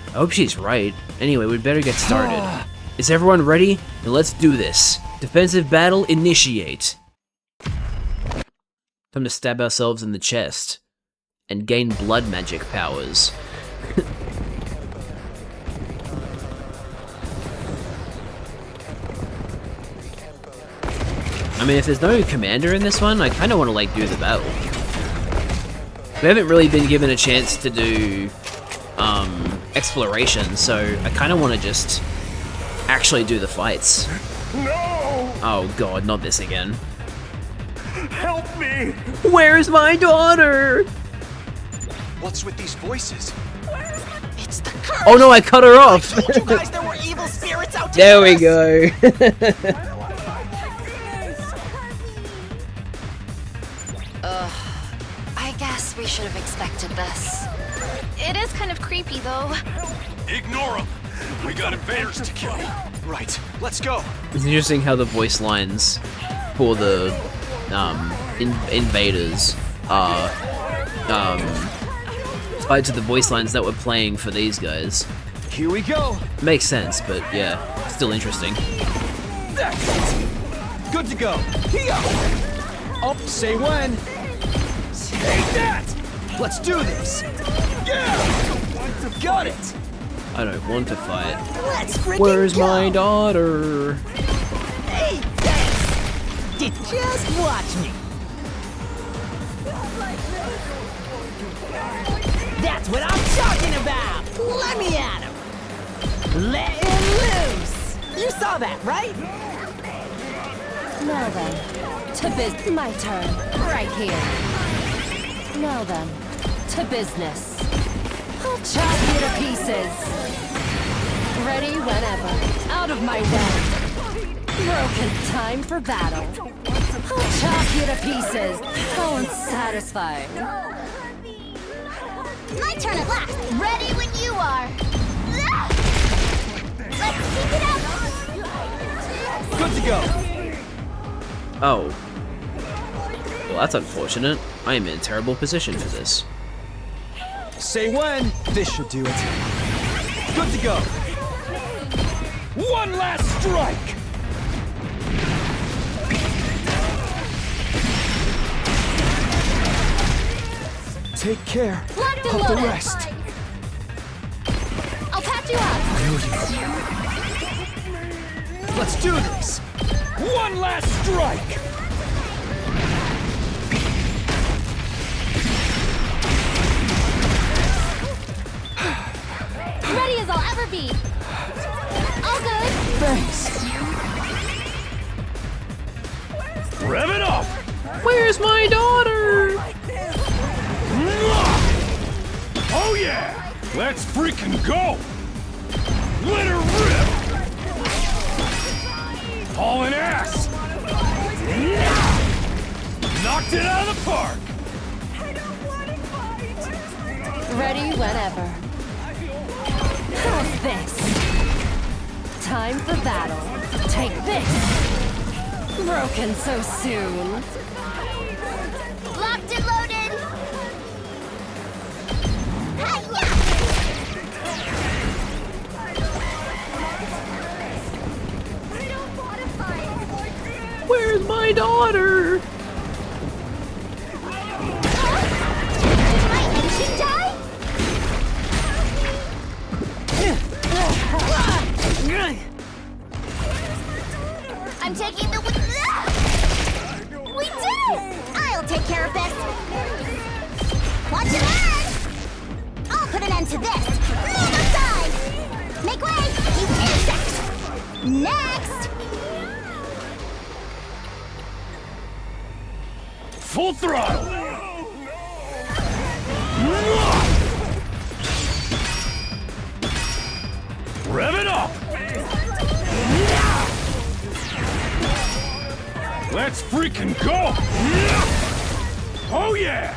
I hope she's right. Anyway, we'd better get started. Is everyone ready? Then let's do this. Defensive battle, initiate. Time to stab ourselves in the chest. And gain blood magic powers. I mean, if there's no commander in this one, I kind of want to, like, do the battle. We haven't really been given a chance to do exploration, so I kind of want to just actually do the fights. No! Oh god, not this again. Help me! Where's my daughter? What's with these voices? It's the curse! Oh no, I cut her off! I told you guys there were evil spirits out there we go. I guess we should have expected this. It is kind of creepy, though. Ignore them! We got invaders to kill. Right, let's go. It's interesting how the voice lines for the invaders are tied to the voice lines that were playing for these guys. Here we go. Makes sense, but yeah, still interesting. That's it. Good to go. Here. Oh, say when. Take that. Let's do this. Yeah. Got it. I don't want to fight. Let's freaking Where's go. my daughter? Hey, just watch me. That's what I'm talking about. Let me at him. Let him loose. You saw that, right? Now then, to biz. My turn. Right here. Now then, To business. I'll chop you to pieces. Ready whenever. Out of my way. Broken. Time for battle. I'll chop you to pieces. How unsatisfying. My turn at last. Ready when you are. Let's keep it up. Good to go. Oh. Well, that's unfortunate. I am in a terrible position for this. Say when. This should do it. Good to go. One last strike! Take care Locked and of the loaded. rest. I'll patch you up. Let's do this. One last strike! Ready as I'll ever be. All good. Thanks. Rev it up! Where's my daughter? Oh yeah! Let's freaking go! Let her rip! Hauling ass! Knocked it out of the park! Ready whenever. How's this? Time for battle. Take this. Broken so soon. Locked and loaded. Hi-ya! Where's my daughter? Did my engine die? I'm taking the we did it! I'll take care of this. Watch it learn! I'll put an end to this. Move aside! Make way, you insect! Next! Full throttle! Rev it up! Let's freaking go! Oh yeah!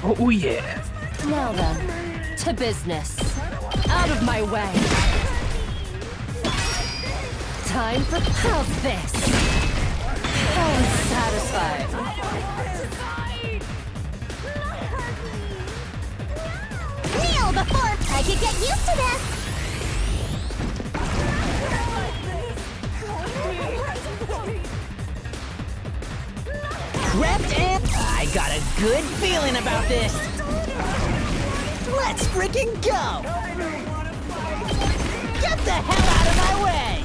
Oh yeah. Now then, to business. Out of my way. Time for how's this? How unsatisfied. Kneel before I could get used to this! Prepped and... I got a good feeling about this. Let's freaking go! Get the hell out of my way!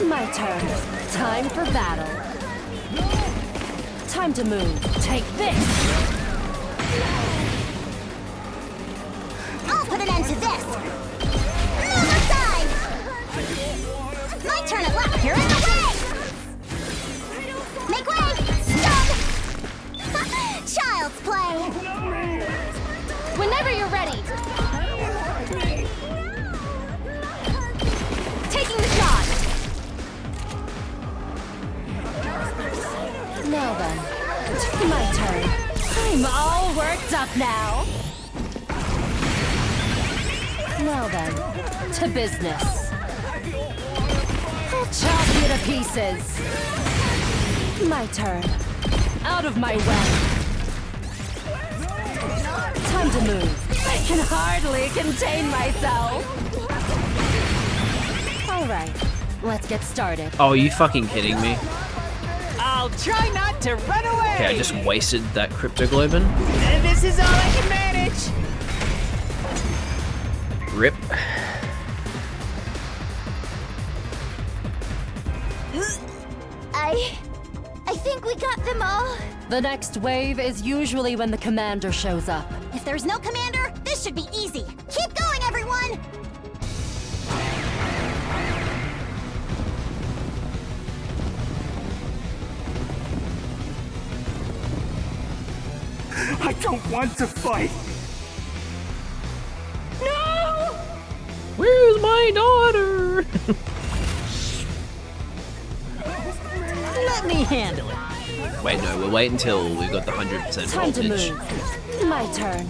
My turn. Time for battle. Time to move. Take this. I'll put an end to this! Move aside! My turn at left! You're in the way! Make way! Stun! Child's play! Whenever you're ready! Taking the shot! Now then, my turn. I'm all worked up now. Now then, to business. I'll chop you to pieces. My turn. Out of my way. Time to move. I can hardly contain myself. All right, let's get started. Oh, are you fucking kidding me? I'll try not to run away! Okay, I just wasted that cryptoglobin. And this is all I can manage! Rip. I think we got them all. The next wave is usually when the commander shows up. If there's no commander, this should be easy. Keep going, everyone! I don't want to fight. No! Where's my daughter? Let me handle it. Wait, no, we'll wait until we've got the 100% Time to voltage. move. My turn.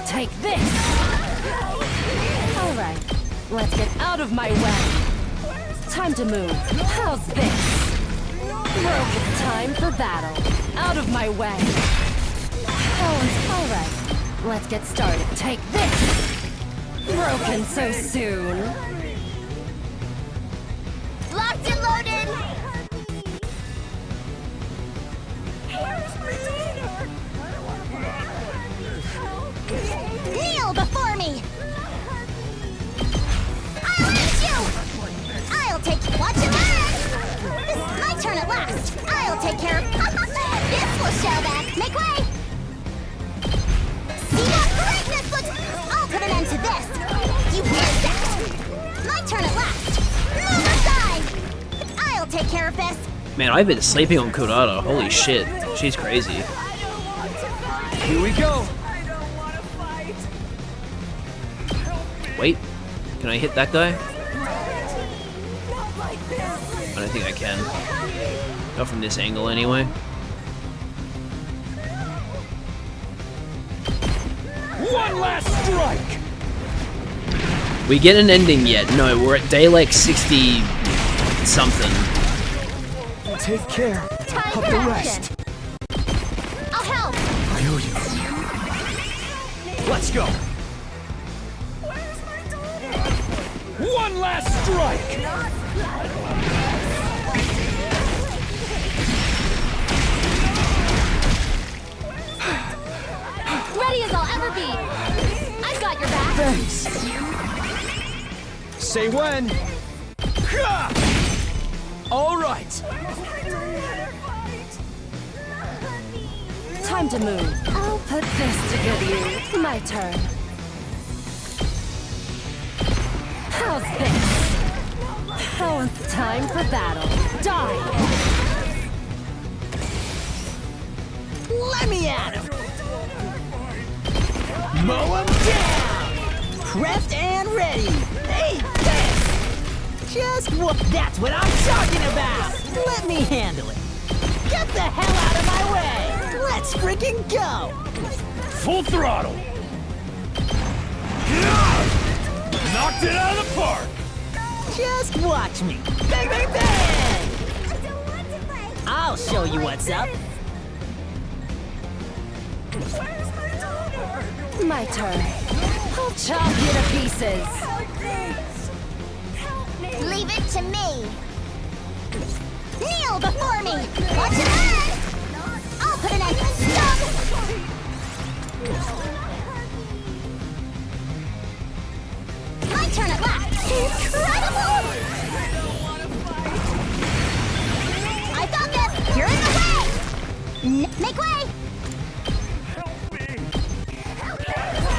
Take this! Alright, let's get out of my way. Time to move. How's this? Broken time for battle. Out of my way. Alright, let's get started. Take this! Broken so soon. Locked and loaded! Kneel before me! I'll hit you! I'll take... Watch and learn! This is my turn at last! I'll take care of... This will show back! Make way! See what greatness looks... I'll put an end to this! You insect! My turn at last! Move aside! I'll take care of this! Man, I've been sleeping on Kurata. Holy shit. She's crazy. Here we go! Wait, can I hit that guy? I don't think I can. Not from this angle anyway. One last strike! We get an ending yet? No, we're at day like 60 something. Take care Time of for the action. rest. I'll help! Let's go! One last strike! Ready as I'll ever be! I've got your back! Thanks! Say when! Ha! All right! Time to move. I'll put this to good use. My turn. How's this? Now it's time for battle. Die! Let me at him! Mow him down! Prepped and ready! Hey, this! Just what? That's what I'm talking about! Let me handle it! Get the hell out of my way! Let's freaking go! Full throttle! Knocked it out of the park! Just watch me! Bang, bang, bang! I'll show you what's up! My turn. I'll chop you to pieces. Leave it to me! Kneel before me! Watch it run! I'll put an end to stop! My turn at last! Incredible! I got this! You're in the way! Make way!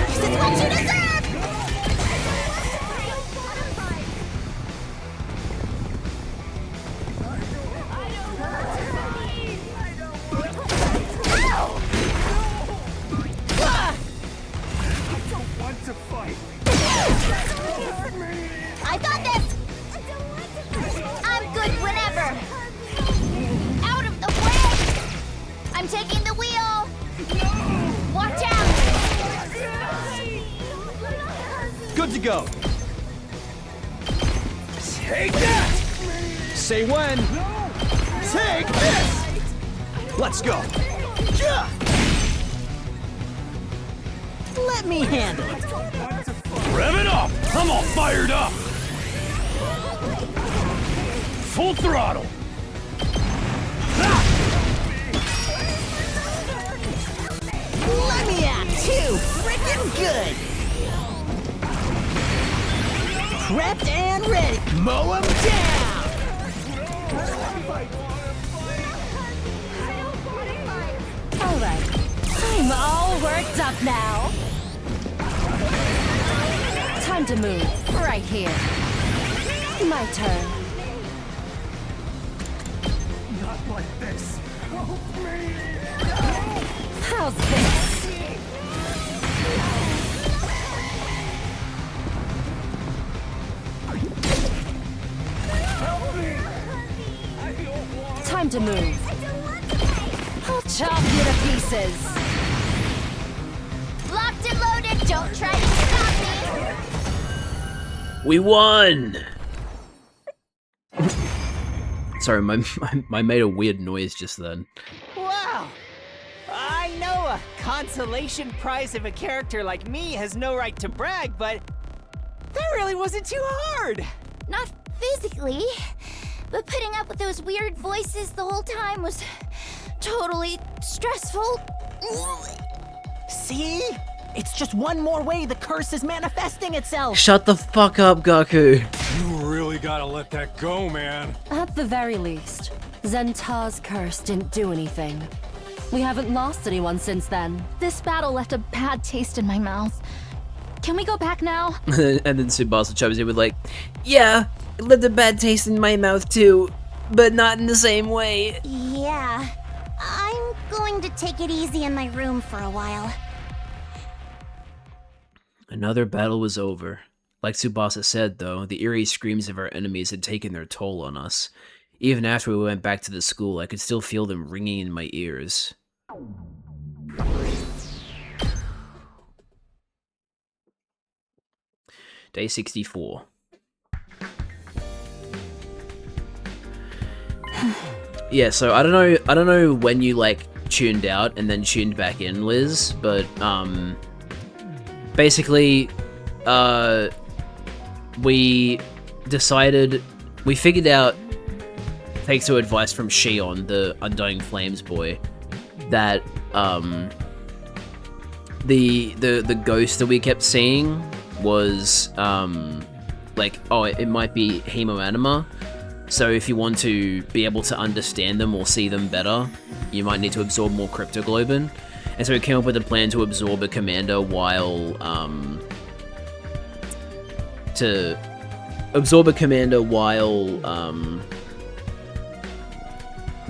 This is what you deserve! I got this! I'm good whenever! Out of the way! I'm taking the wheel! Watch out! Good to go! Take that! Say when! Take this! Let's go! Yeah! Let me handle it! Rev it up! I'm all fired up! Full throttle! Let me at too! Freaking good! prepped and ready. Mow 'em down! Alright, I'm all worked up now. Time to move, right here. My turn. Not like this. Help me! How's this? Time to move. I'll chop you to pieces. Locked and loaded, don't try to stop me! We won! Sorry, I made a weird noise just then. Wow! I know a consolation prize of a character like me has no right to brag, but that really wasn't too hard! Not physically, but putting up with those weird voices the whole time was totally stressful. See? It's just one more way the curse is manifesting itself! Shut the fuck up, Gaku! You really gotta let that go, man. At the very least, Zenta's curse didn't do anything. We haven't lost anyone since then. This battle left a bad taste in my mouth. Can we go back now? And then Tsubasa chimes in with like, yeah, it left a bad taste in my mouth too, but not in the same way. Yeah, I'm going to take it easy in my room for a while. Another battle was over. Like Tsubasa said, though, the eerie screams of our enemies had taken their toll on us. Even after we went back to the school, I could still feel them ringing in my ears. Day 64. Yeah, so I don't know when you like tuned out and then tuned back in, Liz, but basically we figured out, thanks to advice from Shion, the Undying Flames boy, that the ghost that we kept seeing was like, oh, it might be hemoanima. So if you want to be able to understand them or see them better, you might need to absorb more cryptoglobin. And so we came up with a plan to absorb a commander while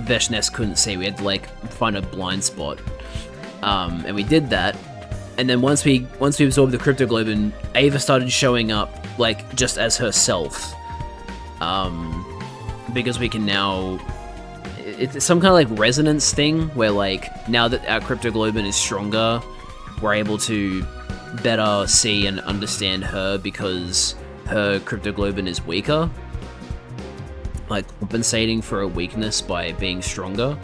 Veshnes couldn't see. We had to like find a blind spot, and we did that. And then once we absorbed the cryptoglobin, Ava started showing up like just as herself, because we can now. It's some kind of like resonance thing where like now that our cryptoglobin is stronger, we're able to better see and understand her because her cryptoglobin is weaker, like compensating for a weakness by being stronger.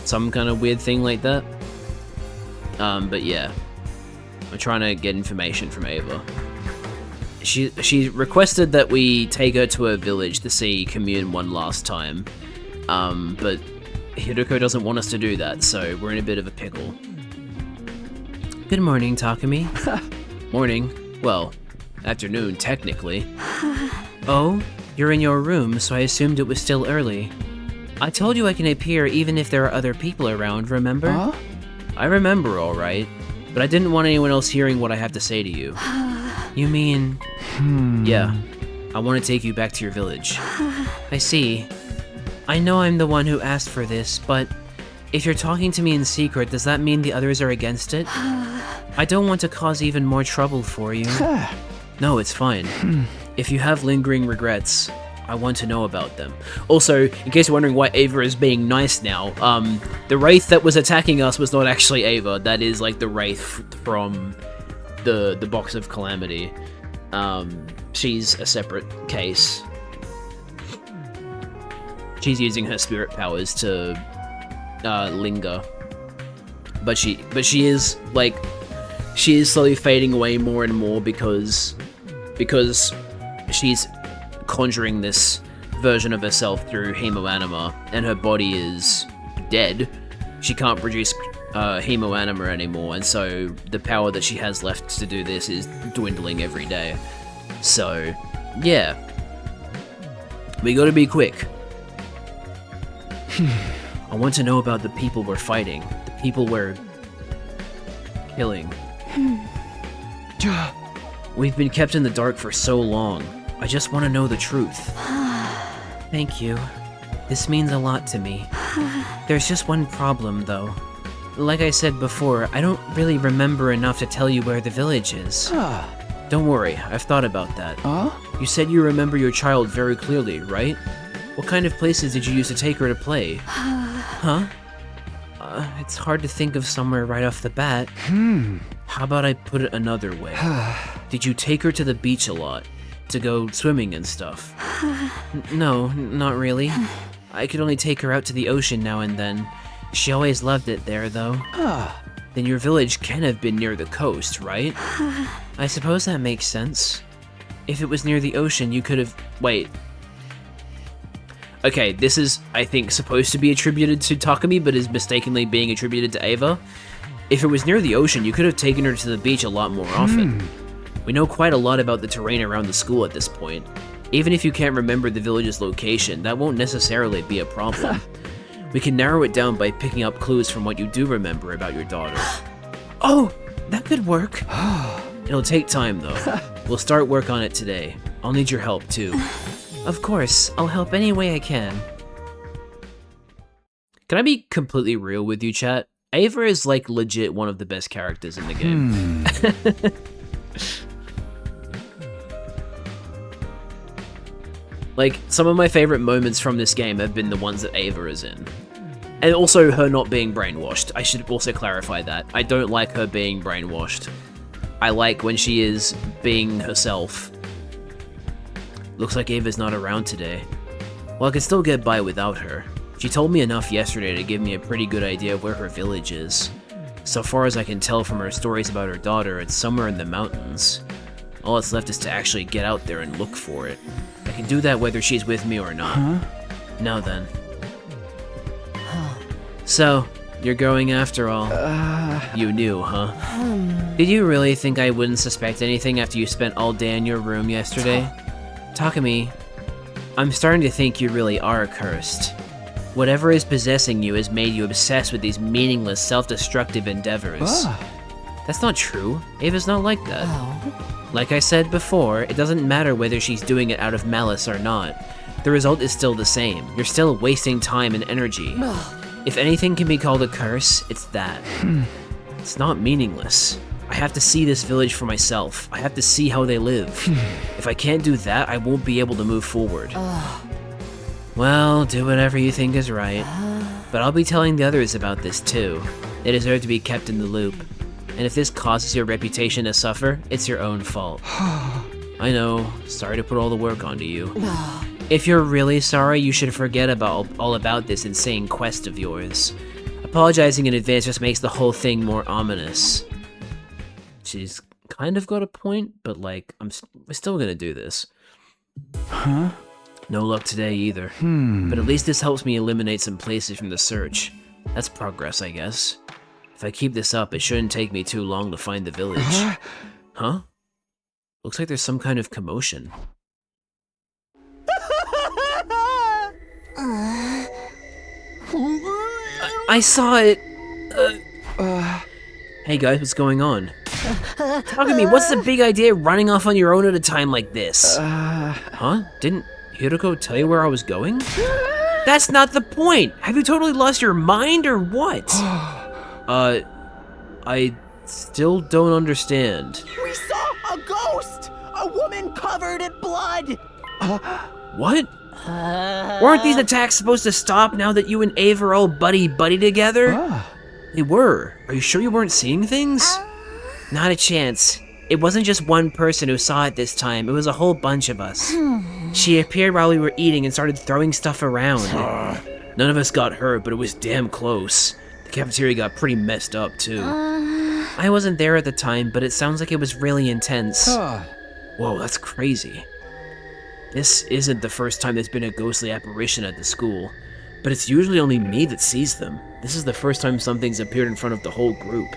Some kind of weird thing like that. But yeah, I'm trying to get information from Ava. She requested that we take her to her village to see Commune one last time. But Hiruko doesn't want us to do that, so we're in a bit of a pickle. Good morning, Takumi. Morning. Well, afternoon, technically. Oh, you're in your room, so I assumed it was still early. I told you I can appear even if there are other people around, remember? Huh? I remember, alright, but I didn't want anyone else hearing what I have to say to you. You mean... Yeah, I want to take you back to your village. I see. I know I'm the one who asked for this, but if you're talking to me in secret, does that mean the others are against it? I don't want to cause even more trouble for you. No, it's fine. If you have lingering regrets, I want to know about them. Also, in case you're wondering why Ava is being nice now, the Wraith that was attacking us was not actually Ava. That is like the Wraith from the Box of Calamity. She's a separate case. She's using her spirit powers to linger, but she is like, she is slowly fading away more and more because she's conjuring this version of herself through hemoanima, and her body is dead. She can't produce hemoanima anymore, and so the power that she has left to do this is dwindling every day. So Yeah. We gotta be quick. I want to know about the people we're fighting. The people we're... killing. We've been kept in the dark for so long. I just want to know the truth. Thank you. This means a lot to me. There's just one problem, though. Like I said before, I don't really remember enough to tell you where the village is. Don't worry, I've thought about that. You said you remember your child very clearly, right? What kind of places did you use to take her to play? Huh? It's hard to think of somewhere right off the bat. How about I put it another way? Did you take her to the beach a lot? To go swimming and stuff? No, not really. I could only take her out to the ocean now and then. She always loved it there, though. Then your village can have been near the coast, right? I suppose that makes sense. If it was near the ocean, you could have... Wait. Okay, this is, I think, supposed to be attributed to Takumi, but is mistakenly being attributed to Ava. If it was near the ocean, you could have taken her to the beach a lot more often. We know quite a lot about the terrain around the school at this point. Even if you can't remember the village's location, that won't necessarily be a problem. We can narrow it down by picking up clues from what you do remember about your daughter. Oh, that could work. It'll take time, though. We'll start work on it today. I'll need your help, too. Of course, I'll help any way I can. Can I be completely real with you, chat? Ava is, like, legit one of the best characters in the game. Like, some of my favorite moments from this game have been the ones that Ava is in. And also her not being brainwashed. I should also clarify that. I don't like her being brainwashed. I like when she is being herself. Looks like Ava's not around today. Well, I can still get by without her. She told me enough yesterday to give me a pretty good idea of where her village is. So far as I can tell from her stories about her daughter, it's somewhere in the mountains. All that's left is to actually get out there and look for it. I can do that whether she's with me or not. Now then. So, you're going after all. You knew, huh? Did you really think I wouldn't suspect anything after you spent all day in your room yesterday? Takumi, I'm starting to think you really are cursed. Whatever is possessing you has made you obsessed with these meaningless, self-destructive endeavors. That's not true. Ava's not like that. Like I said before, it doesn't matter whether she's doing it out of malice or not. The result is still the same. You're still wasting time and energy. If anything can be called a curse, it's that. It's not meaningless. I have to see this village for myself. I have to see how they live. If I can't do that, I won't be able to move forward. Well, do whatever you think is right. But I'll be telling the others about this too. They deserve to be kept in the loop. And if this causes your reputation to suffer, it's your own fault. I know, sorry to put all the work onto you. If you're really sorry, you should forget all about this insane quest of yours. Apologizing in advance just makes the whole thing more ominous. She's kind of got a point, but like, we're still gonna do this. No luck today either. But at least this helps me eliminate some places from the search. That's progress, I guess. If I keep this up, it shouldn't take me too long to find the village. Huh? Looks like there's some kind of commotion. I saw it! Hey guys, what's going on? Talk to me, what's the big idea running off on your own at a time like this? Huh? Didn't Hiroko tell you where I was going? That's not the point! Have you totally lost your mind or what? I still don't understand. We saw a ghost! A woman covered in blood! What? Weren't these attacks supposed to stop now that you and Ava are all buddy-buddy together? They were. Are you sure you weren't seeing things? Not a chance. It wasn't just one person who saw it this time, it was a whole bunch of us. She appeared while we were eating and started throwing stuff around. None of us got hurt, but it was damn close. The cafeteria got pretty messed up, too. I wasn't there at the time, but it sounds like it was really intense. Whoa, that's crazy. This isn't the first time there's been a ghostly apparition at the school, but it's usually only me that sees them. This is the first time something's appeared in front of the whole group.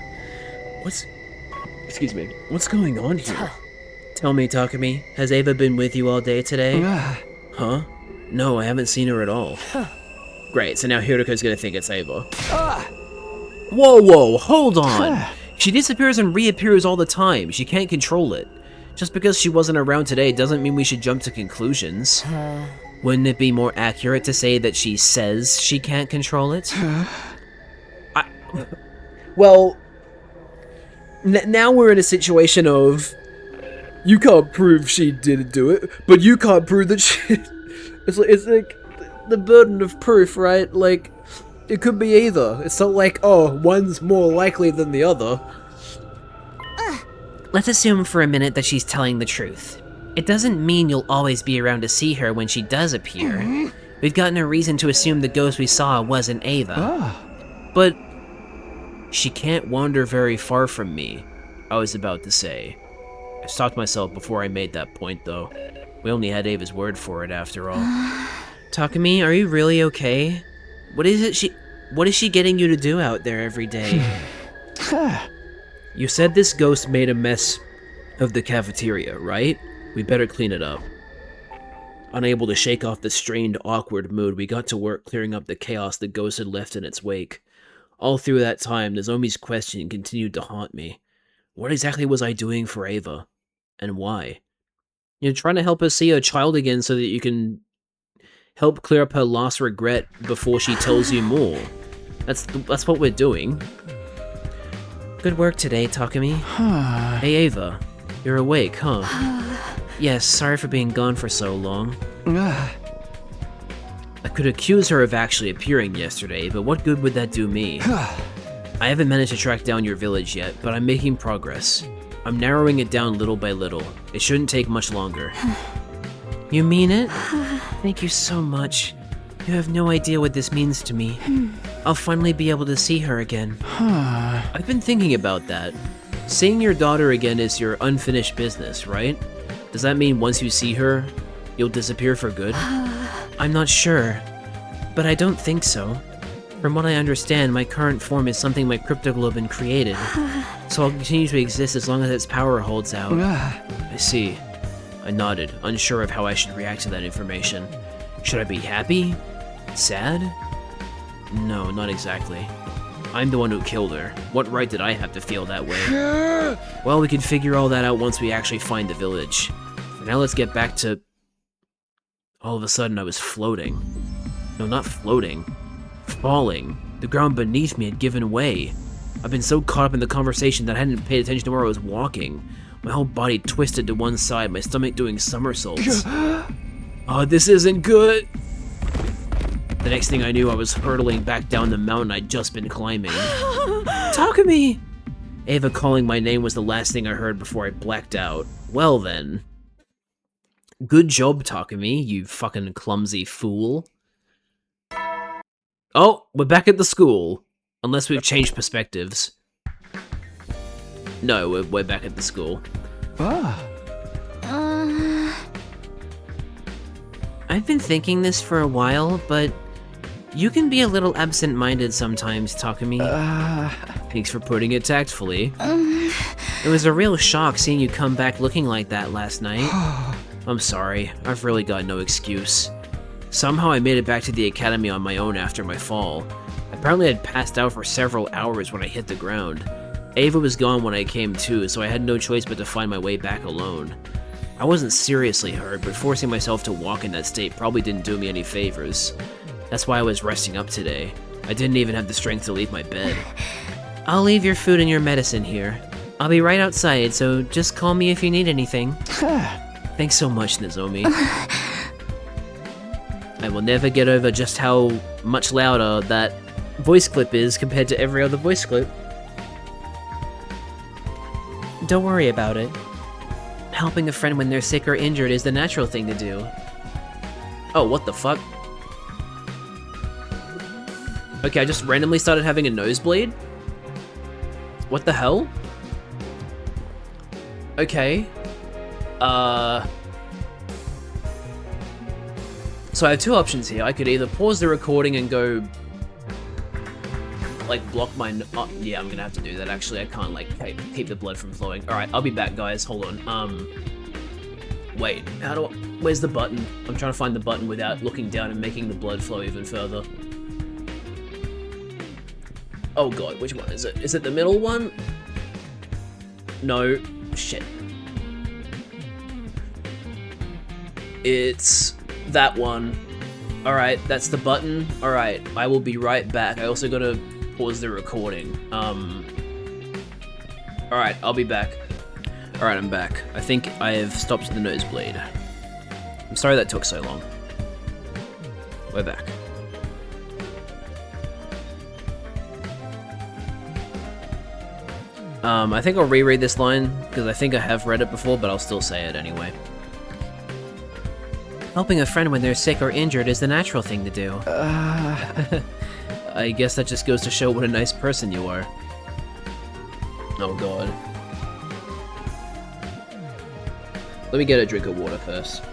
Excuse me, what's going on here? Tell me, Takumi, has Ava been with you all day today? Huh? No, I haven't seen her at all. Great, so now Hiruko's gonna think it's Ava. Whoa, hold on! She disappears and reappears all the time. She can't control it. Just because she wasn't around today doesn't mean we should jump to conclusions. Wouldn't it be more accurate to say that she says she can't control it? Well, now we're in a situation of, you can't prove she didn't do it, but you can't prove that she... It's like the burden of proof, right? Like, it could be either. It's not like, oh, one's more likely than the other. Let's assume for a minute that she's telling the truth. It doesn't mean you'll always be around to see her when she does appear. We've got no reason to assume the ghost we saw wasn't Ava. But she can't wander very far from me, I was about to say. I stopped myself before I made that point, though. We only had Ava's word for it, after all. Takumi, are you really okay? What is she getting you to do out there every day? You said this ghost made a mess of the cafeteria, right? We better clean it up. Unable to shake off the strained, awkward mood, we got to work clearing up the chaos the ghost had left in its wake. All through that time, Nozomi's question continued to haunt me. What exactly was I doing for Ava? And why? You're trying to help her see her child again so that you can help clear up her last regret before she tells you more. That's what we're doing. Good work today, Takumi. Hey Ava, you're awake, huh? Yes, sorry for being gone for so long. I could accuse her of actually appearing yesterday, but what good would that do me? I haven't managed to track down your village yet, but I'm making progress. I'm narrowing it down little by little. It shouldn't take much longer. You mean it? Thank you so much. You have no idea what this means to me. I'll finally be able to see her again. I've been thinking about that. Seeing your daughter again is your unfinished business, right? Does that mean once you see her, you'll disappear for good? I'm not sure, but I don't think so. From what I understand, my current form is something my cryptoglobin created, so I'll continue to exist as long as its power holds out. I see. I nodded, unsure of how I should react to that information. Should I be happy? Sad? No, not exactly. I'm the one who killed her. What right did I have to feel that way? Well, we can figure all that out once we actually find the village. For now, let's get back to... All of a sudden, I was floating. No, not floating. Falling. The ground beneath me had given way. I've been so caught up in the conversation that I hadn't paid attention to where I was walking. My whole body twisted to one side, my stomach doing somersaults. Oh, this isn't good! The next thing I knew, I was hurtling back down the mountain I'd just been climbing. Takumi! Ava calling my name was the last thing I heard before I blacked out. Well then. Good job, Takumi, you fucking clumsy fool. Oh, we're back at the school. Unless we've changed perspectives. No, we're back at the school. I've been thinking this for a while, but you can be a little absent-minded sometimes, Takumi. Thanks for putting it tactfully. It was a real shock seeing you come back looking like that last night. I'm sorry, I've really got no excuse. Somehow I made it back to the academy on my own after my fall. Apparently I'd passed out for several hours when I hit the ground. Ava was gone when I came to, so I had no choice but to find my way back alone. I wasn't seriously hurt, but forcing myself to walk in that state probably didn't do me any favors. That's why I was resting up today. I didn't even have the strength to leave my bed. I'll leave your food and your medicine here. I'll be right outside, so just call me if you need anything. Thanks so much, Nozomi. I will never get over just how much louder that voice clip is compared to every other voice clip. Don't worry about it. Helping a friend when they're sick or injured is the natural thing to do. Oh, what the fuck? Okay, I just randomly started having a nosebleed? What the hell? Okay. So I have two options here. I could either pause the recording and go... like, block my... yeah, I'm gonna have to do that, actually. I can't, like, keep the blood from flowing. Alright, I'll be back, guys. Hold on. Wait, how do I... Where's the button? I'm trying to find the button without looking down and making the blood flow even further. Oh god, which one is it? Is it the middle one? No. Shit. It's that one. Alright, that's the button. Alright, I will be right back. I also gotta pause the recording. Alright, I'll be back. Alright, I'm back. I think I have stopped the nosebleed. I'm sorry that took so long. We're back. I think I'll reread this line, because I think I have read it before, but I'll still say it anyway. Helping a friend when they're sick or injured is the natural thing to do. I guess that just goes to show what a nice person you are. Oh god. Let me get a drink of water first.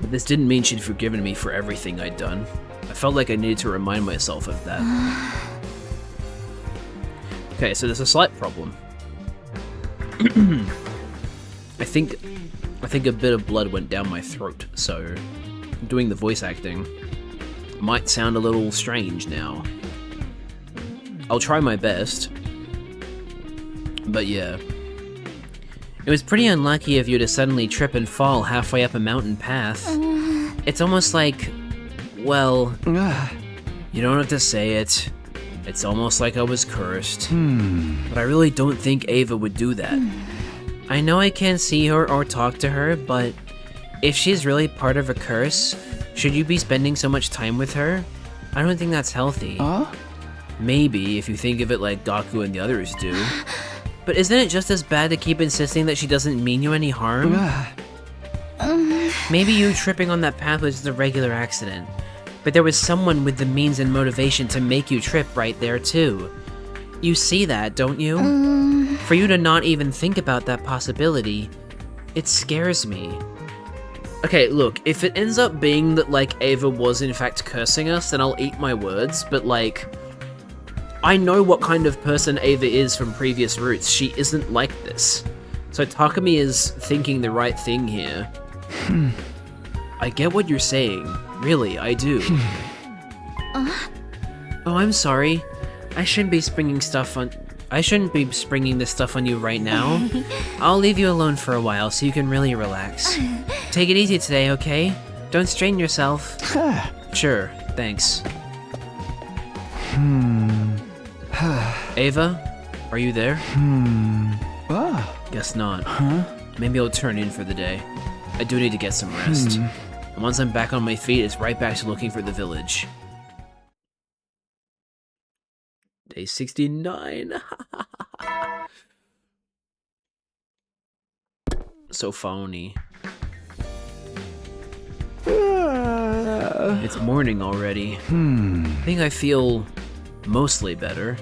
But this didn't mean she'd forgiven me for everything I'd done. I felt like I needed to remind myself of that. Okay, so there's a slight problem. I think a bit of blood went down my throat, so doing the voice acting might sound a little strange now. I'll try my best. But yeah. It was pretty unlucky of you to suddenly trip and fall halfway up a mountain path. It's almost like, well, you don't have to say it. It's almost like I was cursed. But I really don't think Ava would do that. I know I can't see her or talk to her, but if she's really part of a curse, should you be spending so much time with her? I don't think that's healthy. Maybe, if you think of it like Gaku and the others do. But isn't it just as bad to keep insisting that she doesn't mean you any harm? Maybe you tripping on that path was just a regular accident, but there was someone with the means and motivation to make you trip right there too. You see that, don't you? For you to not even think about that possibility, it scares me. Okay, look, if it ends up being that, like, Ava was in fact cursing us, then I'll eat my words, but, like, I know what kind of person Ava is from previous routes. She isn't like this. So Takumi is thinking the right thing here. I get what you're saying. Really, I do. Oh, I'm sorry. I shouldn't be springing this stuff on you right now. I'll leave you alone for a while so you can really relax. Take it easy today, okay? Don't strain yourself. Sure, thanks. Ava, are you there? Guess not. Maybe I'll turn in for the day. I do need to get some rest. And once I'm back on my feet, it's right back to looking for the village. Day 69. So phony. It's morning already. I think I feel mostly better.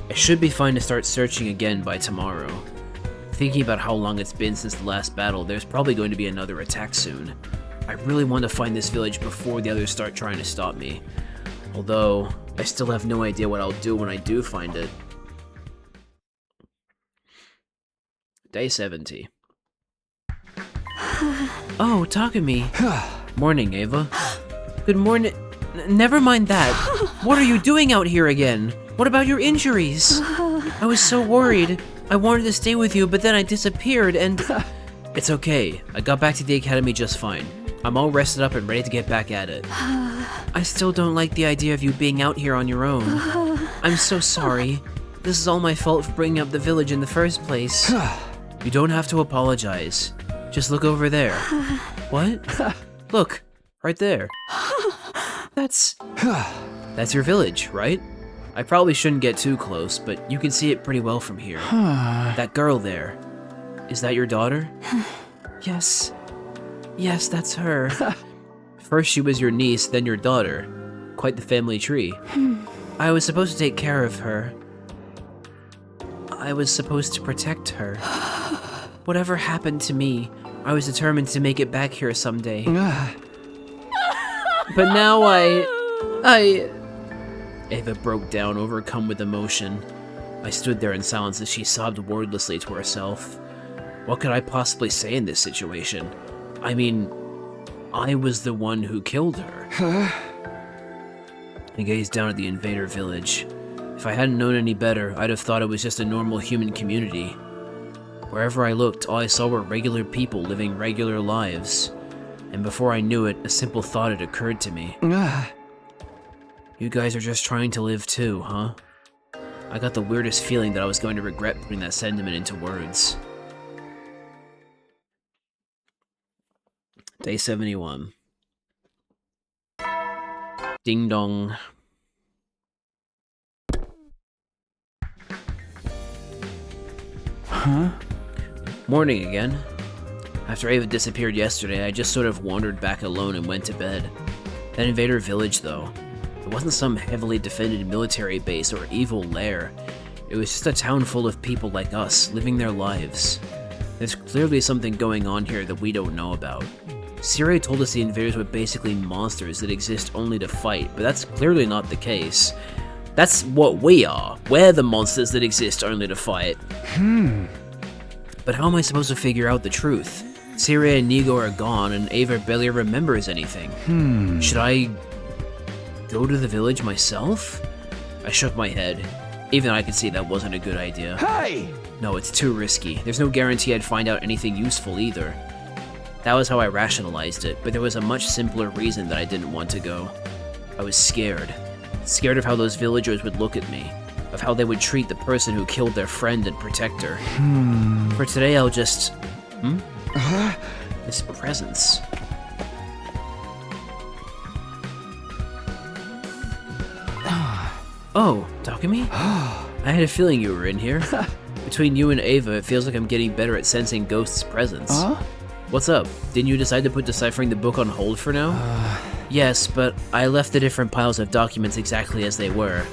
I should be fine to start searching again by tomorrow. Thinking about how long it's been since the last battle, there's probably going to be another attack soon. I really want to find this village before the others start trying to stop me. Although, I still have no idea what I'll do when I do find it. Day 70. Oh, Takumi. Morning, Ava. Good morning. Never mind that. What are you doing out here again? What about your injuries? I was so worried. I wanted to stay with you, but then I disappeared and... It's okay. I got back to the academy just fine. I'm all rested up and ready to get back at it. I still don't like the idea of you being out here on your own. I'm so sorry. This is all my fault for bringing up the village in the first place. You don't have to apologize. Just look over there. What? Look, right there. That's your village, right? I probably shouldn't get too close, but you can see it pretty well from here. That girl there. Is that your daughter? Yes. Yes, that's her. First she was your niece, then your daughter. Quite the family tree. I was supposed to take care of her. I was supposed to protect her. Whatever happened to me, I was determined to make it back here someday. But now Ava broke down, overcome with emotion. I stood there in silence as she sobbed wordlessly to herself. What could I possibly say in this situation? I mean, I was the one who killed her. I gazed down at the invader village. If I hadn't known any better, I'd have thought it was just a normal human community. Wherever I looked, all I saw were regular people living regular lives. And before I knew it, a simple thought had occurred to me. You guys are just trying to live too, huh? I got the weirdest feeling that I was going to regret putting that sentiment into words. Day 71. Ding dong. Huh? Morning again. After Ava disappeared yesterday, I just sort of wandered back alone and went to bed. That invader village, though, it wasn't some heavily defended military base or evil lair. It was just a town full of people like us, living their lives. There's clearly something going on here that we don't know about. Siri told us the invaders were basically monsters that exist only to fight, but that's clearly not the case. That's what we are. We're the monsters that exist only to fight. But how am I supposed to figure out the truth? Siri and Nigo are gone, and Ava barely remembers anything. Should I go to the village myself? I shook my head. Even I could see that wasn't a good idea. Hey! No, it's too risky. There's no guarantee I'd find out anything useful either. That was how I rationalized it, but there was a much simpler reason that I didn't want to go. I was scared. Scared of how those villagers would look at me, of how they would treat the person who killed their friend and protector. For today, I'll just... This presence. Oh, Takumi? I had a feeling you were in here. Between you and Ava, it feels like I'm getting better at sensing ghosts' presence. What's up? Didn't you decide to put deciphering the book on hold for now? Yes, but I left the different piles of documents exactly as they were.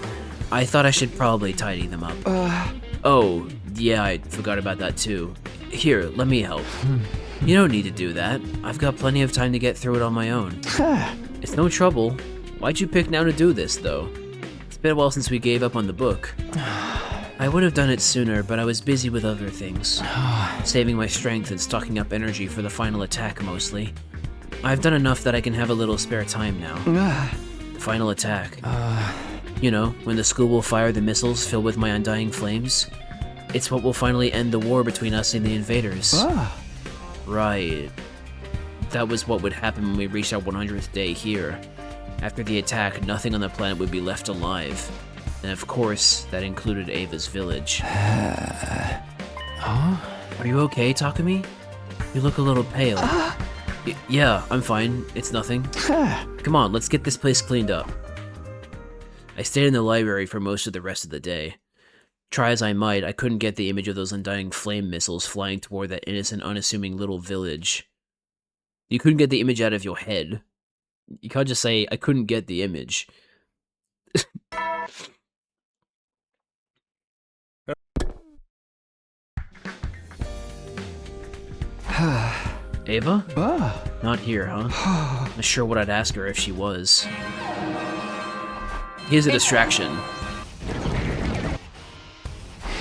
I thought I should probably tidy them up. Oh, yeah, I forgot about that too. Here, let me help. You don't need to do that. I've got plenty of time to get through it on my own. It's no trouble. Why'd you pick now to do this, though? It's been a while since we gave up on the book. I would have done it sooner, but I was busy with other things. Saving my strength and stocking up energy for the final attack, mostly. I've done enough that I can have a little spare time now. The final attack. You know, when the school will fire the missiles filled with my undying flames. It's what will finally end the war between us and the invaders. Right. That was what would happen when we reached our 100th day here. After the attack, nothing on the planet would be left alive. And of course, that included Ava's village. Are you okay, Takumi? You look a little pale. Yeah, I'm fine. It's nothing. Come on, let's get this place cleaned up. I stayed in the library for most of the rest of the day. Try as I might, I couldn't get the image of those undying flame missiles flying toward that innocent, unassuming little village. You couldn't get the image out of your head. You can't just say, I couldn't get the image. Ava? Not here, huh? Not sure what I'd ask her if she was. Here's a distraction.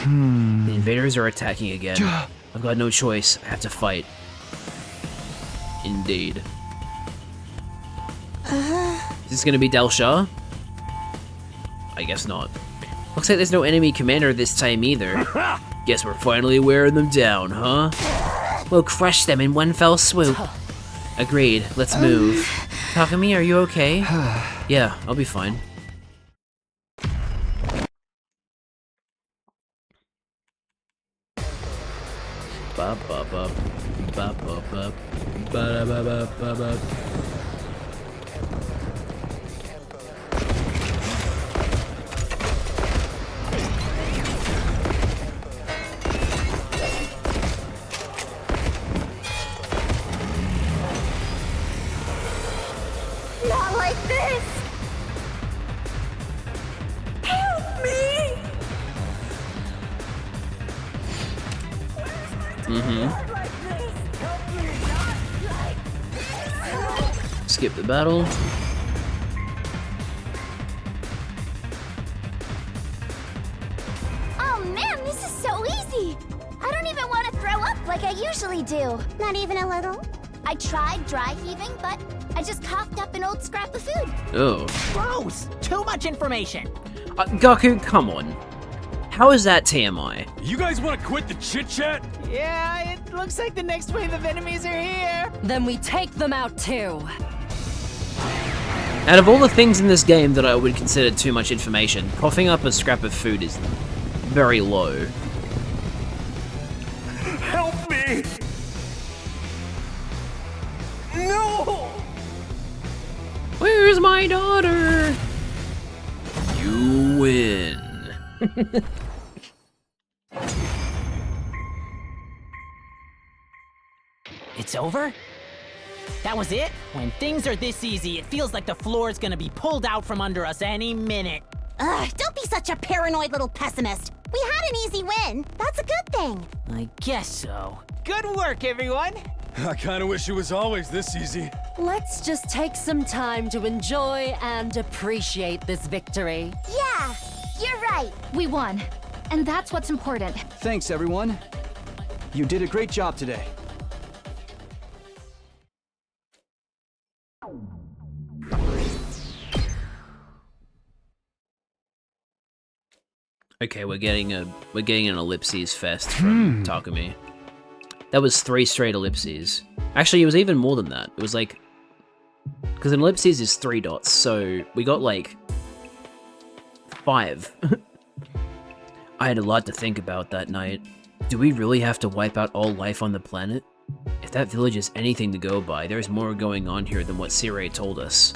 The invaders are attacking again. I've got no choice. I have to fight. Indeed. Is this gonna be Del Shah? I guess not. Looks like there's no enemy commander this time either. Guess we're finally wearing them down, huh? We'll crush them in one fell swoop. Agreed. Let's move. Takumi, are you okay? Yeah, I'll be fine. Ba ba ba ba ba ba ba ba ba ba ba. Not like this! Help me! Skip the battle. like I usually do. Not even a little. I tried dry heaving, but I just coughed up an old scrap of food. Oh. Gross! Too much information. Gaku, come on. How is that TMI? You guys want to quit the chit-chat? Yeah, it looks like the next wave of enemies are here. Then we take them out too. Out of all the things in this game that I would consider too much information, coughing up a scrap of food is very low. Help me! No! Where's my daughter? You win. It's over? That was it? When things are this easy, it feels like the floor is gonna be pulled out from under us any minute. Ugh, don't be such a paranoid little pessimist. We had an easy win. That's a good thing. I guess so. Good work, everyone! I kinda wish it was always this easy. Let's just take some time to enjoy and appreciate this victory. Yeah, you're right. We won. And that's what's important. Thanks, everyone. You did a great job today. Okay, we're getting an ellipses fest from Takumi. That was 3 straight ellipses. Actually, it was even more than that. It was like, because an ellipses is 3 dots, so we got like 5. I had a lot to think about that night. Do we really have to wipe out all life on the planet? If that village is anything to go by, there's more going on here than what Sirei told us.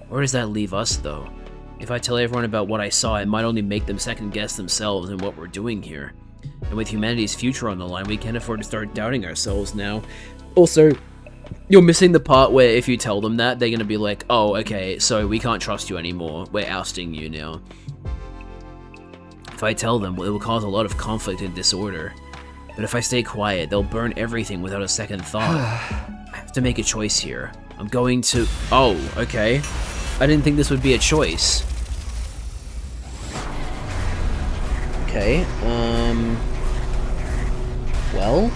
Where does that leave us, though? If I tell everyone about what I saw, it might only make them second-guess themselves and what we're doing here. And with humanity's future on the line, we can't afford to start doubting ourselves now. Also, you're missing the part where if you tell them that, they're gonna be like, oh, okay, so we can't trust you anymore. We're ousting you now. If I tell them, it will cause a lot of conflict and disorder. But if I stay quiet, they'll burn everything without a second thought. I have to make a choice here. I'm going to... Oh, okay. I didn't think this would be a choice. Okay, well...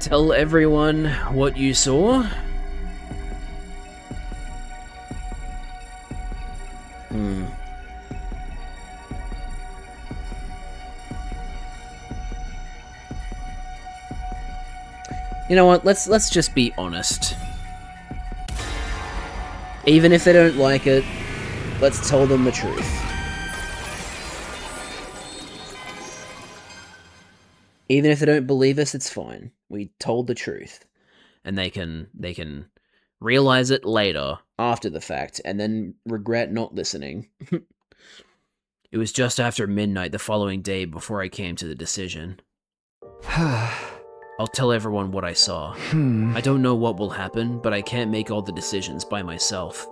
Tell everyone what you saw? You know what, let's just be honest. Even if they don't like it, let's tell them the truth. Even if they don't believe us, it's fine. We told the truth. And they can realize it later, after the fact, and then regret not listening. It was just after midnight the following day before I came to the decision. I'll tell everyone what I saw. I don't know what will happen, but I can't make all the decisions by myself.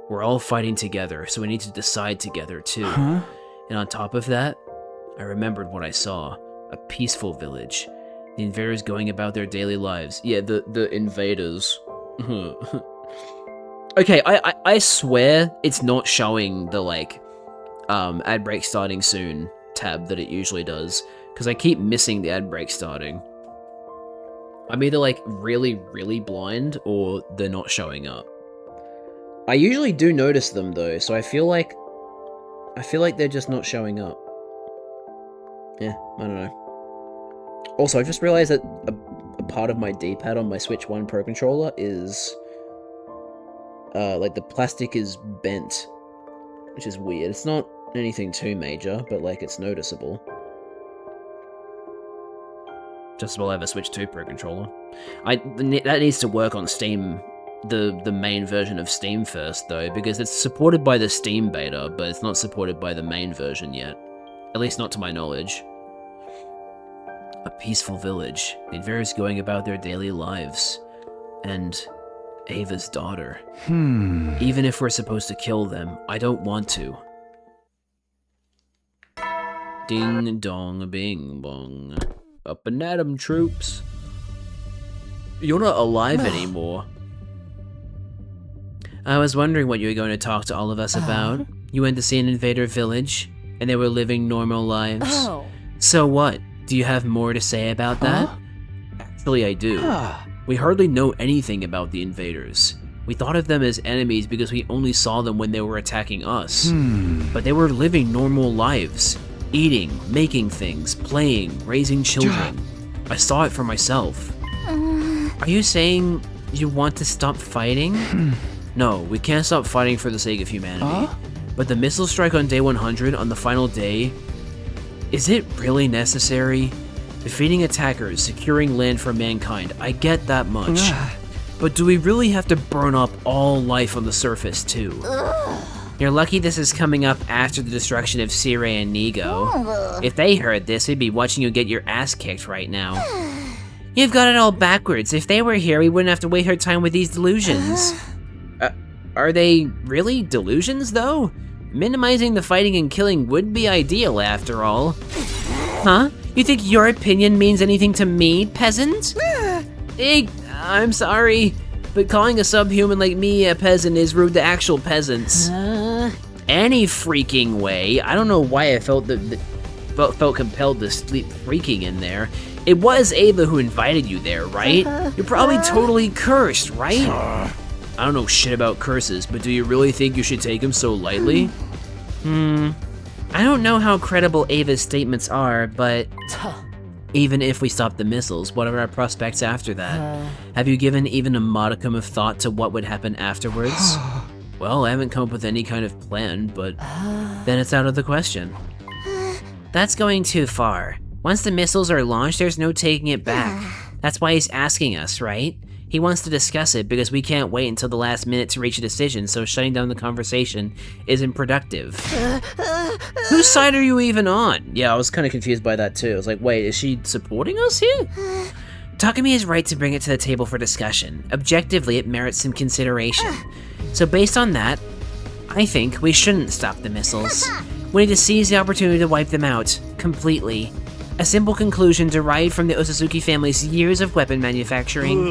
We're all fighting together, so we need to decide together too. And on top of that, I remembered what I saw. A peaceful village. The invaders going about their daily lives. Yeah, the invaders. Okay, I swear it's not showing the, like, ad break starting soon tab that it usually does. Because I keep missing the ad break starting. I'm either, like, really, really blind, or they're not showing up. I usually do notice them, though, so I feel like they're just not showing up. Yeah, I don't know. Also, I just realized that a part of my D-pad on my Switch 1 Pro Controller is... like, the plastic is bent, which is weird. It's not anything too major, but, like, it's noticeable. Just while I have a Switch 2 Pro Controller. That needs to work on Steam, the main version of Steam first, though, because it's supported by the Steam beta, but it's not supported by the main version yet. At least not to my knowledge. A peaceful village. The invaders going about their daily lives. And Ava's daughter. Even if we're supposed to kill them, I don't want to. Ding dong bing bong. Up and at 'em, troops. You're not alive anymore. I was wondering what you were going to talk to all of us about. You went to see an invader village, and they were living normal lives. Oh. So what? Do you have more to say about that? Actually, I do. We hardly know anything about the invaders. We thought of them as enemies because we only saw them when they were attacking us. But they were living normal lives. Eating, making things, playing, raising children. I saw it for myself. Are you saying you want to stop fighting? No, we can't stop fighting for the sake of humanity. But the missile strike on day 100, on the final day, is it really necessary? Defeating attackers, securing land for mankind, I get that much. But do we really have to burn up all life on the surface too? You're lucky this is coming up after the destruction of Sire and Nigo. If they heard this, they'd be watching you get your ass kicked right now. You've got it all backwards. If they were here, we wouldn't have to waste our time with these delusions. Are they really delusions, though? Minimizing the fighting and killing would be ideal, after all. Huh? You think your opinion means anything to me, peasant? Hey, I'm sorry, but calling a subhuman like me a peasant is rude to actual peasants. Any freaking way. I don't know why I felt compelled to sleep freaking in there. It was Ava who invited you there, right? You're probably totally cursed, right? I don't know shit about curses, but do you really think you should take them so lightly? I don't know how credible Ava's statements are, but even if we stop the missiles, what are our prospects after that? Have you given even a modicum of thought to what would happen afterwards? Well, I haven't come up with any kind of plan, but then it's out of the question. That's going too far. Once the missiles are launched, there's no taking it back. That's why he's asking us, right? He wants to discuss it because we can't wait until the last minute to reach a decision, so shutting down the conversation isn't productive. Whose side are you even on? Yeah, I was kind of confused by that too. I was like, wait, is she supporting us here? Takumi is right to bring it to the table for discussion. Objectively, it merits some consideration. So based on that, I think we shouldn't stop the missiles. We need to seize the opportunity to wipe them out, completely. A simple conclusion derived from the Osazuki family's years of weapon manufacturing.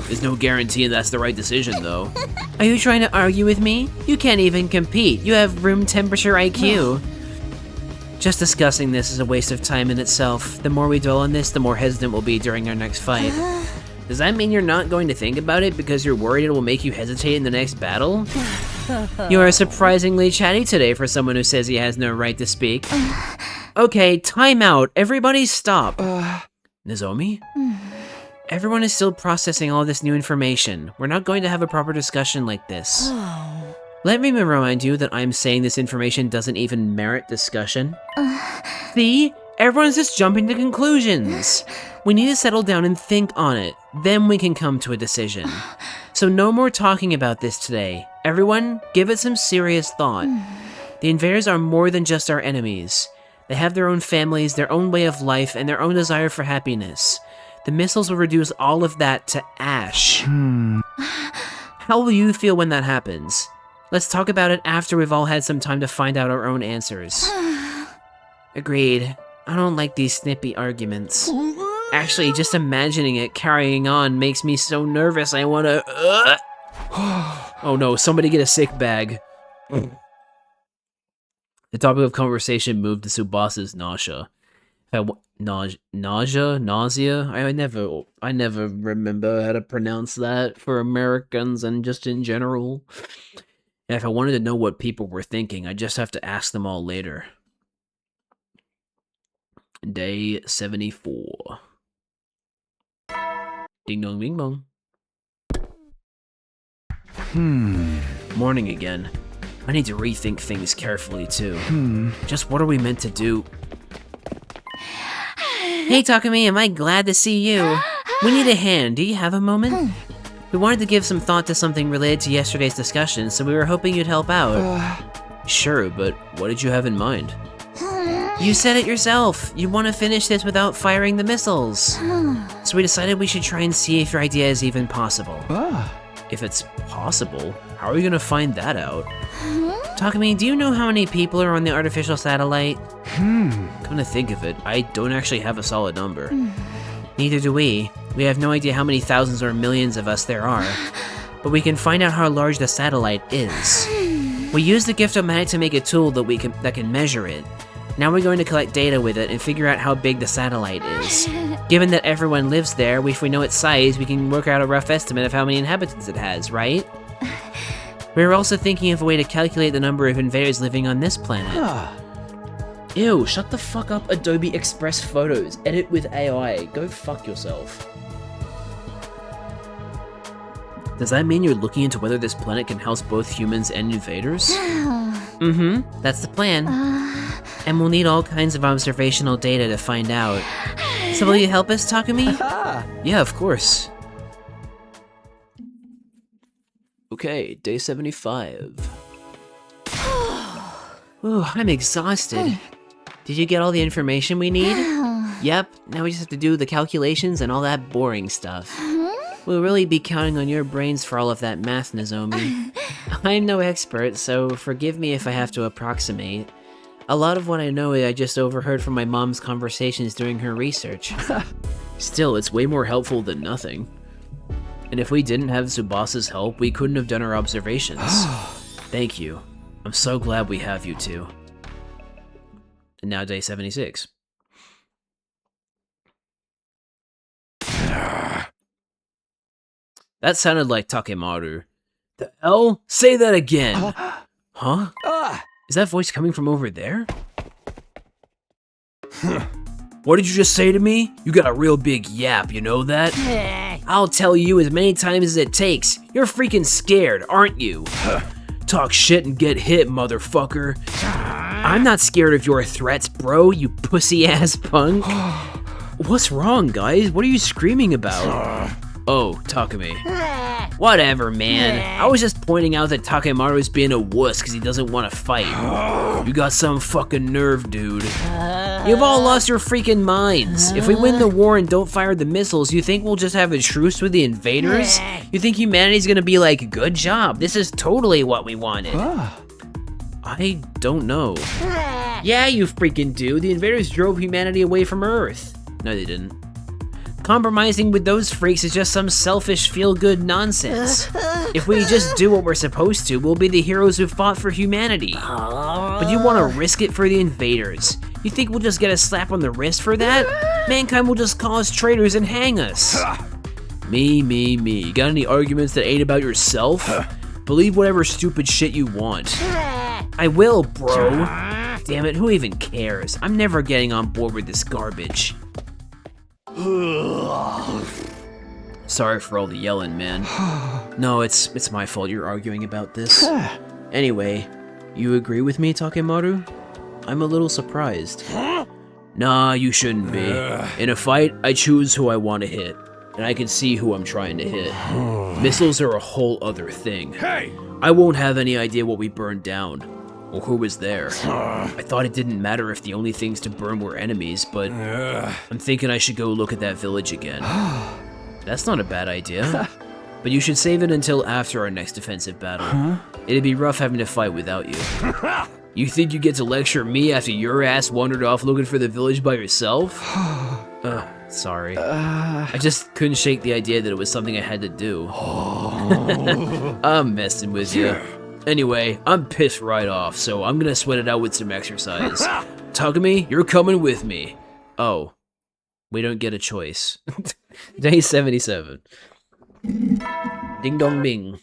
There's no guarantee that's the right decision, though. Are you trying to argue with me? You can't even compete. You have room temperature IQ. Just discussing this is a waste of time in itself. The more we dwell on this, the more hesitant we'll be during our next fight. Does that mean you're not going to think about it because you're worried it will make you hesitate in the next battle? You are surprisingly chatty today for someone who says he has no right to speak. Okay, time out. Everybody stop. Nozomi? Everyone is still processing all this new information. We're not going to have a proper discussion like this. Let me remind you that I'm saying this information doesn't even merit discussion. See? Everyone's just jumping to conclusions. We need to settle down and think on it. Then we can come to a decision. So no more talking about this today. Everyone, give it some serious thought. The invaders are more than just our enemies. They have their own families, their own way of life, and their own desire for happiness. The missiles will reduce all of that to ash. How will you feel when that happens? Let's talk about it after we've all had some time to find out our own answers. Agreed. I don't like these snippy arguments. Actually, just imagining it carrying on makes me so nervous I wanna... Oh no, somebody get a sick bag. The topic of conversation moved to Tsubasa's nausea. Nausea? I never remember how to pronounce that for Americans and just in general. And if I wanted to know what people were thinking, I just have to ask them all later. Day 74. Ding dong bing bong. Morning again. I need to rethink things carefully too. Just what are we meant to do? Hey Takumi, am I glad to see you? We need a hand. Do you have a moment? We wanted to give some thought to something related to yesterday's discussion, so we were hoping you'd help out. Sure, but what did you have in mind? You said it yourself. You want to finish this without firing the missiles. So we decided we should try and see if your idea is even possible. If it's possible, how are we gonna find that out? Takumi, do you know how many people are on the artificial satellite? Come to think of it, I don't actually have a solid number. Neither do we. We have no idea how many thousands or millions of us there are. but we can find out how large the satellite is. We used the Gift-O-Matic to make a tool that can measure it. Now we're going to collect data with it and figure out how big the satellite is. Given that everyone lives there, if we know its size, we can work out a rough estimate of how many inhabitants it has, right? We're also thinking of a way to calculate the number of invaders living on this planet. Ew, shut the fuck up, Adobe Express Photos. Edit with AI. Go fuck yourself. Does that mean you're looking into whether this planet can house both humans and invaders? Mm-hmm, that's the plan. And we'll need all kinds of observational data to find out. So will you help us, Takumi? Yeah, of course. Okay, day 75. Ooh, I'm exhausted. Did you get all the information we need? Yep, now we just have to do the calculations and all that boring stuff. We'll really be counting on your brains for all of that math, Nozomi. I'm no expert, so forgive me if I have to approximate. A lot of what I know I just overheard from my mom's conversations during her research. Still, it's way more helpful than nothing. And if we didn't have Tsubasa's help, we couldn't have done our observations. Thank you. I'm so glad we have you two. And now day 76. That sounded like Takemaru. The hell? Say that again! Huh? Is that voice coming from over there? What did you just say to me? You got a real big yap, you know that? I'll tell you as many times as it takes. You're freaking scared, aren't you? Talk shit and get hit, motherfucker. I'm not scared of your threats, bro, you pussy-ass punk. What's wrong, guys? What are you screaming about? Oh, Takumi. Whatever, man. I was just pointing out that Takemaru's being a wuss because he doesn't want to fight. You got some fucking nerve, dude. You've all lost your freaking minds. If we win the war and don't fire the missiles, you think we'll just have a truce with the invaders? You think humanity's gonna be like, good job, this is totally what we wanted? I don't know. Yeah, you freaking do. The invaders drove humanity away from Earth. No, they didn't. Compromising with those freaks is just some selfish feel-good nonsense. If we just do what we're supposed to, we'll be the heroes who fought for humanity. But you want to risk it for the invaders. You think we'll just get a slap on the wrist for that? Mankind will just call us traitors and hang us. Me. Got any arguments that ain't about yourself? Believe whatever stupid shit you want. I will, bro. Damn it, who even cares? I'm never getting on board with this garbage. Sorry for all the yelling, man. No, it's my fault you're arguing about this. Anyway, you agree with me, Takemaru? I'm a little surprised. Nah, you shouldn't be. In a fight, I choose who I want to hit, and I can see who I'm trying to hit. Missiles are a whole other thing. Hey! I won't have any idea what we burned down, or who was there. I thought it didn't matter if the only things to burn were enemies, but I'm thinking I should go look at that village again. That's not a bad idea. But you should save it until after our next defensive battle. It'd be rough having to fight without you. You think you get to lecture me after your ass wandered off looking for the village by yourself? Sorry. I just couldn't shake the idea that it was something I had to do. I'm messing with you. Anyway, I'm pissed right off, so I'm gonna sweat it out with some exercise. Takumi, you're coming with me. Oh, we don't get a choice. Day 77. Ding dong bing.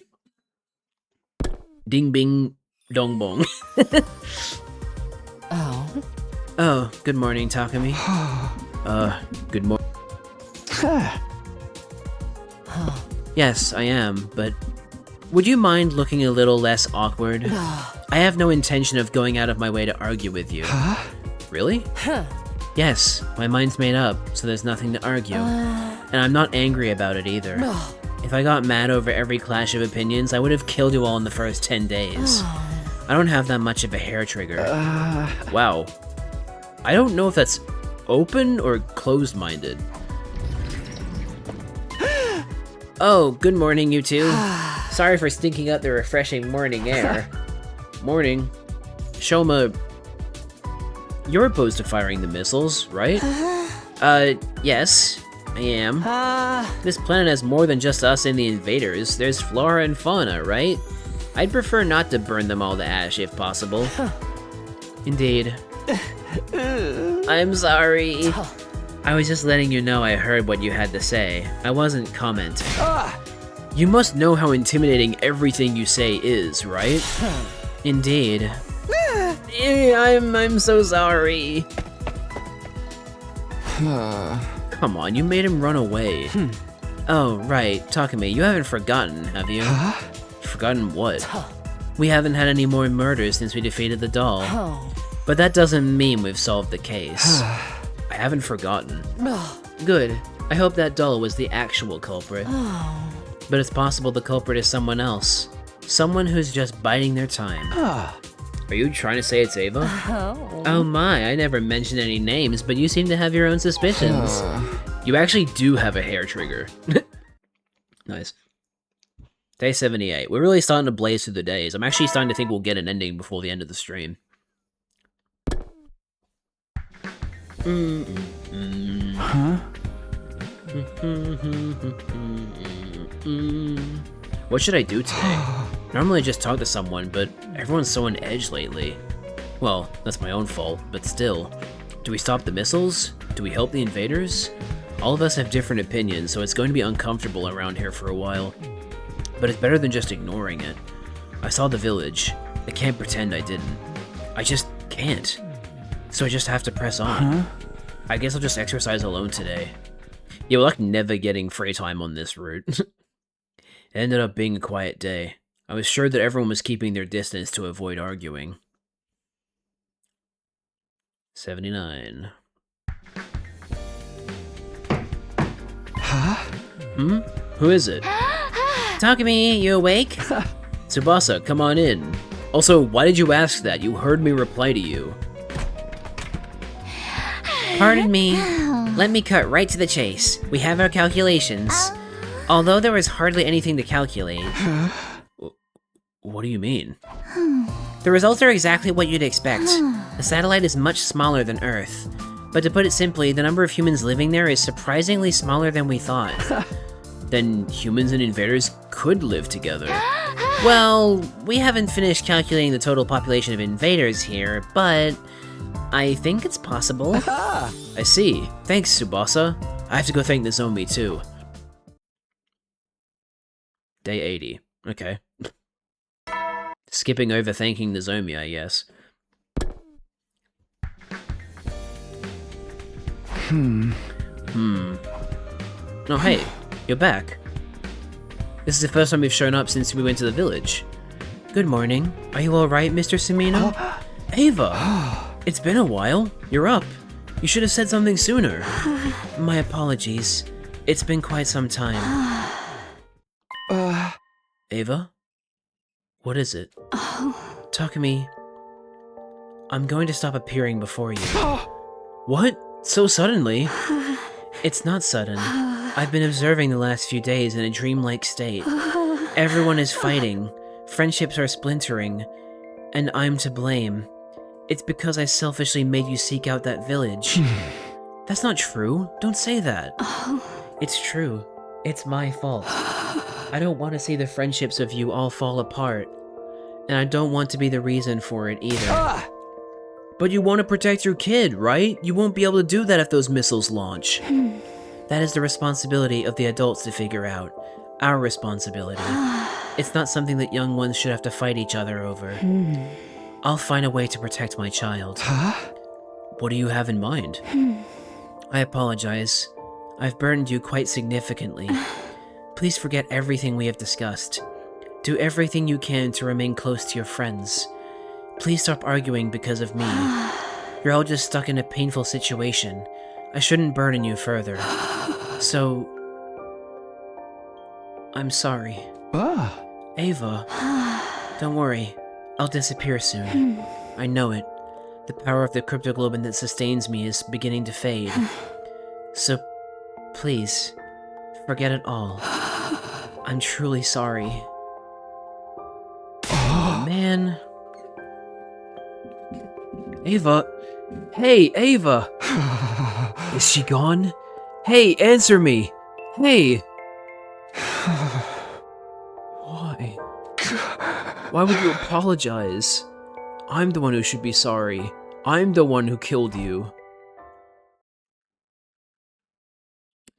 Ding bing dong bong. Oh, good morning, Takumi. Good morning. Yes, I am, but would you mind looking a little less awkward? I have no intention of going out of my way to argue with you. Really? Yes, my mind's made up, so there's nothing to argue. And I'm not angry about it either. If I got mad over every clash of opinions, I would have killed you all in the first 10 days. I don't have that much of a hair trigger. Wow. I don't know if that's open or closed-minded. Oh, good morning, you two. Sorry for stinking up the refreshing morning air. Morning. Shoma, you're opposed to firing the missiles, right? Yes. I am. This planet has more than just us and the invaders. There's flora and fauna, right? I'd prefer not to burn them all to ash if possible. Indeed. I'm sorry. I was just letting you know I heard what you had to say. I wasn't commenting. You must know how intimidating everything you say is, right? Indeed. I'm so sorry. Come on, you made him run away. Oh, right. Takumi, you haven't forgotten, have you? Forgotten what? We haven't had any more murders since we defeated the doll. But that doesn't mean we've solved the case. I haven't forgotten. Good. I hope that doll was the actual culprit. But it's possible the culprit is someone else. Someone who's just biding their time. Are you trying to say it's Ava? Oh my, I never mentioned any names, but you seem to have your own suspicions. You actually do have a hair trigger. Nice. Day 78. We're really starting to blaze through the days. I'm actually starting to think we'll get an ending before the end of the stream. What should I do today? Normally I just talk to someone, but everyone's so on edge lately. Well, that's my own fault, but still. Do we stop the missiles? Do we help the invaders? All of us have different opinions, so it's going to be uncomfortable around here for a while. But it's better than just ignoring it. I saw the village. I can't pretend I didn't. I just can't. So I just have to press on. I guess I'll just exercise alone today. Yeah, we're like never getting free time on this route. It ended up being a quiet day. I was sure that everyone was keeping their distance to avoid arguing. 79. Who is it? Takumi, you awake? Tsubasa, come on in. Also, why did you ask that? You heard me reply to you. Pardon me. Let me cut right to the chase. We have our calculations. Although there was hardly anything to calculate. What do you mean? The results are exactly what you'd expect. The satellite is much smaller than Earth. But to put it simply, the number of humans living there is surprisingly smaller than we thought. Then humans and invaders could live together. Well, we haven't finished calculating the total population of invaders here, but I think it's possible. I see. Thanks, Tsubasa. I have to go thank Nozomi too. Day 80. Okay. Skipping over thanking Nozomi, I guess. Oh, hey. You're back. This is the first time we've shown up since we went to the village. Good morning. Are you alright, Mr. Sumino? Ava! It's been a while. You're up. You should have said something sooner. My apologies. It's been quite some time. Ava? What is it? Takumi, I'm going to stop appearing before you. What? So suddenly? It's not sudden. I've been observing the last few days in a dreamlike state. Everyone is fighting, friendships are splintering, and I'm to blame. It's because I selfishly made you seek out that village. That's not true. Don't say that. It's true. It's my fault. I don't want to see the friendships of you all fall apart. And I don't want to be the reason for it either. But you want to protect your kid, right? You won't be able to do that if those missiles launch. That is the responsibility of the adults to figure out. Our responsibility. It's not something that young ones should have to fight each other over. I'll find a way to protect my child. What do you have in mind? I apologize. I've burdened you quite significantly. Please forget everything we have discussed. Do everything you can to remain close to your friends. Please stop arguing because of me. You're all just stuck in a painful situation. I shouldn't burden you further. So... I'm sorry. Ava. Don't worry. I'll disappear soon. I know it. The power of the cryptoglobin that sustains me is beginning to fade. So, please, forget it all. I'm truly sorry. Oh, man. Ava. Hey, Ava. Is she gone? Hey, answer me! Hey! Why? Why would you apologize? I'm the one who should be sorry. I'm the one who killed you.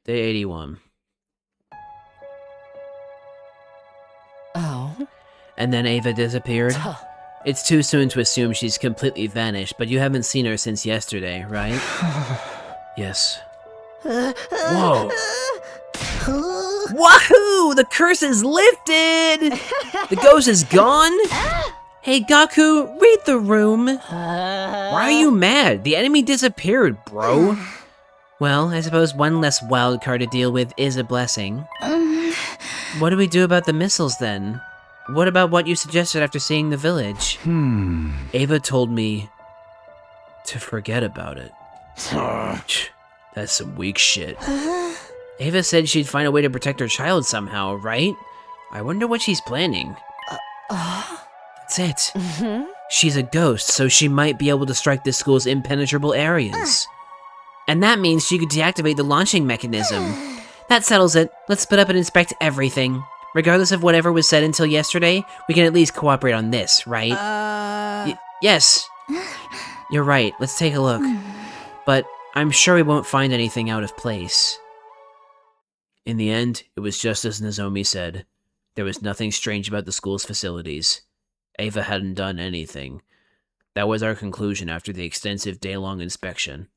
Day 81. Oh? And then Ava disappeared? It's too soon to assume she's completely vanished, but you haven't seen her since yesterday, right? Yes. Whoa. Wahoo! The curse is lifted! The ghost is gone? Hey, Gaku, read the room. Why are you mad? The enemy disappeared, bro. Well, I suppose one less wild card to deal with is a blessing. What do we do about the missiles then? What about what you suggested after seeing the village? Ava told me to forget about it. That's some weak shit. Ava said she'd find a way to protect her child somehow, right? I wonder what she's planning. That's it. She's a ghost, so she might be able to strike the school's impenetrable areas. And that means she could deactivate the launching mechanism. That settles it. Let's split up and inspect everything. Regardless of whatever was said until yesterday, we can at least cooperate on this, right? Yes. You're right. Let's take a look. But I'm sure we won't find anything out of place. In the end, it was just as Nozomi said. There was nothing strange about the school's facilities. Ava hadn't done anything. That was our conclusion after the extensive day-long inspection.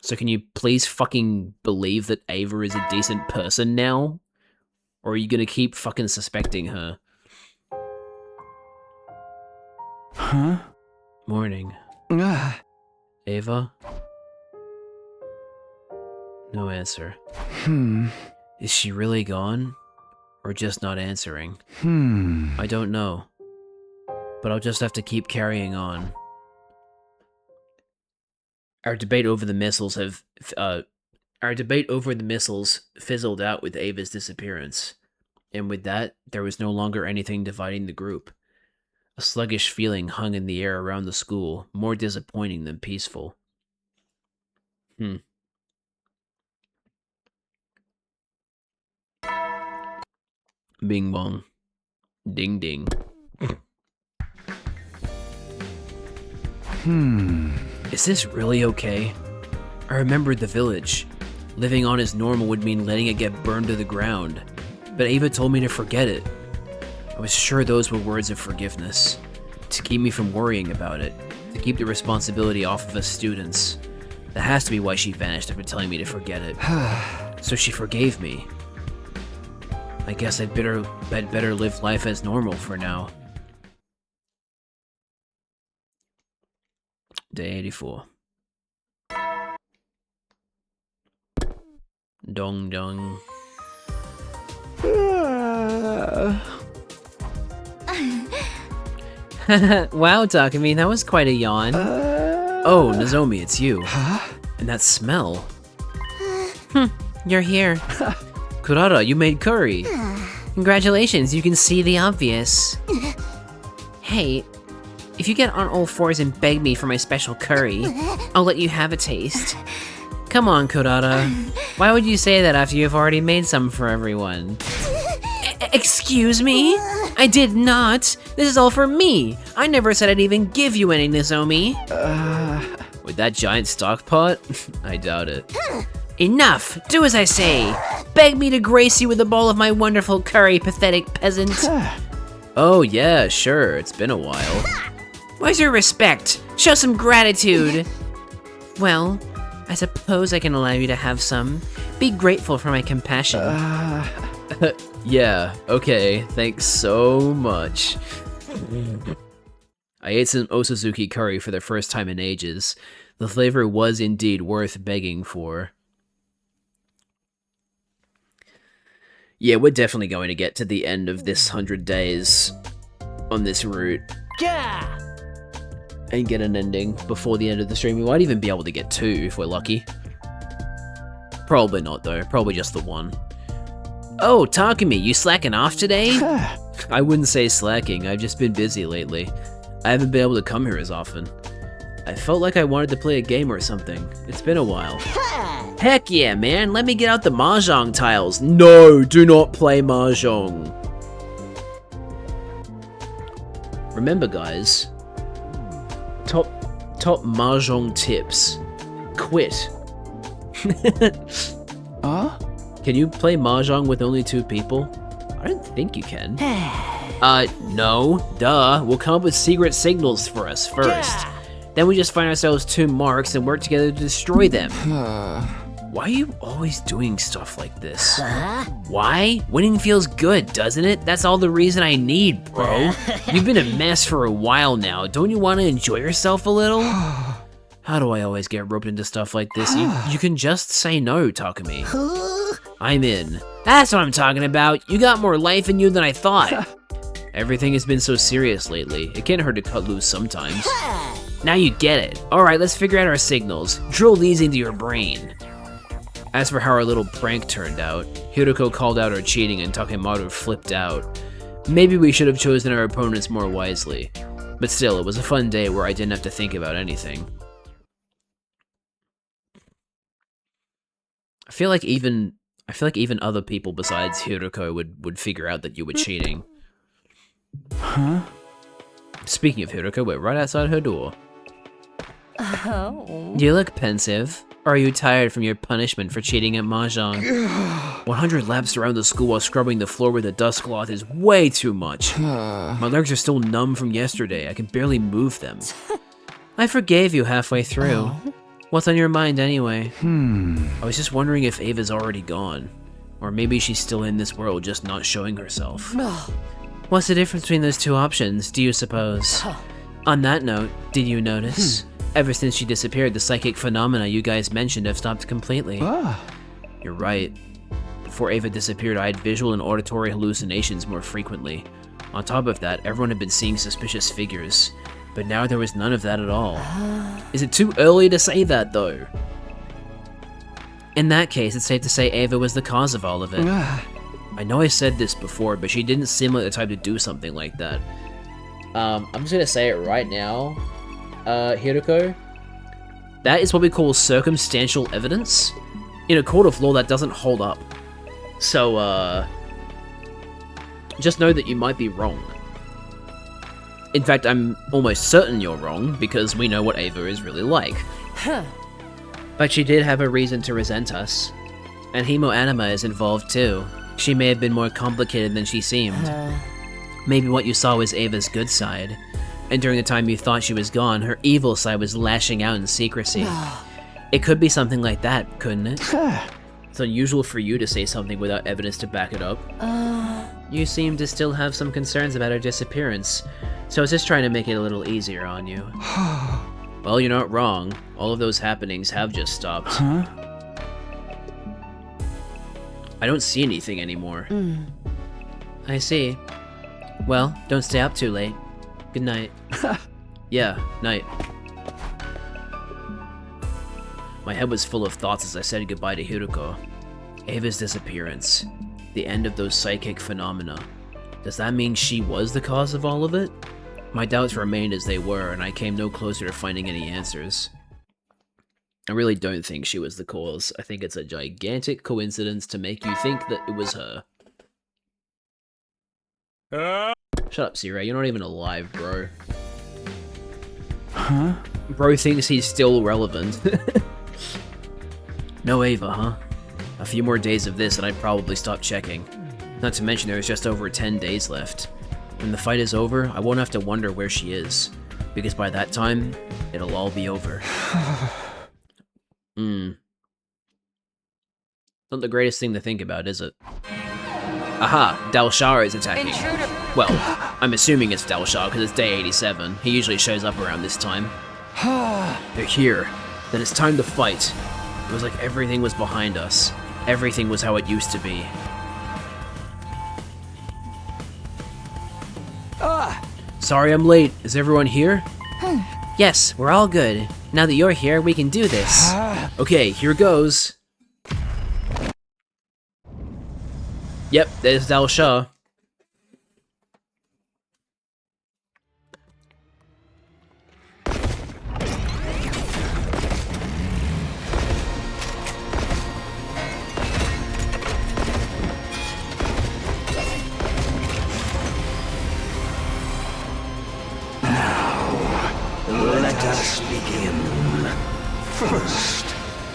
So can you please fucking believe that Ava is a decent person now? Or are you gonna keep fucking suspecting her? Huh? Morning. Ava? No answer. Is she really gone? Or just not answering? I don't know. But I'll just have to keep carrying on. Our debate over the missiles fizzled out with Ava's disappearance. And with that, there was no longer anything dividing the group. A sluggish feeling hung in the air around the school, more disappointing than peaceful. Bing bong. Ding ding. Is this really okay? I remembered the village. Living on as normal would mean letting it get burned to the ground. But Ava told me to forget it. I was sure those were words of forgiveness. To keep me from worrying about it. To keep the responsibility off of us students. That has to be why she vanished after telling me to forget it. So she forgave me. I guess I'd better live life as normal for now. Day 84. Dong dong. Wow, Takumi, that was quite a yawn. Oh, Nozomi, it's you. And that smell. You're here. Kurara, you made curry. Congratulations, you can see the obvious. Hey, if you get on all fours and beg me for my special curry, I'll let you have a taste. Come on, Kurara. Why would you say that after you've already made some for everyone? Excuse me? I did not. This is all for me. I never said I'd even give you any, Nozomi. With that giant stock pot? I doubt it. Enough! Do as I say! Beg me to grace you with a bowl of my wonderful curry, pathetic peasant! Oh yeah, sure, it's been a while. Where's your respect? Show some gratitude! Well, I suppose I can allow you to have some. Be grateful for my compassion. Yeah, okay, thanks so much. I ate some Osazuki curry for the first time in ages. The flavor was indeed worth begging for. Yeah, we're definitely going to get to the end of this 100 days on this route. Yeah! And get an ending before the end of the stream. We might even be able to get 2 if we're lucky. Probably not though, probably just the 1. Oh, Takumi, you slacking off today? I wouldn't say slacking, I've just been busy lately. I haven't been able to come here as often. I felt like I wanted to play a game or something. It's been a while. Heck yeah, man. Let me get out the Mahjong tiles. No, do not play Mahjong. Remember, guys. Top Mahjong tips. Quit. Can you play Mahjong with only 2 people? I don't think you can. No. Duh. We'll come up with secret signals for us first. Then we just find ourselves 2 marks and work together to destroy them. Why are you always doing stuff like this? Why? Winning feels good, doesn't it? That's all the reason I need, bro. You've been a mess for a while now. Don't you want to enjoy yourself a little? How do I always get roped into stuff like this? You can just say no, Takumi. I'm in. That's what I'm talking about. You got more life in you than I thought. Everything has been so serious lately. It can't hurt to cut loose sometimes. Now you get it. Alright, let's figure out our signals. Drill these into your brain. As for how our little prank turned out, Hiroko called out our cheating and Takemaru flipped out. Maybe we should have chosen our opponents more wisely. But still, it was a fun day where I didn't have to think about anything. I feel like even other people besides Hiroko would figure out that you were cheating. Speaking of Hiroko, we're right outside her door. Oh. You look pensive. Or are you tired from your punishment for cheating at Mahjong? 100 laps around the school while scrubbing the floor with a dust cloth is way too much. My legs are still numb from yesterday. I can barely move them. I forgave you halfway through. What's on your mind anyway? I was just wondering if Ava's already gone. Or maybe she's still in this world, just not showing herself. What's the difference between those 2 options, do you suppose? On that note, did you notice? Ever since she disappeared, the psychic phenomena you guys mentioned have stopped completely. You're right. Before Ava disappeared, I had visual and auditory hallucinations more frequently. On top of that, everyone had been seeing suspicious figures. But now there was none of that at all. Is it too early to say that, though? In that case, it's safe to say Ava was the cause of all of it. I know I said this before, but she didn't seem like the type to do something like that. I'm just gonna say it right now. Hiroko, that is what we call circumstantial evidence. In a court of law, that doesn't hold up. So, just know that you might be wrong. In fact, I'm almost certain you're wrong, because we know what Ava is really like. But she did have a reason to resent us. And Hemo Anima is involved too. She may have been more complicated than she seemed. Maybe what you saw was Ava's good side. And during the time you thought she was gone, her evil side was lashing out in secrecy. It could be something like that, couldn't it? It's unusual for you to say something without evidence to back it up. You seem to still have some concerns about her disappearance, so I was just trying to make it a little easier on you. Well, you're not wrong. All of those happenings have just stopped. I don't see anything anymore. I see. Well, don't stay up too late. Good night. Yeah, night. My head was full of thoughts as I said goodbye to Hiroko. Ava's disappearance. The end of those psychic phenomena. Does that mean she was the cause of all of it? My doubts remained as they were, and I came no closer to finding any answers. I really don't think she was the cause. I think it's a gigantic coincidence to make you think that it was her. Shut up, Sierra. You're not even alive, bro. Bro thinks he's still relevant. No Ava, huh? A few more days of this and I'd probably stop checking. Not to mention there's just over 10 days left. When the fight is over, I won't have to wonder where she is. Because by that time, it'll all be over. Not the greatest thing to think about, is it? Aha! Dalshar is attacking. Intruder. Well, I'm assuming it's Dalshar because it's day 87. He usually shows up around this time. They're here. Then it's time to fight. It was like everything was behind us. Everything was how it used to be. Sorry I'm late. Is everyone here? Yes, we're all good. Now that you're here, we can do this. Okay, here goes. Yep, there's Dalshar.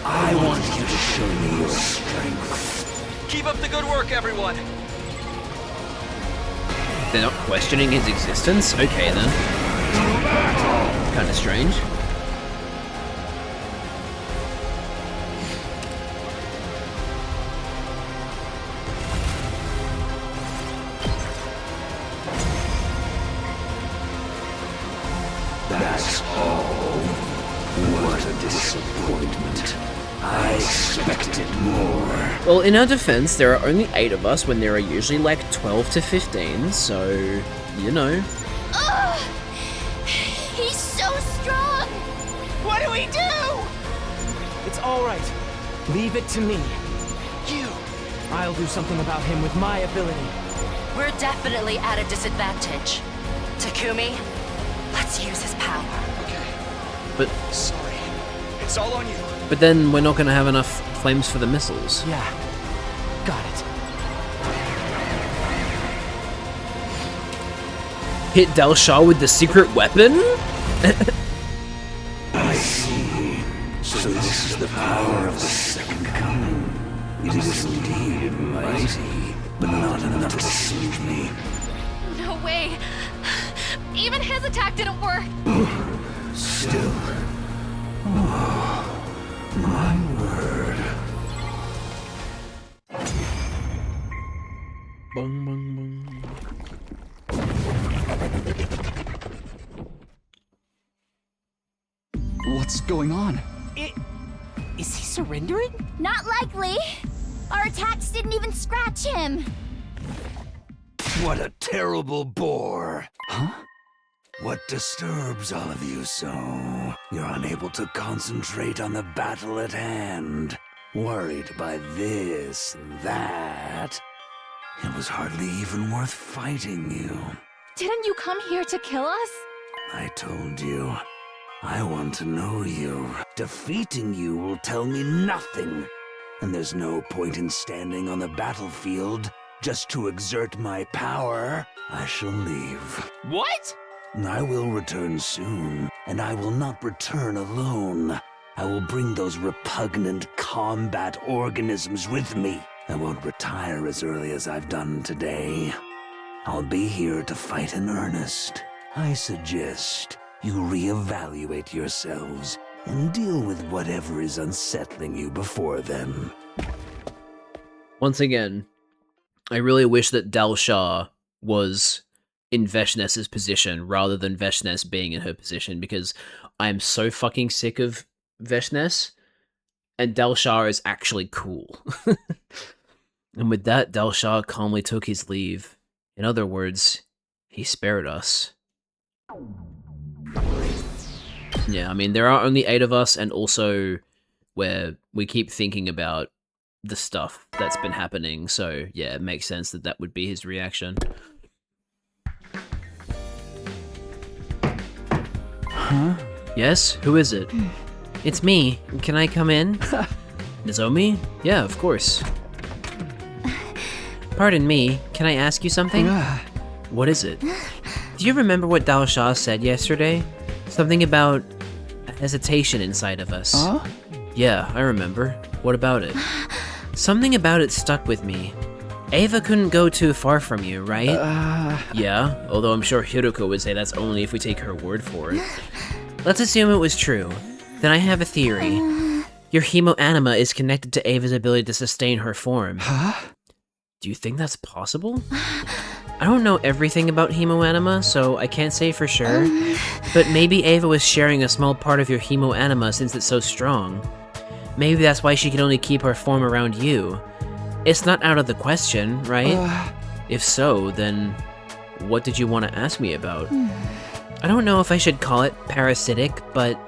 I want you to show me your strength. Keep up the good work, everyone. They're not questioning his existence? Okay then. Kinda strange. That's all. What a disappointment. I expected more. Well, in our defense, there are only 8 of us when there are usually like 12 to 15, so, you know. Ugh! He's so strong! What do we do? It's all right. Leave it to me. You. I'll do something about him with my ability. We're definitely at a disadvantage. Takumi, let's use his power. But Sorry. It's all on you. but then we're not gonna have enough flames for the missiles. Yeah. Got it. Hit Delsha with the secret weapon? I see. So this is the power of the second coming. It is indeed mighty, but not enough to save me. No way. Even his attack didn't work. Still. Oh, my word. Bong, bong, bong. What's going on? Is he surrendering? Not likely. Our attacks didn't even scratch him. What a terrible bore. Huh? What disturbs all of you so? You're unable to concentrate on the battle at hand. Worried by this and that. It was hardly even worth fighting you. Didn't you come here to kill us? I told you. I want to know you. Defeating you will tell me nothing. And there's no point in standing on the battlefield just to exert my power. I shall leave. What? I will return soon, and I will not return alone. I will bring those repugnant combat organisms with me. I won't retire as early as I've done today. I'll be here to fight in earnest. I suggest you reevaluate yourselves and deal with whatever is unsettling you before then. Once again, I really wish that Delsha was in Veshness's position rather than Veshness being in her position, because I am so fucking sick of Veshness, and Delsha is actually cool. And with that, Delsha calmly took his leave. In other words, he spared us. Yeah, I mean, there are only 8 of us, and also where we keep thinking about the stuff that's been happening, so yeah, it makes sense that that would be his reaction. Huh? Yes? Who is it? It's me. Can I come in? Nozomi? Yeah, of course. Pardon me, can I ask you something? What is it? Do you remember what Delsha said yesterday? Something about a hesitation inside of us. Huh? Yeah, I remember. What about it? Something about it stuck with me. Ava couldn't go too far from you, right? Yeah, although I'm sure Hiruko would say that's only if we take her word for it. Let's assume it was true. Then I have a theory. Your hemoanima is connected to Ava's ability to sustain her form. Huh? Do you think that's possible? I don't know everything about hemoanima, so I can't say for sure. But maybe Ava was sharing a small part of your hemoanima since it's so strong. Maybe that's why she can only keep her form around you. It's not out of the question, right? If so, then what did you want to ask me about? I don't know if I should call it parasitic, but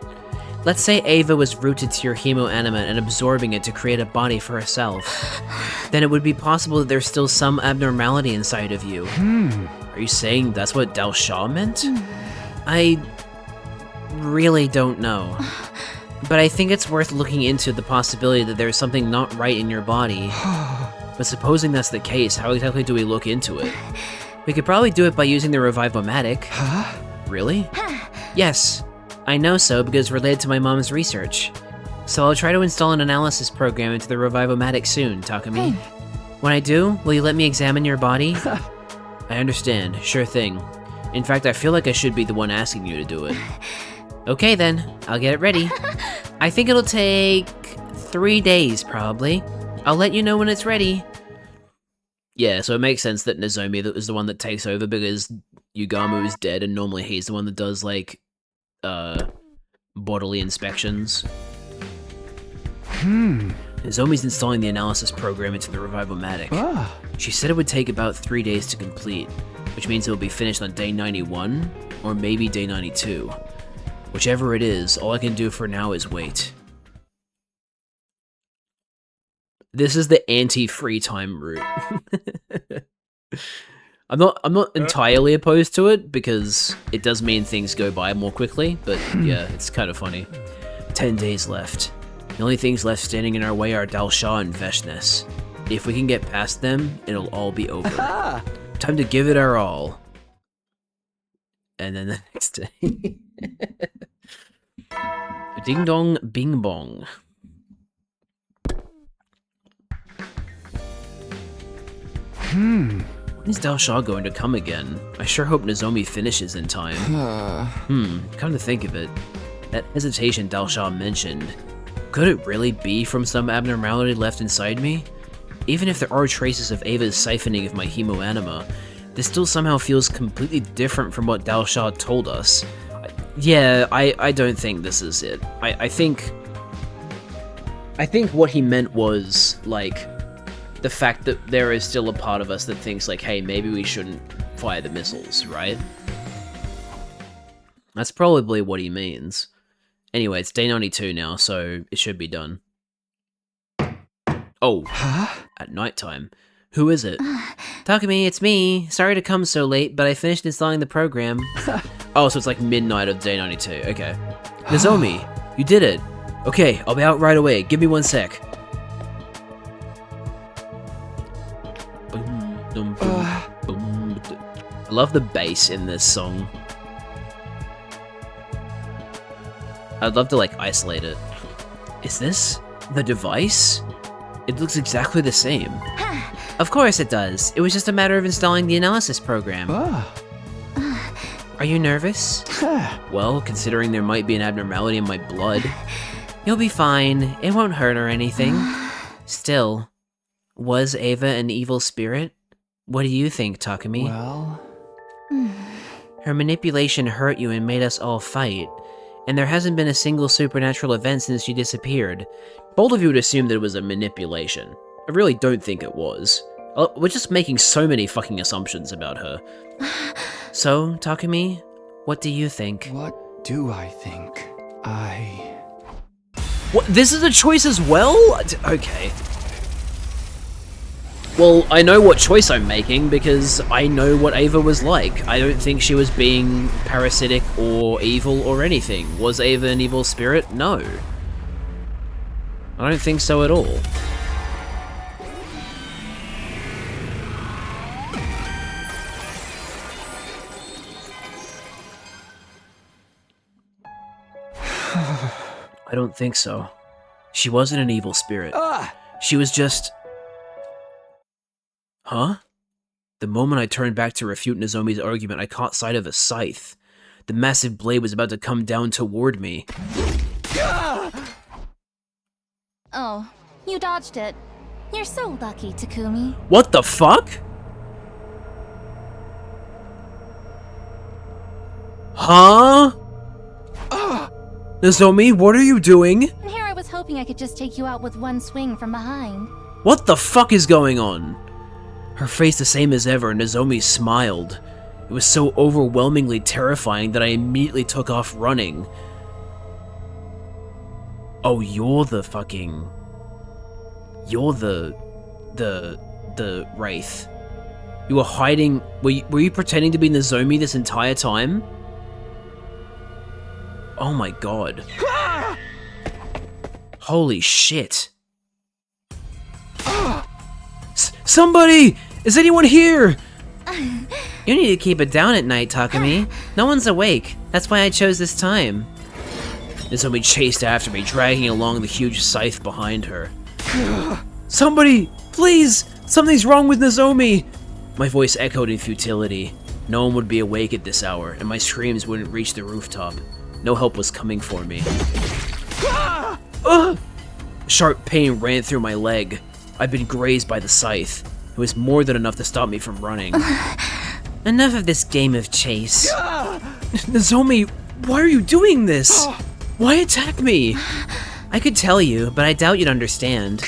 let's say Ava was rooted to your hemoanima and absorbing it to create a body for herself. Then it would be possible that there's still some abnormality inside of you. Are you saying that's what Delsha meant? I really don't know. But I think it's worth looking into the possibility that there's something not right in your body. But supposing that's the case, how exactly do we look into it? We could probably do it by using the Revivomatic. Really? Yes, I know so because it's related to my mom's research. So I'll try to install an analysis program into the Revivomatic soon, Takumi. When I do, will you let me examine your body? I understand. Sure thing. In fact, I feel like I should be the one asking you to do it. Okay then, I'll get it ready. I think it'll take 3 days, probably. I'll let you know when it's ready. Yeah, so it makes sense that Nozomi is the one that takes over because Yugamu is dead and normally he's the one that does, like, bodily inspections. Nozomi's installing the analysis program into the Revivomatic. She said it would take about 3 days to complete, which means it will be finished on day 91, or maybe day 92. Whichever it is, all I can do for now is wait. This is the anti-free time route. I'm not entirely opposed to it, because it does mean things go by more quickly, but yeah, it's kind of funny. 10 days left. The only things left standing in our way are Dalsha and Veshness. If we can get past them, it'll all be over. Time to give it our all. And then the next day. Ding dong, bing bong. When is Dalsha going to come again? I sure hope Nozomi finishes in time. Come to think of it, that hesitation Dalsha mentioned, could it really be from some abnormality left inside me? Even if there are traces of Ava's siphoning of my hemoanima, this still somehow feels completely different from what Dalsha told us. Yeah, I don't think this is it. I think what he meant was, like, the fact that there is still a part of us that thinks, like, hey, maybe we shouldn't fire the missiles, right? That's probably what he means. Anyway, it's day 92 now, so it should be done. Oh, at nighttime. Who is it? Takumi, it's me. Sorry to come so late, but I finished installing the program. Oh, so it's like midnight of day 92. Okay. Nozomi, you did it. Okay, I'll be out right away. Give me 1 sec. I love the bass in this song. I'd love to, like, isolate it. Is this the device? It looks exactly the same. Of course it does. It was just a matter of installing the analysis program. Are you nervous? Well, considering there might be an abnormality in my blood. You'll be fine. It won't hurt or anything. Still, was Ava an evil spirit? What do you think, Takumi? Well... Her manipulation hurt you and made us all fight. And there hasn't been a single supernatural event since she disappeared. Bold of you would assume that it was a manipulation. I really don't think it was. We're just making so many fucking assumptions about her. So, Takumi, what do you think? What do I think? What? This is a choice as well? Okay. Well, I know what choice I'm making because I know what Ava was like. I don't think she was being parasitic or evil or anything. Was Ava an evil spirit? No. I don't think so at all. I don't think so. She wasn't an evil spirit. She was just... Huh? The moment I turned back to refute Nozomi's argument, I caught sight of a scythe. The massive blade was about to come down toward me. Oh, you dodged it. You're so lucky, Takumi. What the fuck? Huh? Nozomi, what are you doing? And here I was hoping I could just take you out with one swing from behind. What the fuck is going on? Her face the same as ever, and Nozomi smiled. It was so overwhelmingly terrifying that I immediately took off running. Oh, you're the fucking... You're the Wraith. You were hiding... Were you pretending to be Nozomi this entire time? Oh my god. Holy shit. Somebody! Is anyone here? You need to keep it down at night, Takumi. No one's awake. That's why I chose this time. Nozomi chased after me, dragging along the huge scythe behind her. Somebody! Please! Something's wrong with Nozomi! My voice echoed in futility. No one would be awake at this hour, and my screams wouldn't reach the rooftop. No help was coming for me. Sharp pain ran through my leg. I'd been grazed by the scythe. It was more than enough to stop me from running. Enough of this game of chase. Nozomi, why are you doing this? Why attack me? I could tell you, but I doubt you'd understand.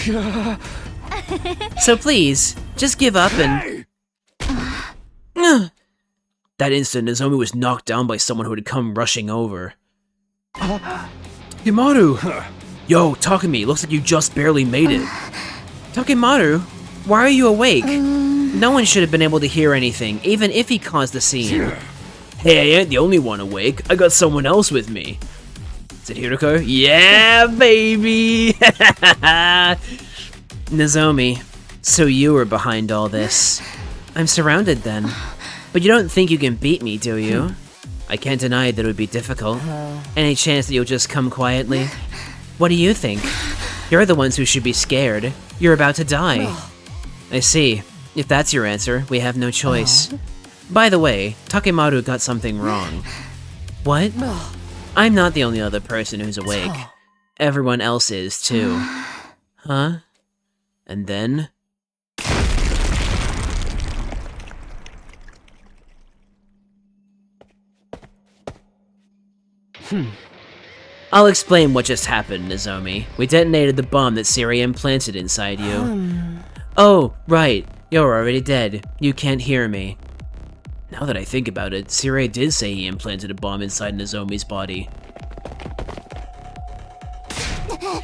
So please, just give up and... That instant, Nozomi was knocked down by someone who had come rushing over. Takemoto! Yo, Takumi, looks like you just barely made it. Takemoto, why are you awake? No one should have been able to hear anything, even if he caused the scene. Hey, I ain't the only one awake. I got someone else with me. Is it Hiroko? Yeah, baby! Nozomi, so you were behind all this. I'm surrounded then. But you don't think you can beat me, do you? I can't deny that it would be difficult. Any chance that you'll just come quietly? What do you think? You're the ones who should be scared. You're about to die. I see. If that's your answer, we have no choice. By the way, Takemaru got something wrong. What? I'm not the only other person who's awake. Everyone else is, too. Huh? And then... I'll explain what just happened, Nozomi. We detonated the bomb that Siri implanted inside you. Oh, right. You're already dead. You can't hear me. Now that I think about it, Siri did say he implanted a bomb inside Nozomi's body.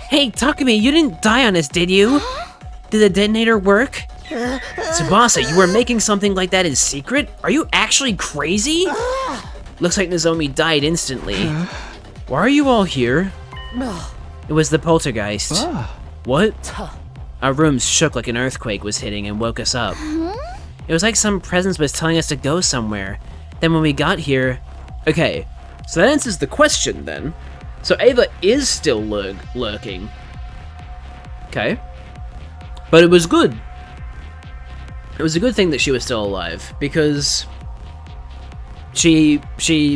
Hey, Takumi, you didn't die on us, did you? Did the detonator work? Tsubasa, you were making something like that in secret? Are you actually crazy? Looks like Nozomi died instantly. Why are you all here? It was the poltergeist. What? Our rooms shook like an earthquake was hitting and woke us up. It was like some presence was telling us to go somewhere. Then when we got here... Okay, so that answers the question then. So Ava is still lurking. Okay. But it was good. It was a good thing that she was still alive, because she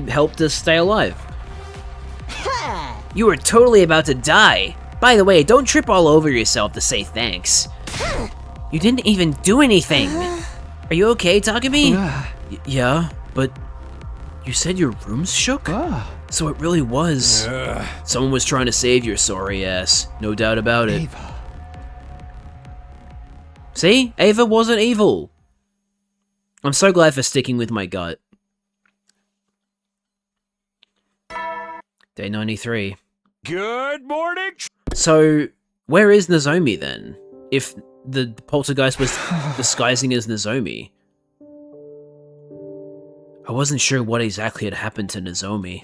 helped us stay alive. You were totally about to die. By the way, don't trip all over yourself to say thanks. You didn't even do anything. Are you okay, Takumi? Yeah, but you said your rooms shook? So it really was. Someone was trying to save your sorry ass. No doubt about it. Ava. See? Ava wasn't evil. I'm so glad for sticking with my gut. Day 93. Good morning. So, where is Nozomi then? If the poltergeist was disguising as Nozomi. I wasn't sure what exactly had happened to Nozomi,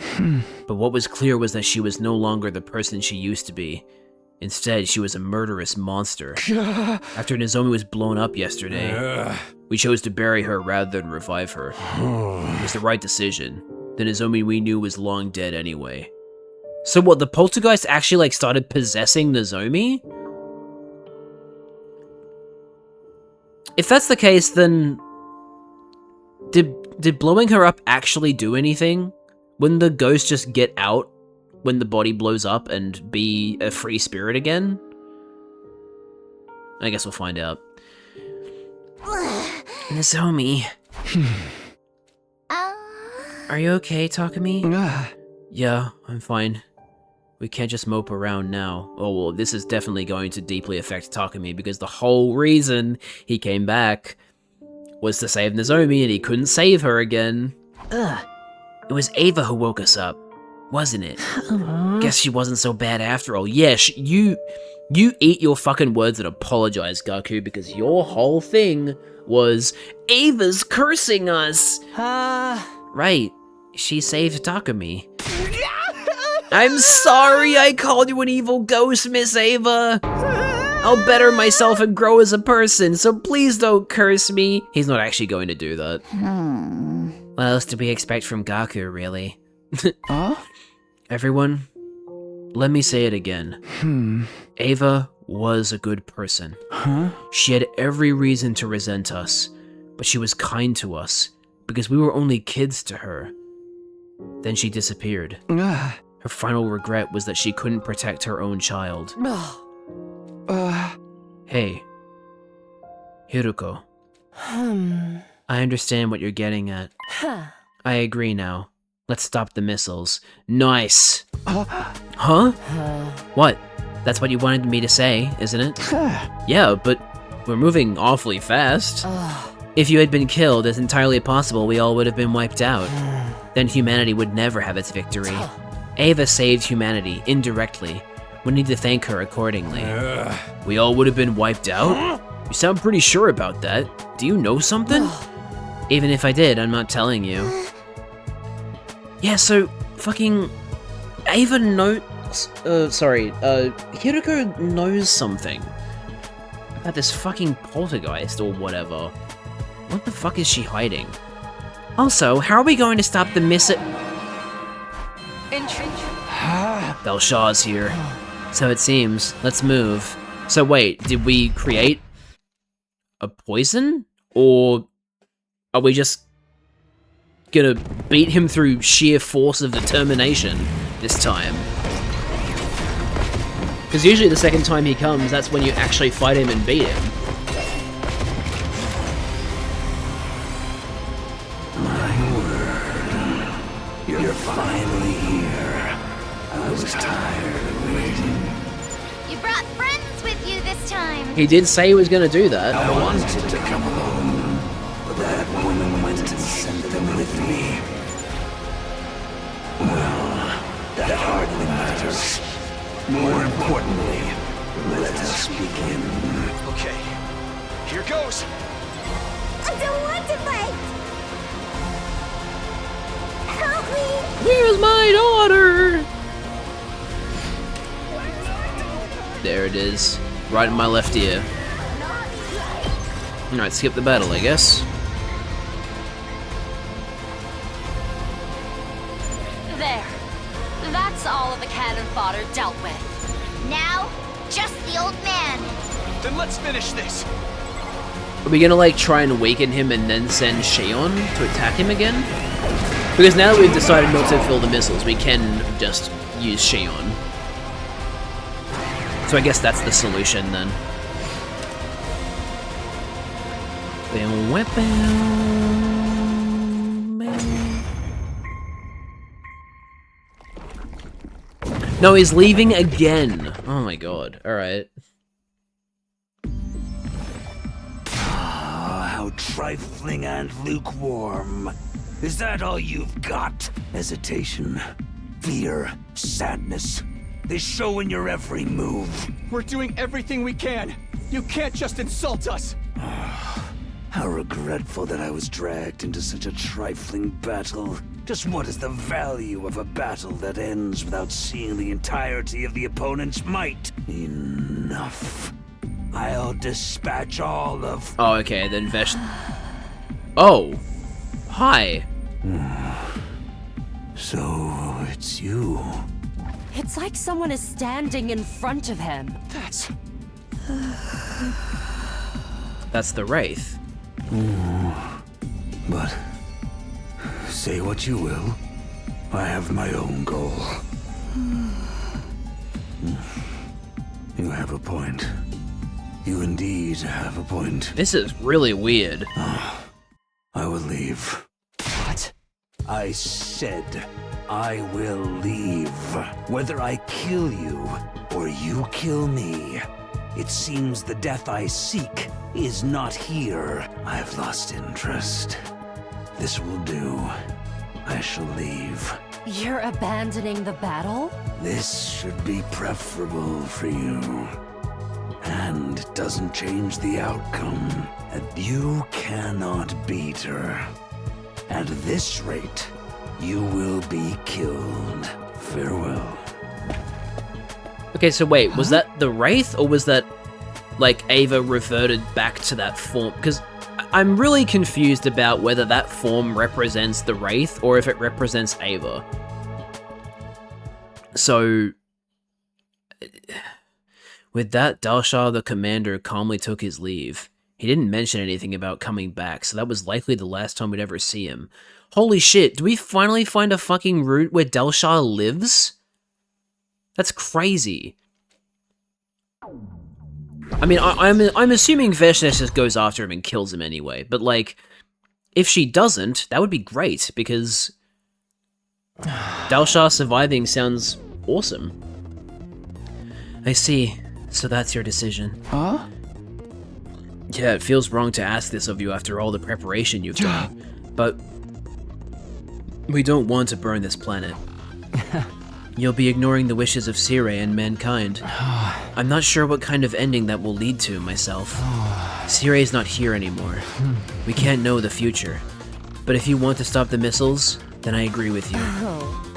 but what was clear was that she was no longer the person she used to be. Instead, she was a murderous monster. After Nozomi was blown up yesterday, we chose to bury her rather than revive her. It was the right decision. The Nozomi we knew was long dead anyway. So what, the poltergeist actually like started possessing Nozomi? If that's the case, then did blowing her up actually do anything? Wouldn't the ghost just get out when the body blows up and be a free spirit again? I guess we'll find out. Nozomi. Are you okay, Takumi? Yeah, I'm fine. We can't just mope around now. Oh, well, this is definitely going to deeply affect Takumi because the whole reason he came back was to save Nozomi and he couldn't save her again. It was Ava who woke us up, wasn't it? Guess she wasn't so bad after all. Yeah, you eat your fucking words and apologize, Gaku, because your whole thing was Ava's cursing us. Right, she saved Takumi. I'm sorry I called you an evil ghost, Miss Ava. I'll better myself and grow as a person, so please don't curse me. He's not actually going to do that. What else do we expect from Gaku, really? Everyone, Let me say it again. Ava was a good person. Huh? She had every reason to resent us, but she was kind to us because we were only kids to her. Then she disappeared. Her final regret was that she couldn't protect her own child. Hey, Hiruko. I understand what you're getting at. I agree now. Let's stop the missiles. Nice! Huh? What? That's what you wanted me to say, isn't it? Yeah, but we're moving awfully fast. If you had been killed, it's entirely possible we all would have been wiped out. Then humanity would never have its victory. Ava saved humanity, indirectly. We need to thank her accordingly. We all would have been wiped out? You sound pretty sure about that. Do you know something? Even if I did, I'm not telling you. Yeah, so, fucking... Ava knows... Hiruko knows something. About this fucking poltergeist or whatever. What the fuck is she hiding? Also, how are we going to stop the Belshazzar's here. So it seems. Let's move. So wait, did we create a poison? Or are we just gonna beat him through sheer force of determination this time? Because usually the second time he comes, that's when you actually fight him and beat him. You're finally here. I was tired of waiting. You brought friends with you this time. He did say he was gonna do that. I wanted to come alone, but that woman went and sent them with me. Well, that hardly matters. More importantly, let us begin. Okay, here goes. I don't want to fight. Help me. Where's my daughter? There it is. Right in my left ear. Alright, skip the battle, I guess. There. That's all of the cannon fodder dealt with. Now, just the old man. Then let's finish this. Are we gonna like try and weaken him and then send Shion to attack him again? Because now that we've decided not to fill the missiles, we can just use Shion. So I guess that's the solution then. No, he's leaving again. Oh my god. Alright. How trifling and lukewarm. Is that all you've got? Hesitation, fear, sadness. They show in your every move. We're doing everything we can. You can't just insult us. How regretful that I was dragged into such a trifling battle. Just what is the value of a battle that ends without seeing the entirety of the opponent's might? Enough. I'll dispatch all of... Oh, okay, then Vesh... Oh! Hi! So, it's you. It's like someone is standing in front of him. That's the Wraith. But... say what you will. I have my own goal. You have a point. You indeed have a point. This is really weird. I will leave. What? I said I will leave. Whether I kill you or you kill me. It seems the death I seek is not here. I have lost interest. This will do. I shall leave. You're abandoning the battle? This should be preferable for you. And it doesn't change the outcome. And you cannot beat her. At this rate, you will be killed. Farewell. Okay, so wait, was that the Wraith, or was that, like, Ava reverted back to that form? Because I'm really confused about whether that form represents the Wraith, or if it represents Ava. So, With that, Dalshah the commander calmly took his leave. He didn't mention anything about coming back, so that was likely the last time we'd ever see him. Holy shit, do we finally find a fucking route where Dalshah lives? That's crazy. I mean, I'm assuming Veshnes just goes after him and kills him anyway, but like, if she doesn't, that would be great, because Dalshah surviving sounds awesome. I see. So that's your decision. Huh? Yeah, it feels wrong to ask this of you after all the preparation you've done, but we don't want to burn this planet. You'll be ignoring the wishes of Sire and mankind. I'm not sure what kind of ending that will lead to myself. Sire's not here anymore. We can't know the future. But if you want to stop the missiles, then I agree with you.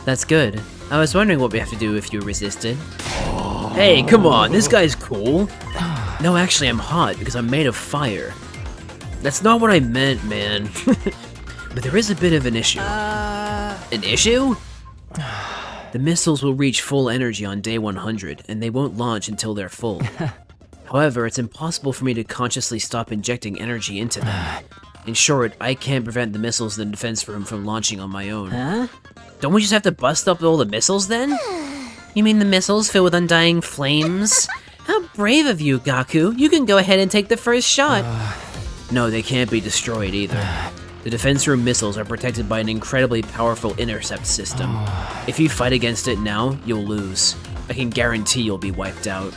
That's good. I was wondering what we have to do if you resisted. Hey, come on, this guy's cool. No, actually, I'm hot because I'm made of fire. That's not what I meant, man. But there is a bit of an issue. An issue? The missiles will reach full energy on day 100, and they won't launch until they're full. However, it's impossible for me to consciously stop injecting energy into them. In short, I can't prevent the missiles in the defense room from launching on my own. Huh? Don't we just have to bust up all the missiles then? You mean the missiles filled with undying flames? How brave of you, Gaku. You can go ahead and take the first shot. No, they can't be destroyed either. The defense room missiles are protected by an incredibly powerful intercept system. If you fight against it now, you'll lose. I can guarantee you'll be wiped out.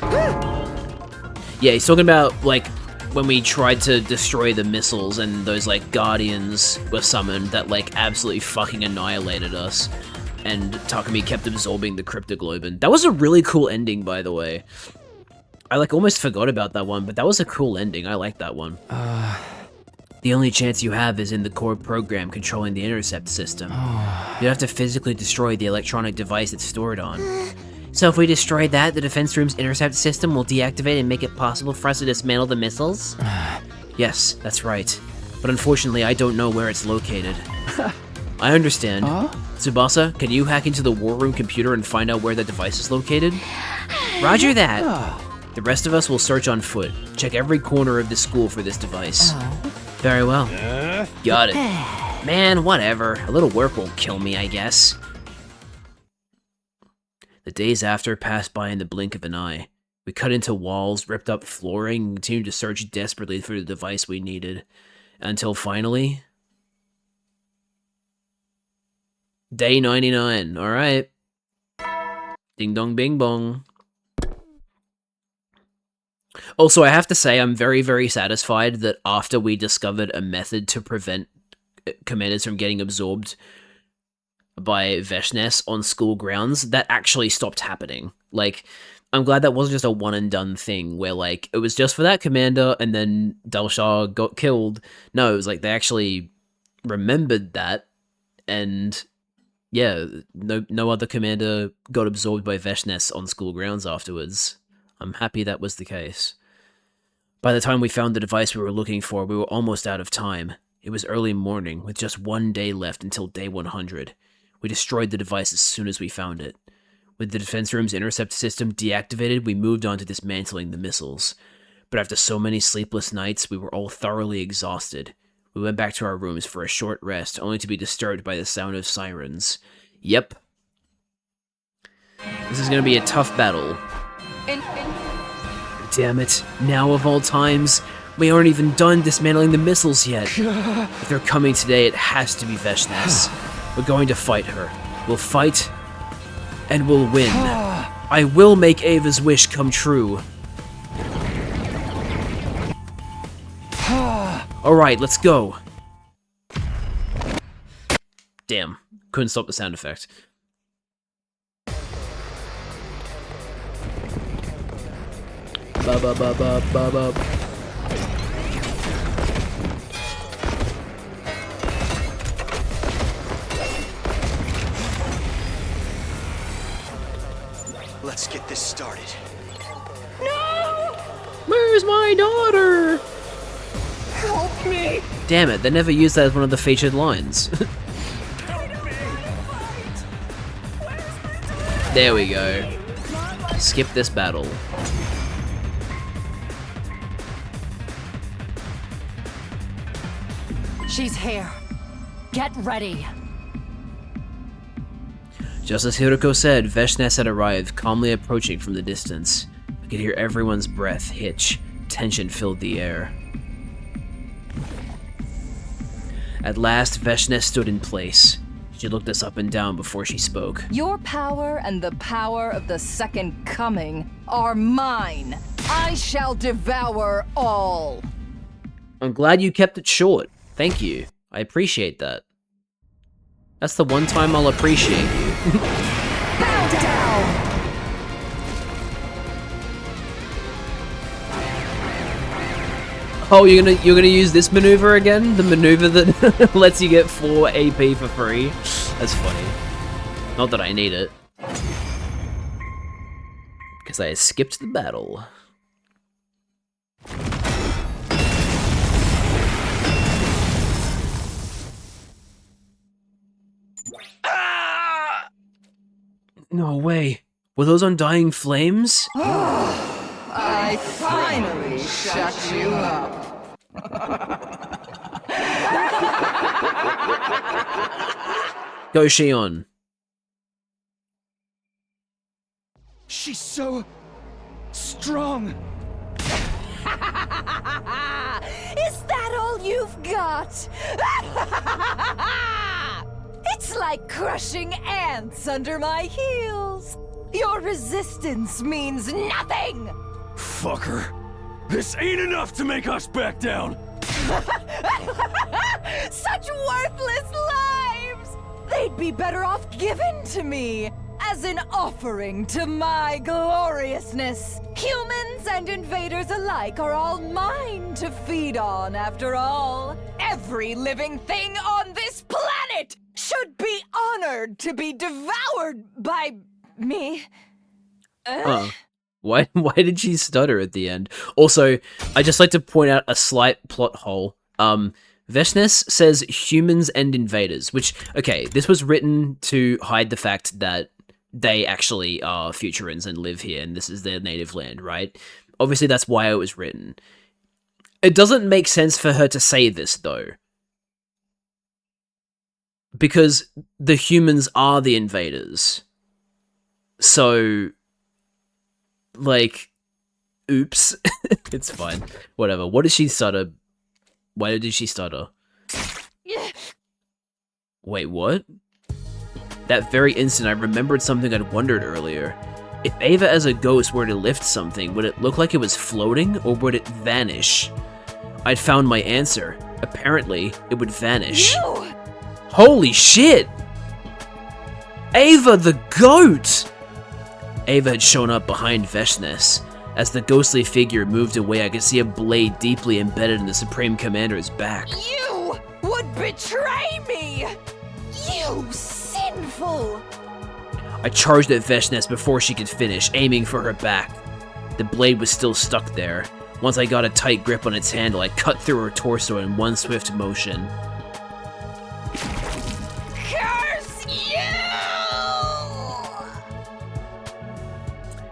Yeah, he's talking about, like, when we tried to destroy the missiles and those, like, guardians were summoned that, like, absolutely fucking annihilated us. And Takumi kept absorbing the cryptoglobin. That was a really cool ending, by the way. I, like, almost forgot about that one, but that was a cool ending. I like that one. The only chance you have is in the core program controlling the intercept system. You have to physically destroy the electronic device it's stored on. So if we destroy that, the defense room's intercept system will deactivate and make it possible for us to dismantle the missiles? Yes, that's right. But unfortunately, I don't know where it's located. I understand. Tsubasa, can you hack into the war room computer and find out where the device is located? Roger that. The rest of us will search on foot. Check every corner of the school for this device. Very well. Got it. Man, whatever. A little work won't kill me, I guess. The days after passed by in the blink of an eye. We cut into walls, ripped up flooring, and continued to search desperately for the device we needed. Until finally... Day 99. Alright. Ding dong bing bong. Also, I have to say, I'm very, very satisfied that after we discovered a method to prevent commanders from getting absorbed by Veshnes on school grounds, that actually stopped happening. Like, I'm glad that wasn't just a one-and-done thing, where, like, it was just for that commander, and then Dalshah got killed. No, it was like, they actually remembered that, and, yeah, no other commander got absorbed by Veshnes on school grounds afterwards. I'm happy that was the case. By the time we found the device we were looking for, we were almost out of time. It was early morning, with just one day left until day 100. We destroyed the device as soon as we found it. With the defense room's intercept system deactivated, we moved on to dismantling the missiles. But after so many sleepless nights, we were all thoroughly exhausted. We went back to our rooms for a short rest, only to be disturbed by the sound of sirens. Yep. This is gonna be a tough battle. Damn it, now of all times, we aren't even done dismantling the missiles yet. If they're coming today, it has to be Veshnes. We're going to fight her. We'll fight, and we'll win. I will make Ava's wish come true. Alright, let's go. Damn, couldn't stop the sound effect. Ba-ba-ba-ba-ba-ba. Let's get this started. No! Where's my daughter? Help me! Damn it, they never used that as one of the featured lines. There we go. Skip this battle. She's here. Get ready. Just as Hiroko said, Veshnes had arrived, calmly approaching from the distance. I could hear everyone's breath hitch. Tension filled the air. At last, Veshnes stood in place. She looked us up and down before she spoke. Your power and the power of the Second Coming are mine. I shall devour all. I'm glad you kept it short. Thank you. I appreciate that. That's the one time I'll appreciate you. Bow down! Oh, you're gonna use this maneuver again? The maneuver that lets you get 4 AP for free? That's funny. Not that I need it. Because I skipped the battle. No way. Were those undying flames? I finally shut you up. Go, Shion. She's so strong. Is that all you've got? It's like crushing ants under my heels. Your resistance means nothing. Fucker. This ain't enough to make us back down. Such worthless lives! They'd be better off given to me as an offering to my gloriousness. Humans and invaders alike are all mine to feed on, after all. Every living thing on this planet should be honored to be devoured by me. Why did she stutter at the end? Also, I just like to point out a slight plot hole. Veshnes says humans and invaders, which, okay, this was written to hide the fact that they actually are Futurans and live here, and this is their native land, right? Obviously, that's why it was written. It doesn't make sense for her to say this, though. Because the humans are the invaders. So, like, oops. It's fine. Whatever. What did she stutter? Why did she stutter? Wait, what? That very instant, I remembered something I'd wondered earlier. If Ava as a ghost were to lift something, would it look like it was floating, or would it vanish? I'd found my answer. Apparently, it would vanish. You! Holy shit! Ava the goat! Ava had shown up behind Veshnes. As the ghostly figure moved away, I could see a blade deeply embedded in the Supreme Commander's back. You would betray me! You sinful! I charged at Veshnes before she could finish, aiming for her back. The blade was still stuck there. Once I got a tight grip on its handle, I cut through her torso in one swift motion. Curse you!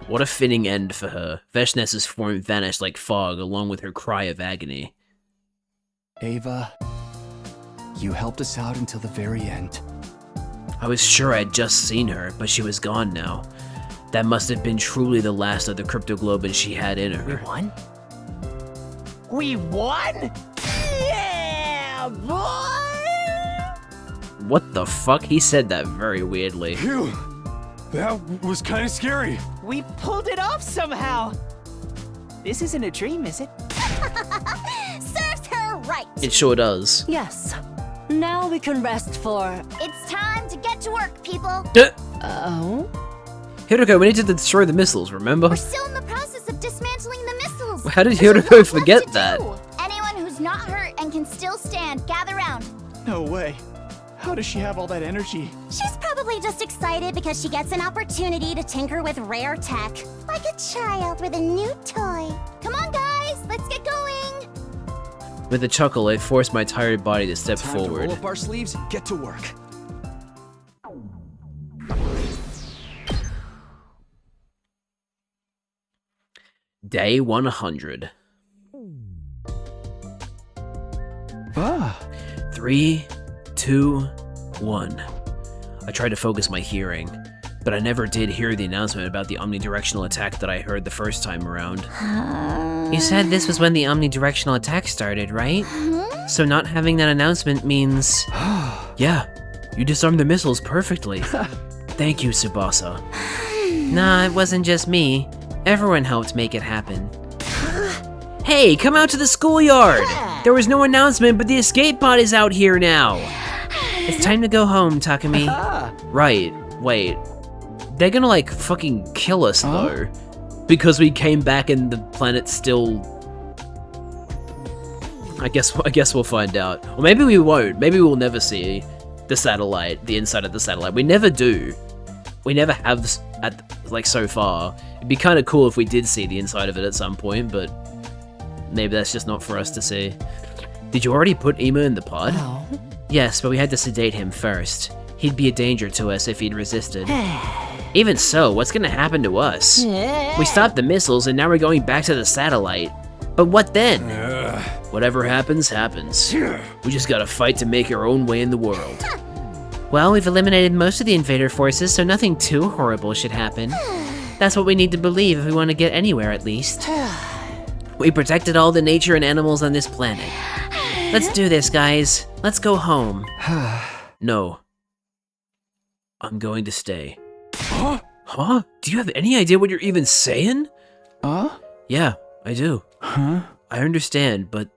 What a fitting end for her. Veshnes's form vanished like fog, along with her cry of agony. Ava, you helped us out until the very end. I was sure I had just seen her, but she was gone now. That must have been truly the last of the cryptoglobin she had in her. We won? We won? Yeah, boy! What the fuck? He said that very weirdly. Phew. That was kind of scary. We pulled it off somehow. This isn't a dream, is it? Serves her right. It sure does. Yes. Now we can rest for... It's time to get to work, people. Oh? Hiroko, we need to destroy the missiles, remember? We're still in the process of dismantling the missiles. How did There's a Hiroko lot forget left to that? do. Anyone who's not hurt and can still stand, gather round. No way. How does she have all that energy? She's probably just excited because she gets an opportunity to tinker with rare tech. Like a child with a new toy. Come on, guys, let's get going. With a chuckle, I forced my tired body to step Time to forward. roll up our sleeves and get to work. Day 100. Ah. 3, 2, 1. I tried to focus my hearing, but I never did hear the announcement about the omnidirectional attack that I heard the first time around. You said this was when the omnidirectional attack started, right? So not having that announcement means... Yeah, you disarmed the missiles perfectly. Thank you, Tsubasa. Nah, it wasn't just me. Everyone helped make it happen. Hey, come out to the schoolyard! There was no announcement, but the escape pod is out here now! It's time to go home, Takumi. Right, wait. They're gonna, like, fucking kill us, though. Because we came back and the planet's still... I guess we'll find out. Or maybe we won't. Maybe we'll never see the satellite, the inside of the satellite. We never do. We never have, so far. It'd be kind of cool if we did see the inside of it at some point, but maybe that's just not for us to see. Did you already put Ema in the pod? Yes, but we had to sedate him first. He'd be a danger to us if he'd resisted. Even so, what's gonna happen to us? We stopped the missiles and now we're going back to the satellite. But what then? Whatever happens, happens. We just gotta fight to make our own way in the world. Well, we've eliminated most of the invader forces, so nothing too horrible should happen. That's what we need to believe if we want to get anywhere, at least. We protected all the nature and animals on this planet. Let's do this, guys. Let's go home. No. I'm going to stay. Huh? Huh? Do you have any idea what you're even saying? Yeah, I do. Huh? I understand, but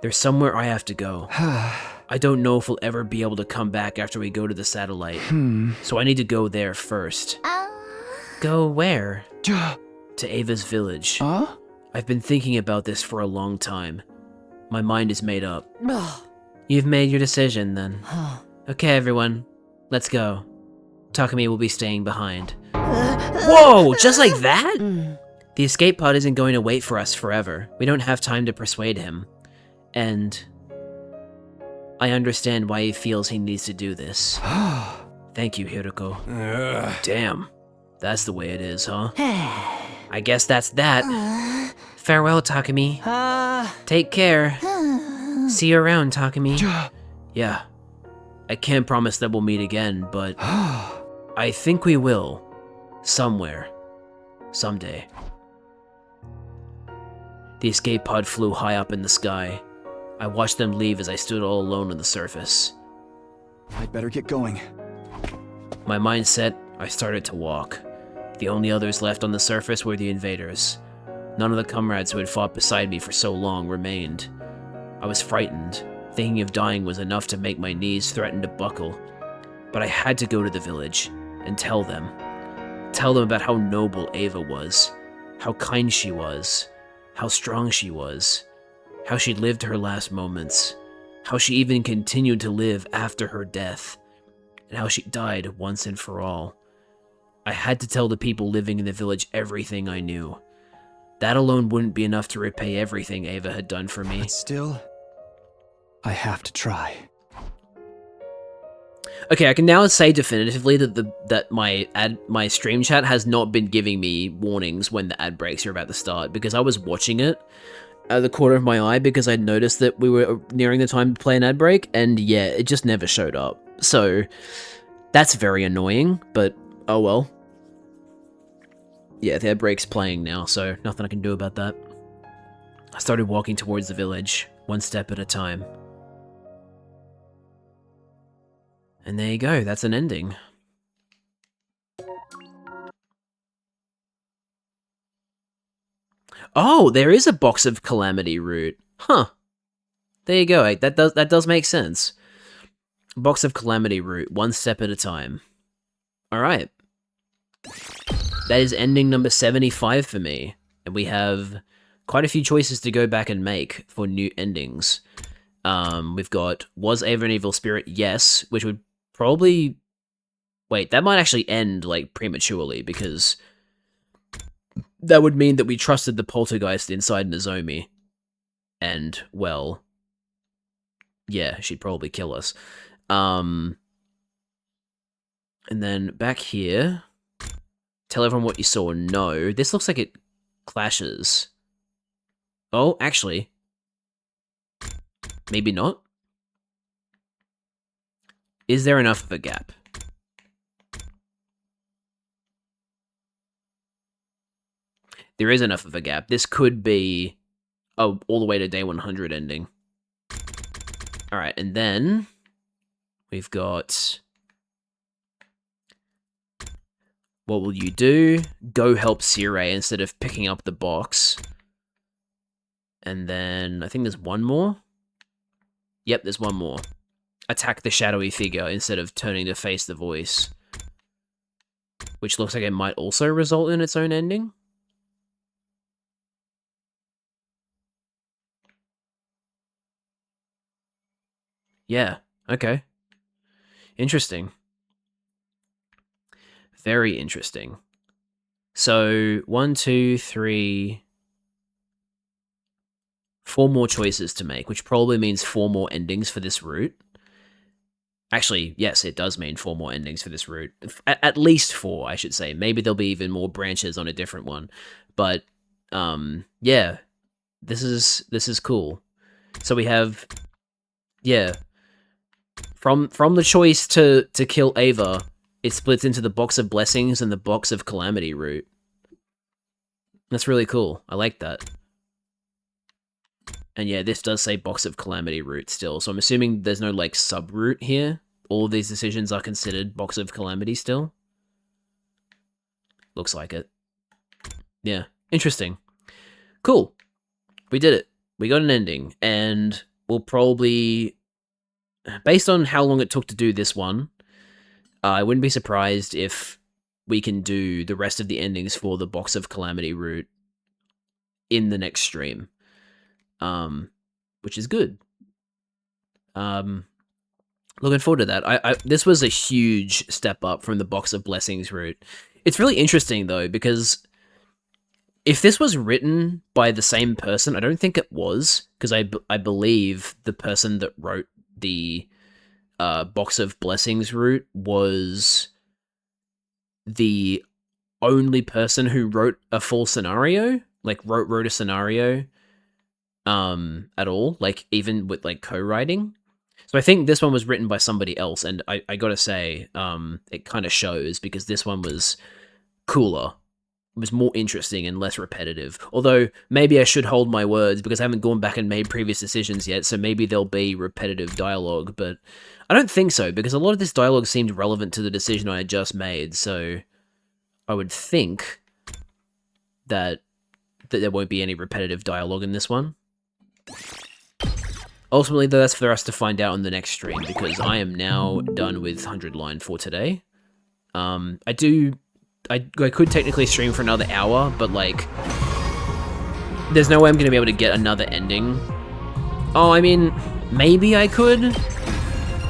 there's somewhere I have to go. I don't know if we'll ever be able to come back after we go to the satellite. So I need to go there first. Go where? To Ava's village. I've been thinking about this for a long time. My mind is made up. You've made your decision, then. Okay, everyone. Let's go. Takumi will be staying behind. Whoa! Just like that? The escape pod isn't going to wait for us forever. We don't have time to persuade him. And... I understand why he feels he needs to do this. Thank you, Hiroko. Damn. That's the way it is, huh? I guess that's that. Farewell, Takumi. Take care. See you around, Takumi. Yeah. I can't promise that we'll meet again, but I think we will. Somewhere. Someday. The escape pod flew high up in the sky. I watched them leave as I stood all alone on the surface. I'd better get going. My mind set, I started to walk. The only others left on the surface were the invaders. None of the comrades who had fought beside me for so long remained. I was frightened. Thinking of dying was enough to make my knees threaten to buckle. But I had to go to the village and tell them. Tell them about how noble Ava was, how kind she was, how strong she was, how she lived her last moments, how she even continued to live after her death, and how she died once and for all. I had to tell the people living in the village everything I knew. That alone wouldn't be enough to repay everything Ava had done for me. But still, I have to try. Okay, I can now say definitively that my stream chat has not been giving me warnings when the ad breaks are about to start, because I was watching it out of the corner of my eye because I'd noticed that we were nearing the time to play an ad break, and yeah, it just never showed up. So that's very annoying, but oh well. Yeah, the ad break's playing now, so nothing I can do about that. I started walking towards the village, one step at a time. And there you go, that's an ending. Oh, there is a box of Calamity root. Huh. There you go, that does make sense. Box of Calamity root, one step at a time. Alright. That is ending number 75 for me. And we have quite a few choices to go back and make for new endings. We've got, was Ava an evil spirit? Yes, which would probably... Wait, that might actually end, like, prematurely, because that would mean that we trusted the poltergeist inside Nozomi. And, well... yeah, she'd probably kill us. And then back here... Tell everyone what you saw. No, this looks like it clashes. Oh, actually. Maybe not. Is there enough of a gap? There is enough of a gap. This could be all the way to day 100 ending. Alright, and then we've got... What will you do? Go help Sirei instead of picking up the box. And then I think there's one more. Yep, there's one more. Attack the shadowy figure instead of turning to face the voice. Which looks like it might also result in its own ending. Yeah, okay. Interesting. Very interesting. So, 1, 2, 3... 4 more choices to make, which probably means 4 more endings for this route. Actually, yes, it does mean 4 more endings for this route. At least 4, I should say. Maybe there'll be even more branches on a different one. But, yeah. This is cool. So we have... Yeah. From the choice to kill Ava, it splits into the Box of Blessings and the Box of Calamity route. That's really cool. I like that. And yeah, this does say Box of Calamity route still, so I'm assuming there's no, like, sub-route here. All of these decisions are considered Box of Calamity still. Looks like it. Yeah, interesting. Cool. We did it. We got an ending, and we'll probably... Based on how long it took to do this one, I wouldn't be surprised if we can do the rest of the endings for the Box of Calamity route in the next stream. Which is good. Looking forward to that. This was a huge step up from the Box of Blessings route. It's really interesting, though, because if this was written by the same person, I don't think it was, because I believe the person that wrote the Box of Blessings route was the only person who wrote a full scenario, like wrote a scenario at all, like even with like co-writing. So I think this one was written by somebody else, and I gotta say, it kind of shows, because this one was cooler. It was more interesting and less repetitive. Although, maybe I should hold my words, because I haven't gone back and made previous decisions yet, so maybe there'll be repetitive dialogue, but I don't think so, because a lot of this dialogue seemed relevant to the decision I had just made, so I would think that there won't be any repetitive dialogue in this one. Ultimately, though, that's for us to find out in the next stream, because I am now done with 100 Line for today. I could technically stream for another hour, but, like, there's no way I'm going to be able to get another ending. Oh, I mean, maybe I could,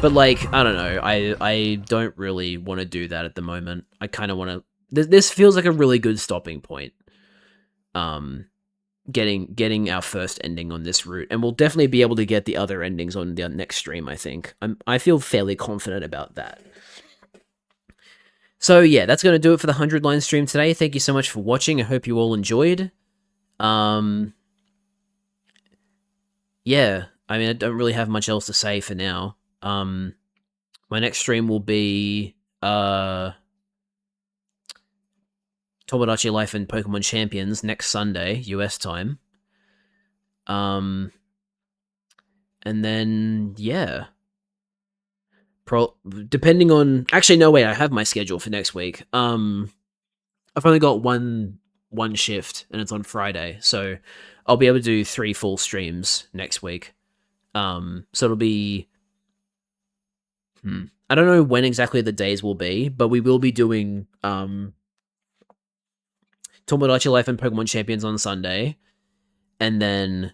but, like, I don't know. I don't really want to do that at the moment. I kind of want to... This feels like a really good stopping point. Getting our first ending on this route, and we'll definitely be able to get the other endings on the next stream, I think. I feel fairly confident about that. So yeah, that's going to do it for the 100 Line stream today. Thank you so much for watching. I hope you all enjoyed. Yeah, I mean, I don't really have much else to say for now. My next stream will be Tomodachi Life and Pokemon Champions next Sunday, US time. And then, yeah. Depending on... Actually, no, wait, I have my schedule for next week. I've only got one shift, and it's on Friday, so I'll be able to do 3 full streams next week. So it'll be... I don't know when exactly the days will be, but we will be doing... Tomodachi Life and Pokemon Champions on Sunday, and then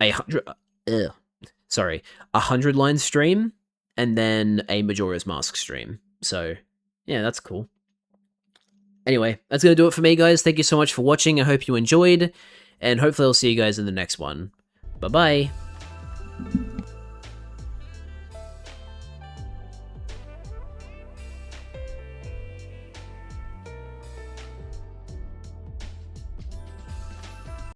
a 100 Line stream, and then a Majora's Mask stream. So, yeah, that's cool. Anyway, that's going to do it for me, guys. Thank you so much for watching. I hope you enjoyed, and hopefully I'll see you guys in the next one. Bye-bye.